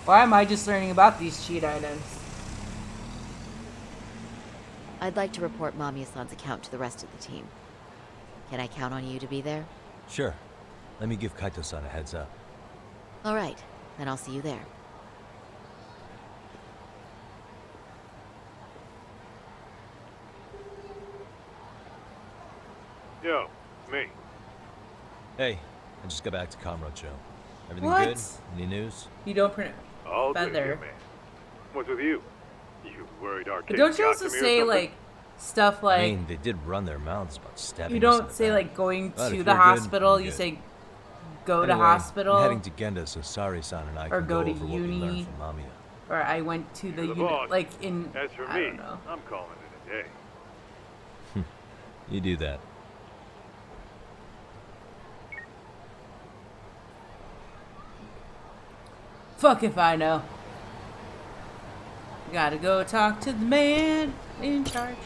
[SPEAKER 1] Why am I just learning about these cheat items?
[SPEAKER 7] I'd like to report Mamiya-san's account to the rest of the team. Can I count on you to be there?
[SPEAKER 19] Sure. Let me give Kaito-san a heads up.
[SPEAKER 7] All right, then I'll see you there.
[SPEAKER 3] Yo, me.
[SPEAKER 19] Hey, I just got back to Kamurocho. Everything
[SPEAKER 1] What?
[SPEAKER 19] good? Any news?
[SPEAKER 1] You don't print
[SPEAKER 3] All good
[SPEAKER 1] feather.
[SPEAKER 3] here, man. What's with you? You worried our
[SPEAKER 1] But
[SPEAKER 3] kid
[SPEAKER 1] don't you
[SPEAKER 3] got
[SPEAKER 1] also
[SPEAKER 3] to me or
[SPEAKER 1] say
[SPEAKER 3] something?
[SPEAKER 1] like stuff like
[SPEAKER 19] I mean, they did run their mouths about stabbing
[SPEAKER 1] you
[SPEAKER 19] us in
[SPEAKER 1] don't
[SPEAKER 19] the
[SPEAKER 1] say
[SPEAKER 19] back.
[SPEAKER 1] like going
[SPEAKER 19] But if
[SPEAKER 1] to
[SPEAKER 19] you're
[SPEAKER 1] the
[SPEAKER 19] good,
[SPEAKER 1] hospital,
[SPEAKER 19] I'm
[SPEAKER 1] you
[SPEAKER 19] good.
[SPEAKER 1] say go to
[SPEAKER 19] Anyway,
[SPEAKER 1] hospital
[SPEAKER 19] I'm heading to Genda so Sari-san and I
[SPEAKER 1] or
[SPEAKER 19] can
[SPEAKER 1] go
[SPEAKER 19] go
[SPEAKER 1] to
[SPEAKER 19] over what we learned
[SPEAKER 1] uni
[SPEAKER 19] from Mamiya.
[SPEAKER 1] or I went to the
[SPEAKER 3] You're the
[SPEAKER 1] uni
[SPEAKER 3] boss.
[SPEAKER 1] like in
[SPEAKER 3] As for
[SPEAKER 1] I
[SPEAKER 3] me,
[SPEAKER 1] don't know.
[SPEAKER 3] I'm calling it a day.
[SPEAKER 19] You do that.
[SPEAKER 1] Fuck if I know. Gotta go talk to the man in charge.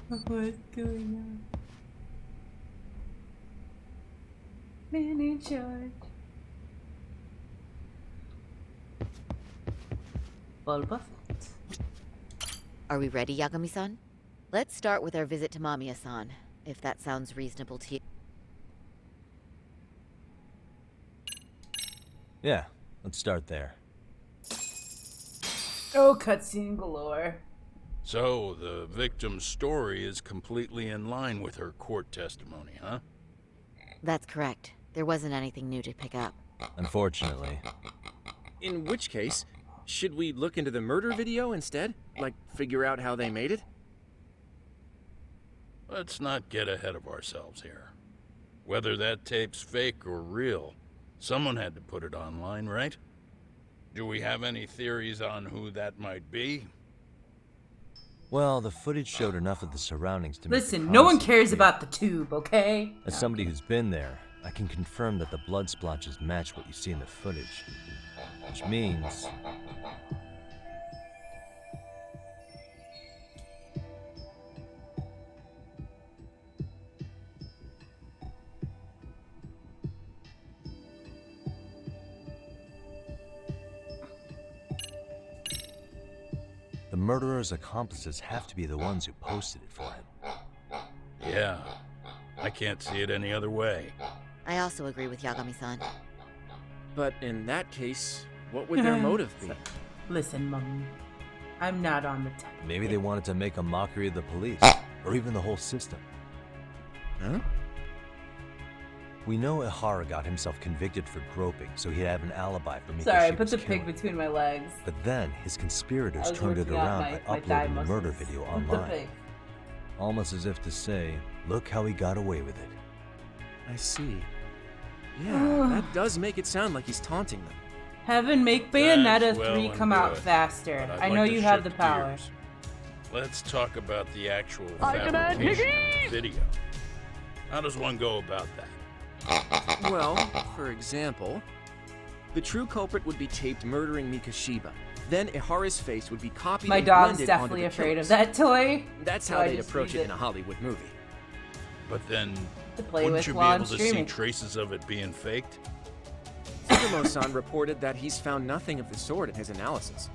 [SPEAKER 1] What's going on? Man in charge. Bulba.
[SPEAKER 7] Are we ready, Yagami-san? Let's start with our visit to Mamiya-san, if that sounds reasonable to you.
[SPEAKER 19] Yeah, let's start there.
[SPEAKER 1] Oh, cutscene galore.
[SPEAKER 8] So, the victim's story is completely in line with her court testimony, huh?
[SPEAKER 7] That's correct. There wasn't anything new to pick up.
[SPEAKER 19] Unfortunately.
[SPEAKER 6] In which case, should we look into the murder video instead? Like, figure out how they made it?
[SPEAKER 8] Let's not get ahead of ourselves here. Whether that tape's fake or real, someone had to put it online, right? Do we have any theories on who that might be?
[SPEAKER 19] Well, the footage showed enough of the surroundings to make
[SPEAKER 1] Listen,
[SPEAKER 19] the
[SPEAKER 1] no one
[SPEAKER 19] concept
[SPEAKER 1] cares
[SPEAKER 19] clear.
[SPEAKER 1] about the tube, okay?
[SPEAKER 19] As somebody who's been there, I can confirm that the blood splotches match what you see in the footage. Which means... The murderer's accomplices have to be the ones who posted it for him.
[SPEAKER 8] Yeah, I can't see it any other way.
[SPEAKER 7] I also agree with Yagami-san.
[SPEAKER 13] But in that case, what would their motive be?
[SPEAKER 1] Listen, Mom. I'm not on the top.
[SPEAKER 19] Maybe they wanted to make a mockery of the police, or even the whole system.
[SPEAKER 13] Huh?
[SPEAKER 19] We know Ehara got himself convicted for groping, so he'd have an alibi for Mikoshiba's
[SPEAKER 1] Sorry, I put the
[SPEAKER 19] killing.
[SPEAKER 1] pig between my legs.
[SPEAKER 19] But then his conspirators
[SPEAKER 1] I was
[SPEAKER 19] turned it
[SPEAKER 1] working out
[SPEAKER 19] around
[SPEAKER 1] my
[SPEAKER 19] by
[SPEAKER 1] thigh
[SPEAKER 19] uploading the murder
[SPEAKER 1] muscles.
[SPEAKER 19] video
[SPEAKER 1] What the
[SPEAKER 19] online.
[SPEAKER 1] pig?
[SPEAKER 19] Almost as if to say, look how he got away with it.
[SPEAKER 13] I see. Yeah, that does make it sound like he's taunting them.
[SPEAKER 1] Heaven, make Bayonetta
[SPEAKER 8] That's well
[SPEAKER 1] 3
[SPEAKER 8] and
[SPEAKER 1] come out
[SPEAKER 8] good,
[SPEAKER 1] faster.
[SPEAKER 8] but I'd
[SPEAKER 1] I
[SPEAKER 8] like
[SPEAKER 1] know
[SPEAKER 8] to
[SPEAKER 1] you have the
[SPEAKER 8] shift
[SPEAKER 1] power.
[SPEAKER 8] gears. Let's talk about the actual
[SPEAKER 1] I command
[SPEAKER 8] fabrication of the video. How does one go about that?
[SPEAKER 13] Well, for example, the true culprit would be taped murdering Mikoshiba. Then Ehara's face would be copied
[SPEAKER 1] My
[SPEAKER 13] and
[SPEAKER 1] dog's
[SPEAKER 13] blended
[SPEAKER 1] definitely
[SPEAKER 13] onto the
[SPEAKER 1] afraid of
[SPEAKER 13] killers.
[SPEAKER 1] that toy.
[SPEAKER 13] That's
[SPEAKER 1] so
[SPEAKER 13] how
[SPEAKER 1] I
[SPEAKER 13] they'd
[SPEAKER 1] just
[SPEAKER 13] approach
[SPEAKER 1] use
[SPEAKER 13] it in a Hollywood movie.
[SPEAKER 8] But then,
[SPEAKER 1] To play
[SPEAKER 8] wouldn't
[SPEAKER 1] with
[SPEAKER 8] you be
[SPEAKER 1] while
[SPEAKER 8] able
[SPEAKER 1] I'm
[SPEAKER 8] to
[SPEAKER 1] streaming.
[SPEAKER 8] see traces of it being faked?
[SPEAKER 13] Tsurumo-san reported that he's found nothing of the sort in his analysis.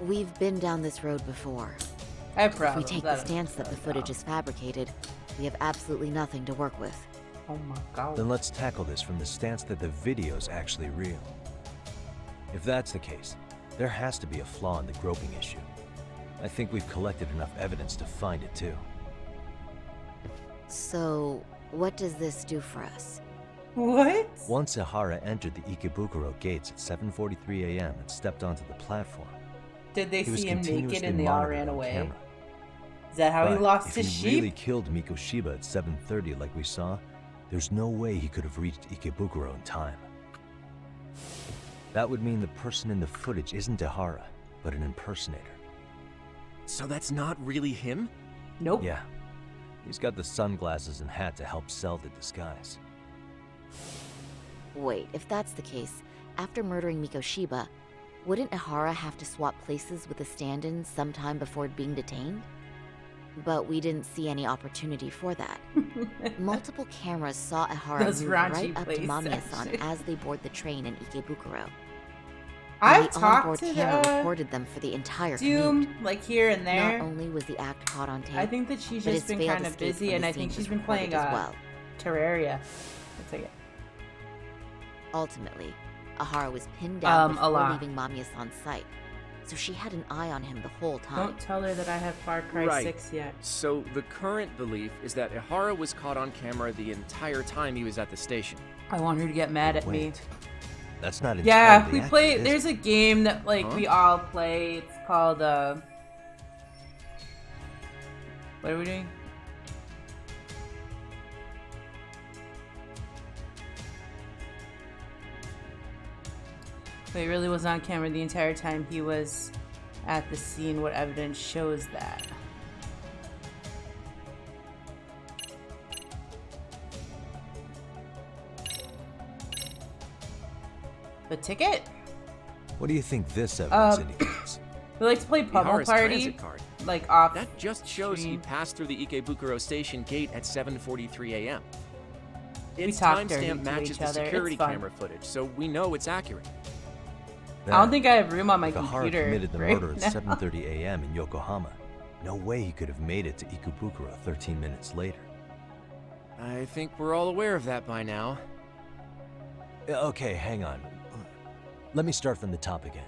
[SPEAKER 7] We've been down this road before.
[SPEAKER 1] I have
[SPEAKER 7] If we
[SPEAKER 1] problems.
[SPEAKER 7] take
[SPEAKER 1] I
[SPEAKER 7] the
[SPEAKER 1] don't
[SPEAKER 7] stance that the footage is fabricated, we have absolutely nothing to work with.
[SPEAKER 1] Oh my god.
[SPEAKER 19] Then let's tackle this from the stance that the video's actually real. If that's the case, there has to be a flaw in the groping issue. I think we've collected enough evidence to find it too.
[SPEAKER 7] So, what does this do for us?
[SPEAKER 1] What?
[SPEAKER 19] Once Ehara entered the Ikebukuro gates at 7:43 a.m. and stepped onto the platform,
[SPEAKER 1] Did they
[SPEAKER 19] he was
[SPEAKER 1] see him naked
[SPEAKER 19] continuously
[SPEAKER 1] and they all
[SPEAKER 19] monitored
[SPEAKER 1] ran
[SPEAKER 19] on
[SPEAKER 1] away?
[SPEAKER 19] camera.
[SPEAKER 1] Is that how he
[SPEAKER 19] But
[SPEAKER 1] lost
[SPEAKER 19] if
[SPEAKER 1] his
[SPEAKER 19] he
[SPEAKER 1] sheep?
[SPEAKER 19] really killed Mikoshiba at 7:30 like we saw, there's no way he could have reached Ikebukuro in time. That would mean the person in the footage isn't Ehara, but an impersonator.
[SPEAKER 13] So that's not really him?
[SPEAKER 1] Nope.
[SPEAKER 19] Yeah. He's got the sunglasses and hat to help sell the disguise.
[SPEAKER 7] Wait, if that's the case, after murdering Mikoshiba, wouldn't Ehara have to swap places with the stand-in sometime before being detained? But we didn't see any opportunity for that. Multiple cameras saw Ehara
[SPEAKER 1] Those
[SPEAKER 7] move
[SPEAKER 1] raunchy
[SPEAKER 7] right up to
[SPEAKER 1] places,
[SPEAKER 7] Mamiya-san
[SPEAKER 1] actually.
[SPEAKER 7] as they board the train in Ikebukuro.
[SPEAKER 1] I
[SPEAKER 7] And the onboard
[SPEAKER 1] talked to
[SPEAKER 7] camera recorded them for the entire
[SPEAKER 1] Doom,
[SPEAKER 7] commute.
[SPEAKER 1] like here and there.
[SPEAKER 7] Not only was the act caught on tape,
[SPEAKER 1] I think that she's
[SPEAKER 7] but
[SPEAKER 1] just
[SPEAKER 7] his
[SPEAKER 1] been
[SPEAKER 7] failed
[SPEAKER 1] kind of
[SPEAKER 7] escape
[SPEAKER 1] busy,
[SPEAKER 7] from
[SPEAKER 1] and
[SPEAKER 7] the
[SPEAKER 1] I think
[SPEAKER 7] scene
[SPEAKER 1] she's
[SPEAKER 7] was
[SPEAKER 1] been playing
[SPEAKER 7] recorded as well.
[SPEAKER 1] Terraria. I'll take it.
[SPEAKER 7] Ultimately, Ehara was pinned down
[SPEAKER 1] A
[SPEAKER 7] before
[SPEAKER 1] lot.
[SPEAKER 7] leaving Mamiya-san's sight, so she had an eye on him the whole time.
[SPEAKER 1] Don't tell her that I have Far Cry
[SPEAKER 13] Right.
[SPEAKER 1] 6 yet.
[SPEAKER 13] So the current belief is that Ehara was caught on camera the entire time he was at the station.
[SPEAKER 1] I want her to get mad at me.
[SPEAKER 19] That's not
[SPEAKER 1] Yeah,
[SPEAKER 19] entirely
[SPEAKER 1] we
[SPEAKER 19] accurate,
[SPEAKER 1] play.
[SPEAKER 19] is
[SPEAKER 1] There's
[SPEAKER 19] it?
[SPEAKER 1] a game that like
[SPEAKER 19] Huh?
[SPEAKER 1] we all play. It's called What are we doing? But he really was on camera the entire time he was at the scene. What evidence shows that? The ticket?
[SPEAKER 19] What do you think this evidence
[SPEAKER 1] Uh,
[SPEAKER 19] indicates?
[SPEAKER 1] We like to play Pummel
[SPEAKER 13] Ehara's
[SPEAKER 1] Party,
[SPEAKER 13] transit card.
[SPEAKER 1] like off.
[SPEAKER 13] That just shows he passed through the Ikebukuro station gate at 7:43 a.m. Its
[SPEAKER 1] talk dirty
[SPEAKER 13] timestamp
[SPEAKER 1] to
[SPEAKER 13] matches
[SPEAKER 1] each
[SPEAKER 13] the
[SPEAKER 1] other. It's
[SPEAKER 13] security
[SPEAKER 1] fun.
[SPEAKER 13] camera footage, so we know it's accurate.
[SPEAKER 1] I don't think I have room on my
[SPEAKER 19] If Ehara
[SPEAKER 1] computer
[SPEAKER 19] committed the
[SPEAKER 1] right
[SPEAKER 19] murder at
[SPEAKER 1] now.
[SPEAKER 19] 7:30 a.m. in Yokohama. No way he could have made it to Ikebukuro 13 minutes later.
[SPEAKER 13] I think we're all aware of that by now.
[SPEAKER 19] Okay, hang on. Let me start from the top again.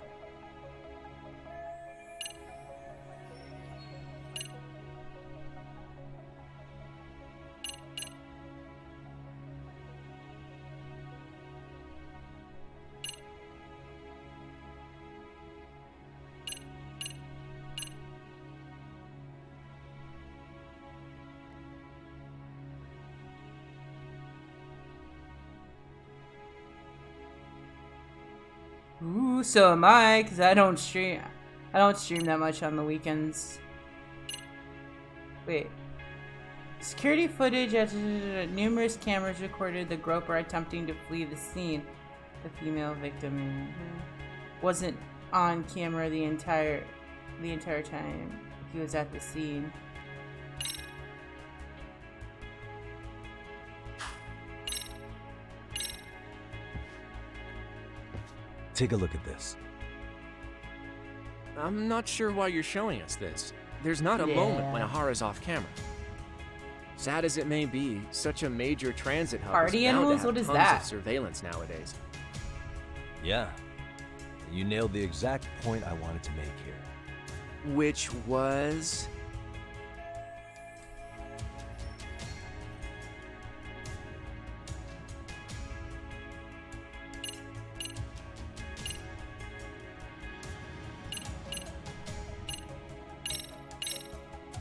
[SPEAKER 1] Ooh, so am I, because I don't stream. I don't stream that much on the weekends. Wait. Security footage at numerous cameras recorded the groper attempting to flee the scene. The female victim wasn't on camera the entire time he was at the scene.
[SPEAKER 19] Take a look at this.
[SPEAKER 13] I'm not sure why you're showing us this. There's not a moment when Ehara's off camera. Sad as it may be, such a major transit hub
[SPEAKER 1] Party
[SPEAKER 13] is bound
[SPEAKER 1] animals?
[SPEAKER 13] to have
[SPEAKER 1] What is
[SPEAKER 13] tons
[SPEAKER 1] that?
[SPEAKER 13] of surveillance nowadays.
[SPEAKER 19] Yeah. You nailed the exact point I wanted to make here.
[SPEAKER 13] Which was...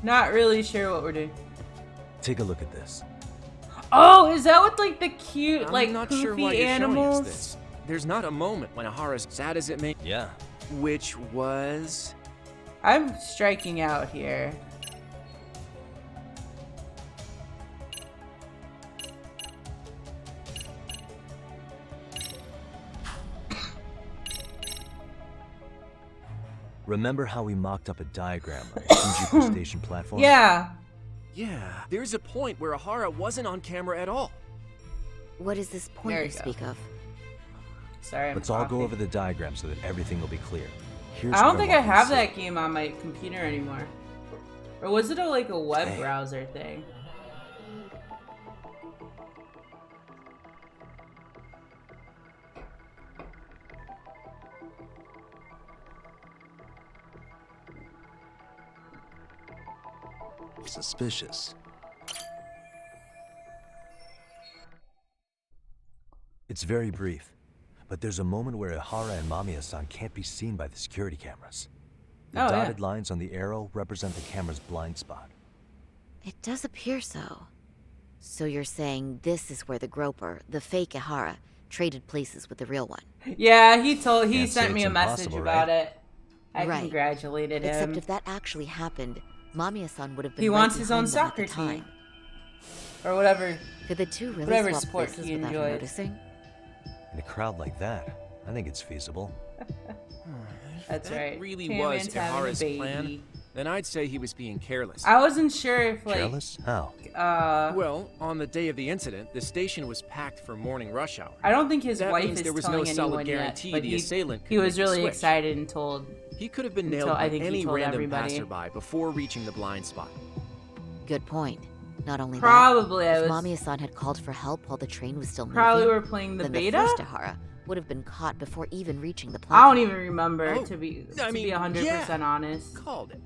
[SPEAKER 1] Not really sure what we're doing.
[SPEAKER 19] Take a look at this.
[SPEAKER 1] Oh, is that with like the cute,
[SPEAKER 13] I'm
[SPEAKER 1] like
[SPEAKER 13] not
[SPEAKER 1] poofy
[SPEAKER 13] sure why you're
[SPEAKER 1] animals?
[SPEAKER 13] showing us this. There's not a moment when Ehara's sad as it may...
[SPEAKER 19] Yeah.
[SPEAKER 13] Which was...
[SPEAKER 1] I'm striking out here.
[SPEAKER 19] Remember how we mocked up a diagram of the Shinjuku station platform?
[SPEAKER 1] Yeah.
[SPEAKER 13] Yeah, there's a point where Ehara wasn't on camera at all.
[SPEAKER 7] What is this point
[SPEAKER 1] There
[SPEAKER 7] you
[SPEAKER 1] you go.
[SPEAKER 7] speak of?
[SPEAKER 1] Sorry, I'm
[SPEAKER 19] Let's all go
[SPEAKER 1] coughing.
[SPEAKER 19] over the diagram so that everything will be clear. Here's
[SPEAKER 1] I don't
[SPEAKER 19] what
[SPEAKER 1] think I
[SPEAKER 19] want you to
[SPEAKER 1] have
[SPEAKER 19] see.
[SPEAKER 1] that game on my computer anymore. Or was it like a web
[SPEAKER 19] Hey.
[SPEAKER 1] browser thing?
[SPEAKER 2] Suspicious.
[SPEAKER 19] It's very brief, but there's a moment where Ehara and Mamiya-san can't be seen by the security cameras. The
[SPEAKER 1] Oh, yeah.
[SPEAKER 19] dotted lines on the arrow represent the camera's blind spot.
[SPEAKER 7] It does appear so. So you're saying this is where the groper, the fake Ehara, traded places with the real one.
[SPEAKER 1] Yeah, he
[SPEAKER 19] Can't say
[SPEAKER 1] sent me
[SPEAKER 19] it's
[SPEAKER 1] a message
[SPEAKER 19] impossible,
[SPEAKER 1] about
[SPEAKER 19] right?
[SPEAKER 1] it. I
[SPEAKER 7] Right.
[SPEAKER 1] congratulated him.
[SPEAKER 7] Except if that actually happened, Mamiya-san would have been
[SPEAKER 1] He
[SPEAKER 7] right
[SPEAKER 1] wants his own
[SPEAKER 7] behind them at
[SPEAKER 1] soccer
[SPEAKER 7] the time.
[SPEAKER 1] team. Or whatever.
[SPEAKER 7] Could the two really
[SPEAKER 1] Whatever
[SPEAKER 7] swap
[SPEAKER 1] sport
[SPEAKER 7] places
[SPEAKER 1] he
[SPEAKER 7] without her
[SPEAKER 1] enjoys.
[SPEAKER 7] noticing?
[SPEAKER 19] In a crowd like that, I think it's feasible.
[SPEAKER 1] That's
[SPEAKER 13] That
[SPEAKER 1] right.
[SPEAKER 13] really
[SPEAKER 1] Taman's
[SPEAKER 13] was
[SPEAKER 1] having a
[SPEAKER 13] Ehara's
[SPEAKER 1] baby.
[SPEAKER 13] plan, then I'd say he was being careless.
[SPEAKER 1] I wasn't sure if like
[SPEAKER 19] Careless? How?
[SPEAKER 13] Well, on the day of the incident, the station was packed for morning rush hour.
[SPEAKER 1] I don't think his
[SPEAKER 13] That
[SPEAKER 1] wife
[SPEAKER 13] means
[SPEAKER 1] is
[SPEAKER 13] there was
[SPEAKER 1] telling
[SPEAKER 13] no solid
[SPEAKER 1] anyone
[SPEAKER 13] guarantee
[SPEAKER 1] yet, but
[SPEAKER 13] the
[SPEAKER 1] he,
[SPEAKER 13] assailant could
[SPEAKER 1] he was
[SPEAKER 13] make the
[SPEAKER 1] really
[SPEAKER 13] switch.
[SPEAKER 1] excited and told.
[SPEAKER 13] He could have been
[SPEAKER 1] Until
[SPEAKER 13] nailed
[SPEAKER 1] I
[SPEAKER 13] by
[SPEAKER 1] think he
[SPEAKER 13] any
[SPEAKER 1] told
[SPEAKER 13] random
[SPEAKER 1] everybody.
[SPEAKER 13] passerby before reaching the blind spot.
[SPEAKER 7] Good point. Not only
[SPEAKER 1] Probably
[SPEAKER 7] that,
[SPEAKER 1] I
[SPEAKER 7] if
[SPEAKER 1] was-
[SPEAKER 7] Mamiya-san had called for help while the train was still
[SPEAKER 1] Probably
[SPEAKER 7] moving,
[SPEAKER 1] were playing the
[SPEAKER 7] then
[SPEAKER 1] beta?
[SPEAKER 7] the first Ehara would have been caught before even reaching the
[SPEAKER 1] I
[SPEAKER 7] platform.
[SPEAKER 1] don't even remember
[SPEAKER 13] Oh,
[SPEAKER 1] to be
[SPEAKER 13] I mean,
[SPEAKER 1] 100% honest.
[SPEAKER 13] Called it.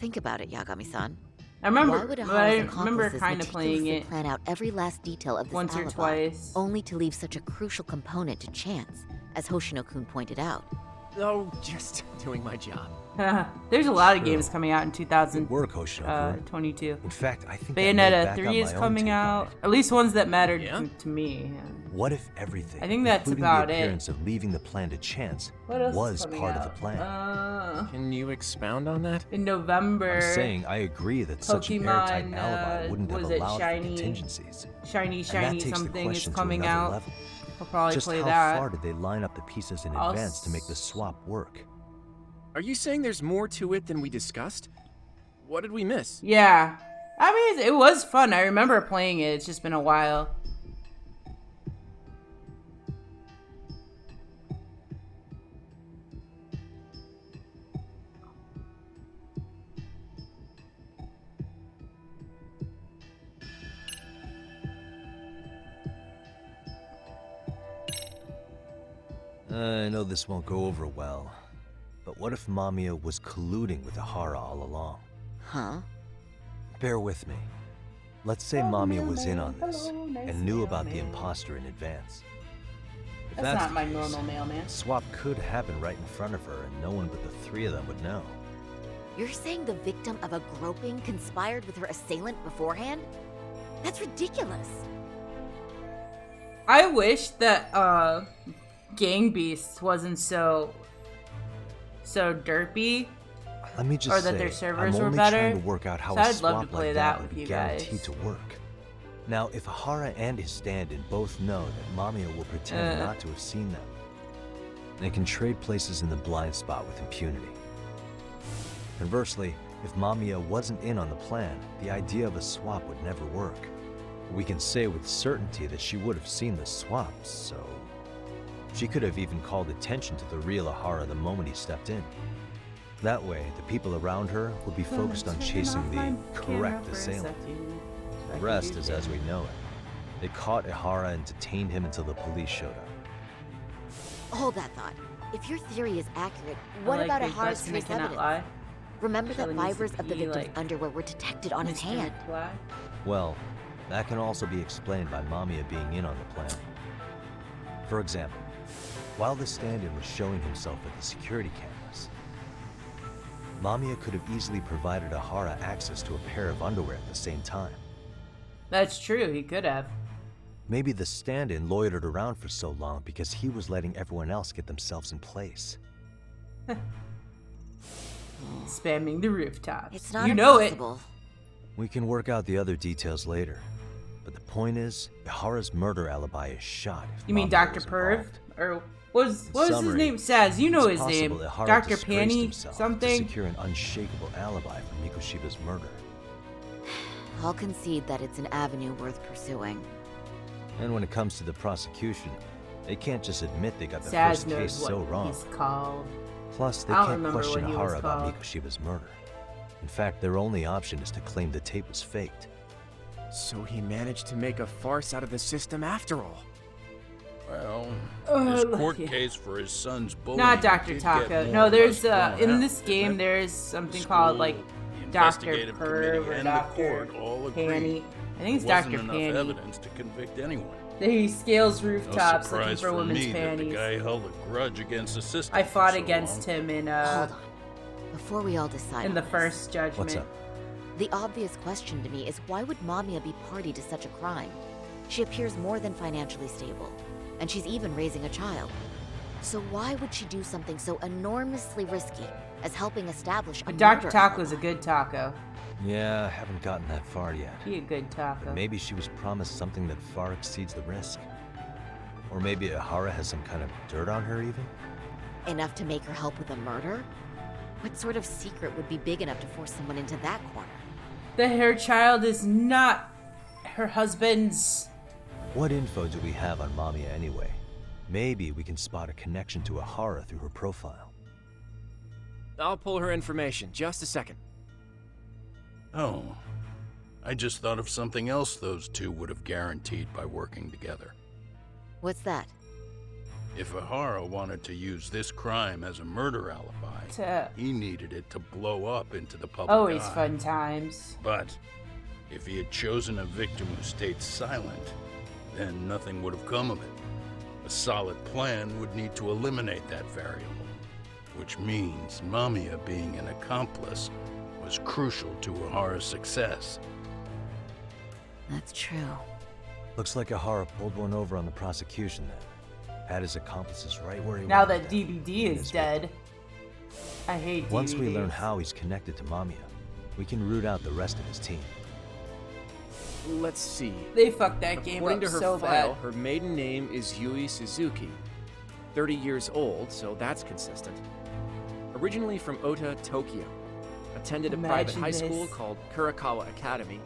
[SPEAKER 7] Think about it, Yagami-san.
[SPEAKER 1] I remember,
[SPEAKER 7] Why would
[SPEAKER 1] but
[SPEAKER 7] Ehara's
[SPEAKER 1] I remember
[SPEAKER 7] accomplices
[SPEAKER 1] kind of playing
[SPEAKER 7] meticulously
[SPEAKER 1] it
[SPEAKER 7] plan out every last detail of this
[SPEAKER 1] once or
[SPEAKER 7] alibi,
[SPEAKER 1] twice.
[SPEAKER 7] only to leave such a crucial component to chance, as Hoshino-kun pointed out?
[SPEAKER 13] Oh, just doing my job.
[SPEAKER 1] There's a lot of
[SPEAKER 19] True.
[SPEAKER 1] games coming out in
[SPEAKER 19] Good work,
[SPEAKER 1] 2022.
[SPEAKER 19] In fact, I think that may
[SPEAKER 1] Bayonetta
[SPEAKER 19] back
[SPEAKER 1] 3
[SPEAKER 19] up
[SPEAKER 1] is
[SPEAKER 19] my own
[SPEAKER 1] coming
[SPEAKER 19] take on
[SPEAKER 1] out.
[SPEAKER 19] it.
[SPEAKER 1] At least ones that mattered
[SPEAKER 13] Yeah?
[SPEAKER 1] to me.
[SPEAKER 19] What if everything,
[SPEAKER 1] I think that's
[SPEAKER 19] including
[SPEAKER 1] about
[SPEAKER 19] the
[SPEAKER 1] it.
[SPEAKER 19] appearance of leaving the plan to chance,
[SPEAKER 1] What else is
[SPEAKER 19] was
[SPEAKER 1] coming
[SPEAKER 19] part
[SPEAKER 1] out?
[SPEAKER 19] of the plan?
[SPEAKER 13] Can you expound on that?
[SPEAKER 1] In November.
[SPEAKER 19] I'm saying I agree that such an airtight
[SPEAKER 1] Pokemon,
[SPEAKER 19] alibi wouldn't have
[SPEAKER 1] was it
[SPEAKER 19] allowed
[SPEAKER 1] Shiny-
[SPEAKER 19] for contingencies.
[SPEAKER 1] Shiny
[SPEAKER 19] And that
[SPEAKER 1] Shiny
[SPEAKER 19] takes the
[SPEAKER 1] something is
[SPEAKER 19] question to
[SPEAKER 1] coming
[SPEAKER 19] another
[SPEAKER 1] out.
[SPEAKER 19] level.
[SPEAKER 1] I'll probably
[SPEAKER 19] Just
[SPEAKER 1] play
[SPEAKER 19] how
[SPEAKER 1] that.
[SPEAKER 19] far did they line up the pieces in
[SPEAKER 1] I'll
[SPEAKER 19] advance to make the swap work?
[SPEAKER 13] Are you saying there's more to it than we discussed? What did we miss?
[SPEAKER 1] Yeah. I mean, it was fun. I remember playing it. It's just been a while.
[SPEAKER 19] I know this won't go over well, but what if Mamiya was colluding with Ehara all along?
[SPEAKER 7] Huh?
[SPEAKER 19] Bear with me. Let's say Mamiya was in on this and knew about the imposter in advance. If
[SPEAKER 1] That's not
[SPEAKER 19] the
[SPEAKER 1] my
[SPEAKER 19] case,
[SPEAKER 1] normal mailman.
[SPEAKER 19] swap could happen right in front of her and no one but the three of them would know.
[SPEAKER 7] You're saying the victim of a groping conspired with her assailant beforehand? That's ridiculous.
[SPEAKER 1] I wish that Gang Beasts wasn't so derpy.
[SPEAKER 19] Let me just
[SPEAKER 1] Or that
[SPEAKER 19] say,
[SPEAKER 1] their servers
[SPEAKER 19] I'm
[SPEAKER 1] were
[SPEAKER 19] only
[SPEAKER 1] better.
[SPEAKER 19] trying to work out how
[SPEAKER 1] So
[SPEAKER 19] a
[SPEAKER 1] I'd
[SPEAKER 19] swap
[SPEAKER 1] love to play
[SPEAKER 19] like
[SPEAKER 1] that
[SPEAKER 19] would
[SPEAKER 1] with
[SPEAKER 19] be
[SPEAKER 1] you
[SPEAKER 19] guaranteed
[SPEAKER 1] guys.
[SPEAKER 19] to work. Now, if Ehara and his stand-in both know that Mamiya will pretend not to have seen them, they can trade places in the blind spot with impunity. Conversely, if Mamiya wasn't in on the plan, the idea of a swap would never work. We can say with certainty that she would have seen the swap, so she could have even called attention to the real Ehara the moment he stepped in. That way, the people around her would be focused on chasing the correct assailant. The rest is as we know it. They caught Ehara and detained him until the police showed up.
[SPEAKER 7] Hold that thought. If your theory is accurate, what
[SPEAKER 1] like
[SPEAKER 7] about
[SPEAKER 1] big
[SPEAKER 7] Ehara's
[SPEAKER 1] butts and they
[SPEAKER 7] trace
[SPEAKER 1] cannot
[SPEAKER 7] evidence?
[SPEAKER 1] lie.
[SPEAKER 7] Remember
[SPEAKER 1] Shelley
[SPEAKER 7] that
[SPEAKER 1] needs to
[SPEAKER 7] fibers of the
[SPEAKER 1] pee,
[SPEAKER 7] victim's
[SPEAKER 1] like,
[SPEAKER 7] underwear were detected on his
[SPEAKER 1] Mr.
[SPEAKER 7] hand.
[SPEAKER 1] Reply.
[SPEAKER 19] Well, that can also be explained by Mamiya being in on the plan. For example, while the stand-in was showing himself at the security cameras, Mamiya could have easily provided Ehara access to a pair of underwear at the same time.
[SPEAKER 1] That's true, he could have.
[SPEAKER 19] Maybe the stand-in loitered around for so long because he was letting everyone else get themselves in place.
[SPEAKER 1] Spamming the rooftops.
[SPEAKER 7] It's not
[SPEAKER 1] you know
[SPEAKER 7] impossible.
[SPEAKER 19] We can work out the other details later. But the point is, Ehara's murder alibi is shot.
[SPEAKER 1] You mean Dr. Perv? Or what was his name? Saz, you know his name. Dr. Panny something?
[SPEAKER 19] To secure an unshakable alibi for Mikoshiba's murder.
[SPEAKER 7] I'll concede that it's an avenue worth pursuing.
[SPEAKER 19] And when it comes to the prosecution, they can't just admit they got the
[SPEAKER 1] Saz
[SPEAKER 19] first
[SPEAKER 1] knows
[SPEAKER 19] case
[SPEAKER 1] what
[SPEAKER 19] so wrong.
[SPEAKER 1] he's called.
[SPEAKER 19] Plus, they
[SPEAKER 1] I don't
[SPEAKER 19] can't
[SPEAKER 1] remember
[SPEAKER 19] question
[SPEAKER 1] what he was
[SPEAKER 19] Ehara about
[SPEAKER 1] called.
[SPEAKER 19] Mikoshiba's murder. In fact, their only option is to claim the tape was faked.
[SPEAKER 13] So he managed to make a farce out of the system after all.
[SPEAKER 8] Well,
[SPEAKER 1] Oh,
[SPEAKER 8] his
[SPEAKER 1] look
[SPEAKER 8] court
[SPEAKER 1] here.
[SPEAKER 8] case for his son's bullying
[SPEAKER 1] Not Dr.
[SPEAKER 8] did get
[SPEAKER 1] Taka.
[SPEAKER 8] more
[SPEAKER 1] No,
[SPEAKER 8] or
[SPEAKER 1] there's
[SPEAKER 8] less thrown
[SPEAKER 1] in
[SPEAKER 8] out,
[SPEAKER 1] this game
[SPEAKER 8] didn't it?
[SPEAKER 1] there's something
[SPEAKER 8] The
[SPEAKER 1] called
[SPEAKER 8] school,
[SPEAKER 1] like
[SPEAKER 8] the
[SPEAKER 1] Dr.
[SPEAKER 8] investigative
[SPEAKER 1] Perv
[SPEAKER 8] committee,
[SPEAKER 1] or
[SPEAKER 8] and
[SPEAKER 1] Dr.
[SPEAKER 8] the court all agreed.
[SPEAKER 1] Panny. I think it's
[SPEAKER 8] There
[SPEAKER 1] Dr.
[SPEAKER 8] wasn't enough
[SPEAKER 1] Panny.
[SPEAKER 8] evidence to convict anyone.
[SPEAKER 1] He scales
[SPEAKER 8] No
[SPEAKER 1] rooftops looking
[SPEAKER 8] surprise
[SPEAKER 1] for women's
[SPEAKER 8] me that the
[SPEAKER 1] panties.
[SPEAKER 8] guy held a grudge against the system.
[SPEAKER 1] I fought
[SPEAKER 8] for so
[SPEAKER 1] against
[SPEAKER 8] long.
[SPEAKER 1] him in
[SPEAKER 7] Hold on. Before we all decide
[SPEAKER 1] in
[SPEAKER 7] on
[SPEAKER 1] the
[SPEAKER 7] this,
[SPEAKER 1] first judgment.
[SPEAKER 19] What's up?
[SPEAKER 7] the obvious question to me is why would Mamiya be party to such a crime? She appears more than financially stable, and she's even raising a child. So why would she do something so enormously risky as helping establish a
[SPEAKER 1] But Dr.
[SPEAKER 7] murder
[SPEAKER 1] Taco's a good taco.
[SPEAKER 19] Yeah, I haven't gotten that far yet.
[SPEAKER 1] He a good taco.
[SPEAKER 19] But maybe she was promised something that far exceeds the risk. Or maybe Ehara has some kind of dirt on her even?
[SPEAKER 7] enough to make her help with a murder? What sort of secret would be big enough to force someone into that corner?
[SPEAKER 1] That her child is not her husband's.
[SPEAKER 19] What info do we have on Mamiya anyway? Maybe we can spot a connection to Ehara through her profile.
[SPEAKER 13] I'll pull her information. Just a second.
[SPEAKER 8] Oh. I just thought of something else those two would have guaranteed by working together.
[SPEAKER 7] What's that?
[SPEAKER 8] If Ehara wanted to use this crime as a murder alibi, he needed it to blow up into the public
[SPEAKER 1] Always
[SPEAKER 8] eye.
[SPEAKER 1] fun times.
[SPEAKER 8] But if he had chosen a victim who stayed silent, then nothing would have come of it. A solid plan would need to eliminate that variable, which means Mamiya being an accomplice was crucial to Ehara's success.
[SPEAKER 7] That's true.
[SPEAKER 19] Looks like Ehara pulled one over on the prosecution then. Had his accomplices right where he
[SPEAKER 1] Now
[SPEAKER 19] wanted
[SPEAKER 1] that
[SPEAKER 19] them.
[SPEAKER 1] DBD is dead. I hate DBD.
[SPEAKER 19] Once we learn how he's connected to Mamiya, we can root out the rest of his team.
[SPEAKER 13] Let's see.
[SPEAKER 1] They fucked that game
[SPEAKER 13] According
[SPEAKER 1] up
[SPEAKER 13] to her
[SPEAKER 1] so
[SPEAKER 13] file,
[SPEAKER 1] bad.
[SPEAKER 13] her maiden name is Yui Suzuki. 30 years old, so that's consistent. Originally from Ota, Tokyo. Attended a private
[SPEAKER 1] Imagine
[SPEAKER 13] high school
[SPEAKER 1] this.
[SPEAKER 13] called Kurakawa Academy.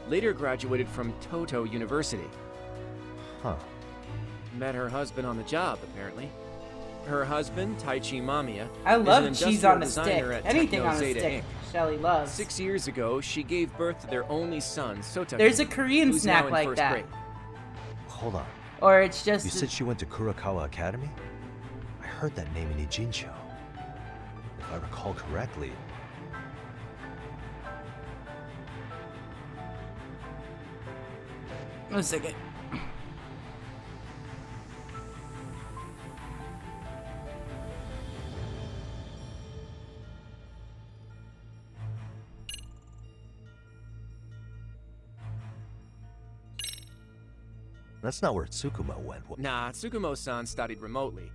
[SPEAKER 13] Later graduated from Toto University.
[SPEAKER 19] Huh.
[SPEAKER 13] Met her husband on the job, apparently. Her husband, Taichi Mamiya,
[SPEAKER 1] I
[SPEAKER 13] is
[SPEAKER 1] love
[SPEAKER 13] an
[SPEAKER 1] cheese
[SPEAKER 13] industrial
[SPEAKER 1] on a stick.
[SPEAKER 13] designer at
[SPEAKER 1] Anything
[SPEAKER 13] Techno
[SPEAKER 1] on a
[SPEAKER 13] Zeta
[SPEAKER 1] stick.
[SPEAKER 13] Inc.
[SPEAKER 1] Shelly loves.
[SPEAKER 13] 6 years ago, she gave birth to their only son, Sotaki.
[SPEAKER 1] There's a Korean
[SPEAKER 13] who's
[SPEAKER 1] snack
[SPEAKER 13] now in
[SPEAKER 1] like
[SPEAKER 13] first
[SPEAKER 1] that.
[SPEAKER 13] grade.
[SPEAKER 19] Hold on.
[SPEAKER 1] Or it's just.
[SPEAKER 19] You said she went to Kurakawa Academy? I heard that name in Ijincho. If I recall correctly.
[SPEAKER 1] One second.
[SPEAKER 19] That's not where Tsukuma went.
[SPEAKER 13] Nah, Tsukumo-san studied remotely.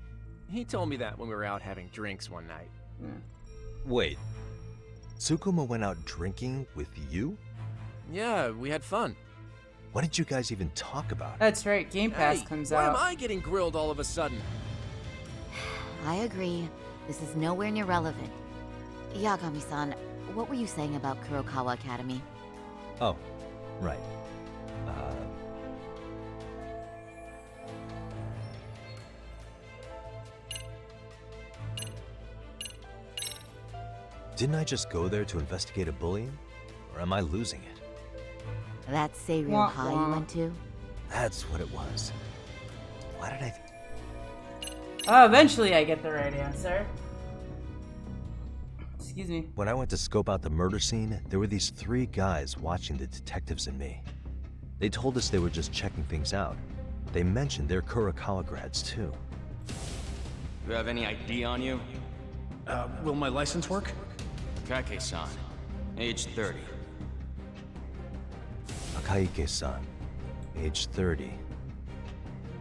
[SPEAKER 13] He told me that when we were out having drinks one night.
[SPEAKER 19] Wait. Tsukuma went out drinking with you?
[SPEAKER 13] Yeah, we had fun.
[SPEAKER 19] What did you guys even talk about?
[SPEAKER 1] That's right. Game Pass
[SPEAKER 13] Hey,
[SPEAKER 1] comes
[SPEAKER 13] why
[SPEAKER 1] out.
[SPEAKER 13] am I getting grilled all of a sudden?
[SPEAKER 7] I agree. This is nowhere near relevant. Yagami-san, what were you saying about Kurokawa Academy?
[SPEAKER 19] Oh, right. Didn't I just go there to investigate a bullying? Or am I losing it?
[SPEAKER 7] That Serial
[SPEAKER 1] Wah,
[SPEAKER 7] High
[SPEAKER 1] wah.
[SPEAKER 7] you went to?
[SPEAKER 19] That's what it was. Why did I...
[SPEAKER 1] Eventually I get the right answer. Excuse me.
[SPEAKER 19] When I went to scope out the murder scene, there were these 3 guys watching the detectives and me. They told us they were just checking things out. They mentioned they're Kurokawa grads too.
[SPEAKER 10] You have any ID on you?
[SPEAKER 9] Will my license work?
[SPEAKER 10] Kake-san, age 30.
[SPEAKER 19] Akaike-san, age 30.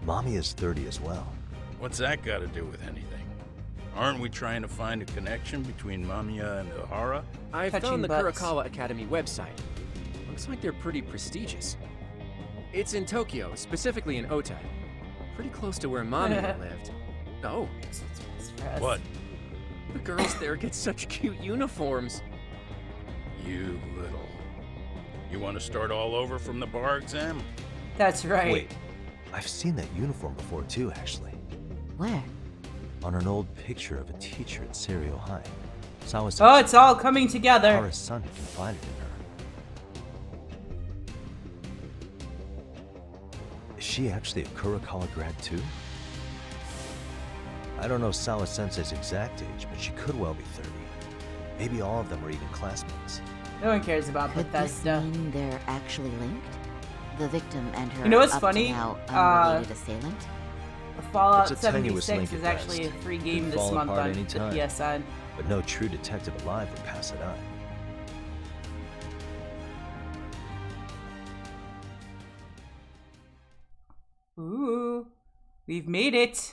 [SPEAKER 19] Mommy is 30 as well.
[SPEAKER 8] What's that got to do with anything? Aren't we trying to find a connection between Mamiya and Ehara?
[SPEAKER 13] I
[SPEAKER 1] Touching
[SPEAKER 13] found the
[SPEAKER 1] butts.
[SPEAKER 13] Kurokawa Academy website. Looks like they're pretty prestigious. It's in Tokyo, specifically in Ota. Pretty close to where Mamiya lived. Oh,
[SPEAKER 8] What?
[SPEAKER 13] the girls there get such cute uniforms.
[SPEAKER 8] You little. You want to start all over from the bar exam?
[SPEAKER 1] That's right.
[SPEAKER 19] Wait, I've seen that uniform before too, actually.
[SPEAKER 7] Where?
[SPEAKER 19] On an old picture of a teacher at Serio High.
[SPEAKER 1] Oh, it's all coming together.
[SPEAKER 19] Ehara's son had confided in her. Is she actually a Kurokawa grad too? I don't know Sawa-sensei's exact age, but she could well be 30. Maybe all of them are even classmates.
[SPEAKER 1] No one cares about
[SPEAKER 7] Could this
[SPEAKER 1] Bethesda.
[SPEAKER 7] mean they're actually linked? The victim and her
[SPEAKER 1] You know what's
[SPEAKER 7] up
[SPEAKER 1] funny?
[SPEAKER 7] to now unrelated assailant?
[SPEAKER 1] Fallout
[SPEAKER 19] It's a tenuous
[SPEAKER 1] 76
[SPEAKER 19] link
[SPEAKER 1] is
[SPEAKER 19] at
[SPEAKER 1] actually a
[SPEAKER 19] best.
[SPEAKER 1] free
[SPEAKER 19] Could
[SPEAKER 1] game this
[SPEAKER 19] fall
[SPEAKER 1] month
[SPEAKER 19] apart
[SPEAKER 1] on
[SPEAKER 19] any
[SPEAKER 1] the
[SPEAKER 19] time.
[SPEAKER 1] PSN.
[SPEAKER 19] But no true detective alive would pass it up.
[SPEAKER 1] Ooh, we've made it.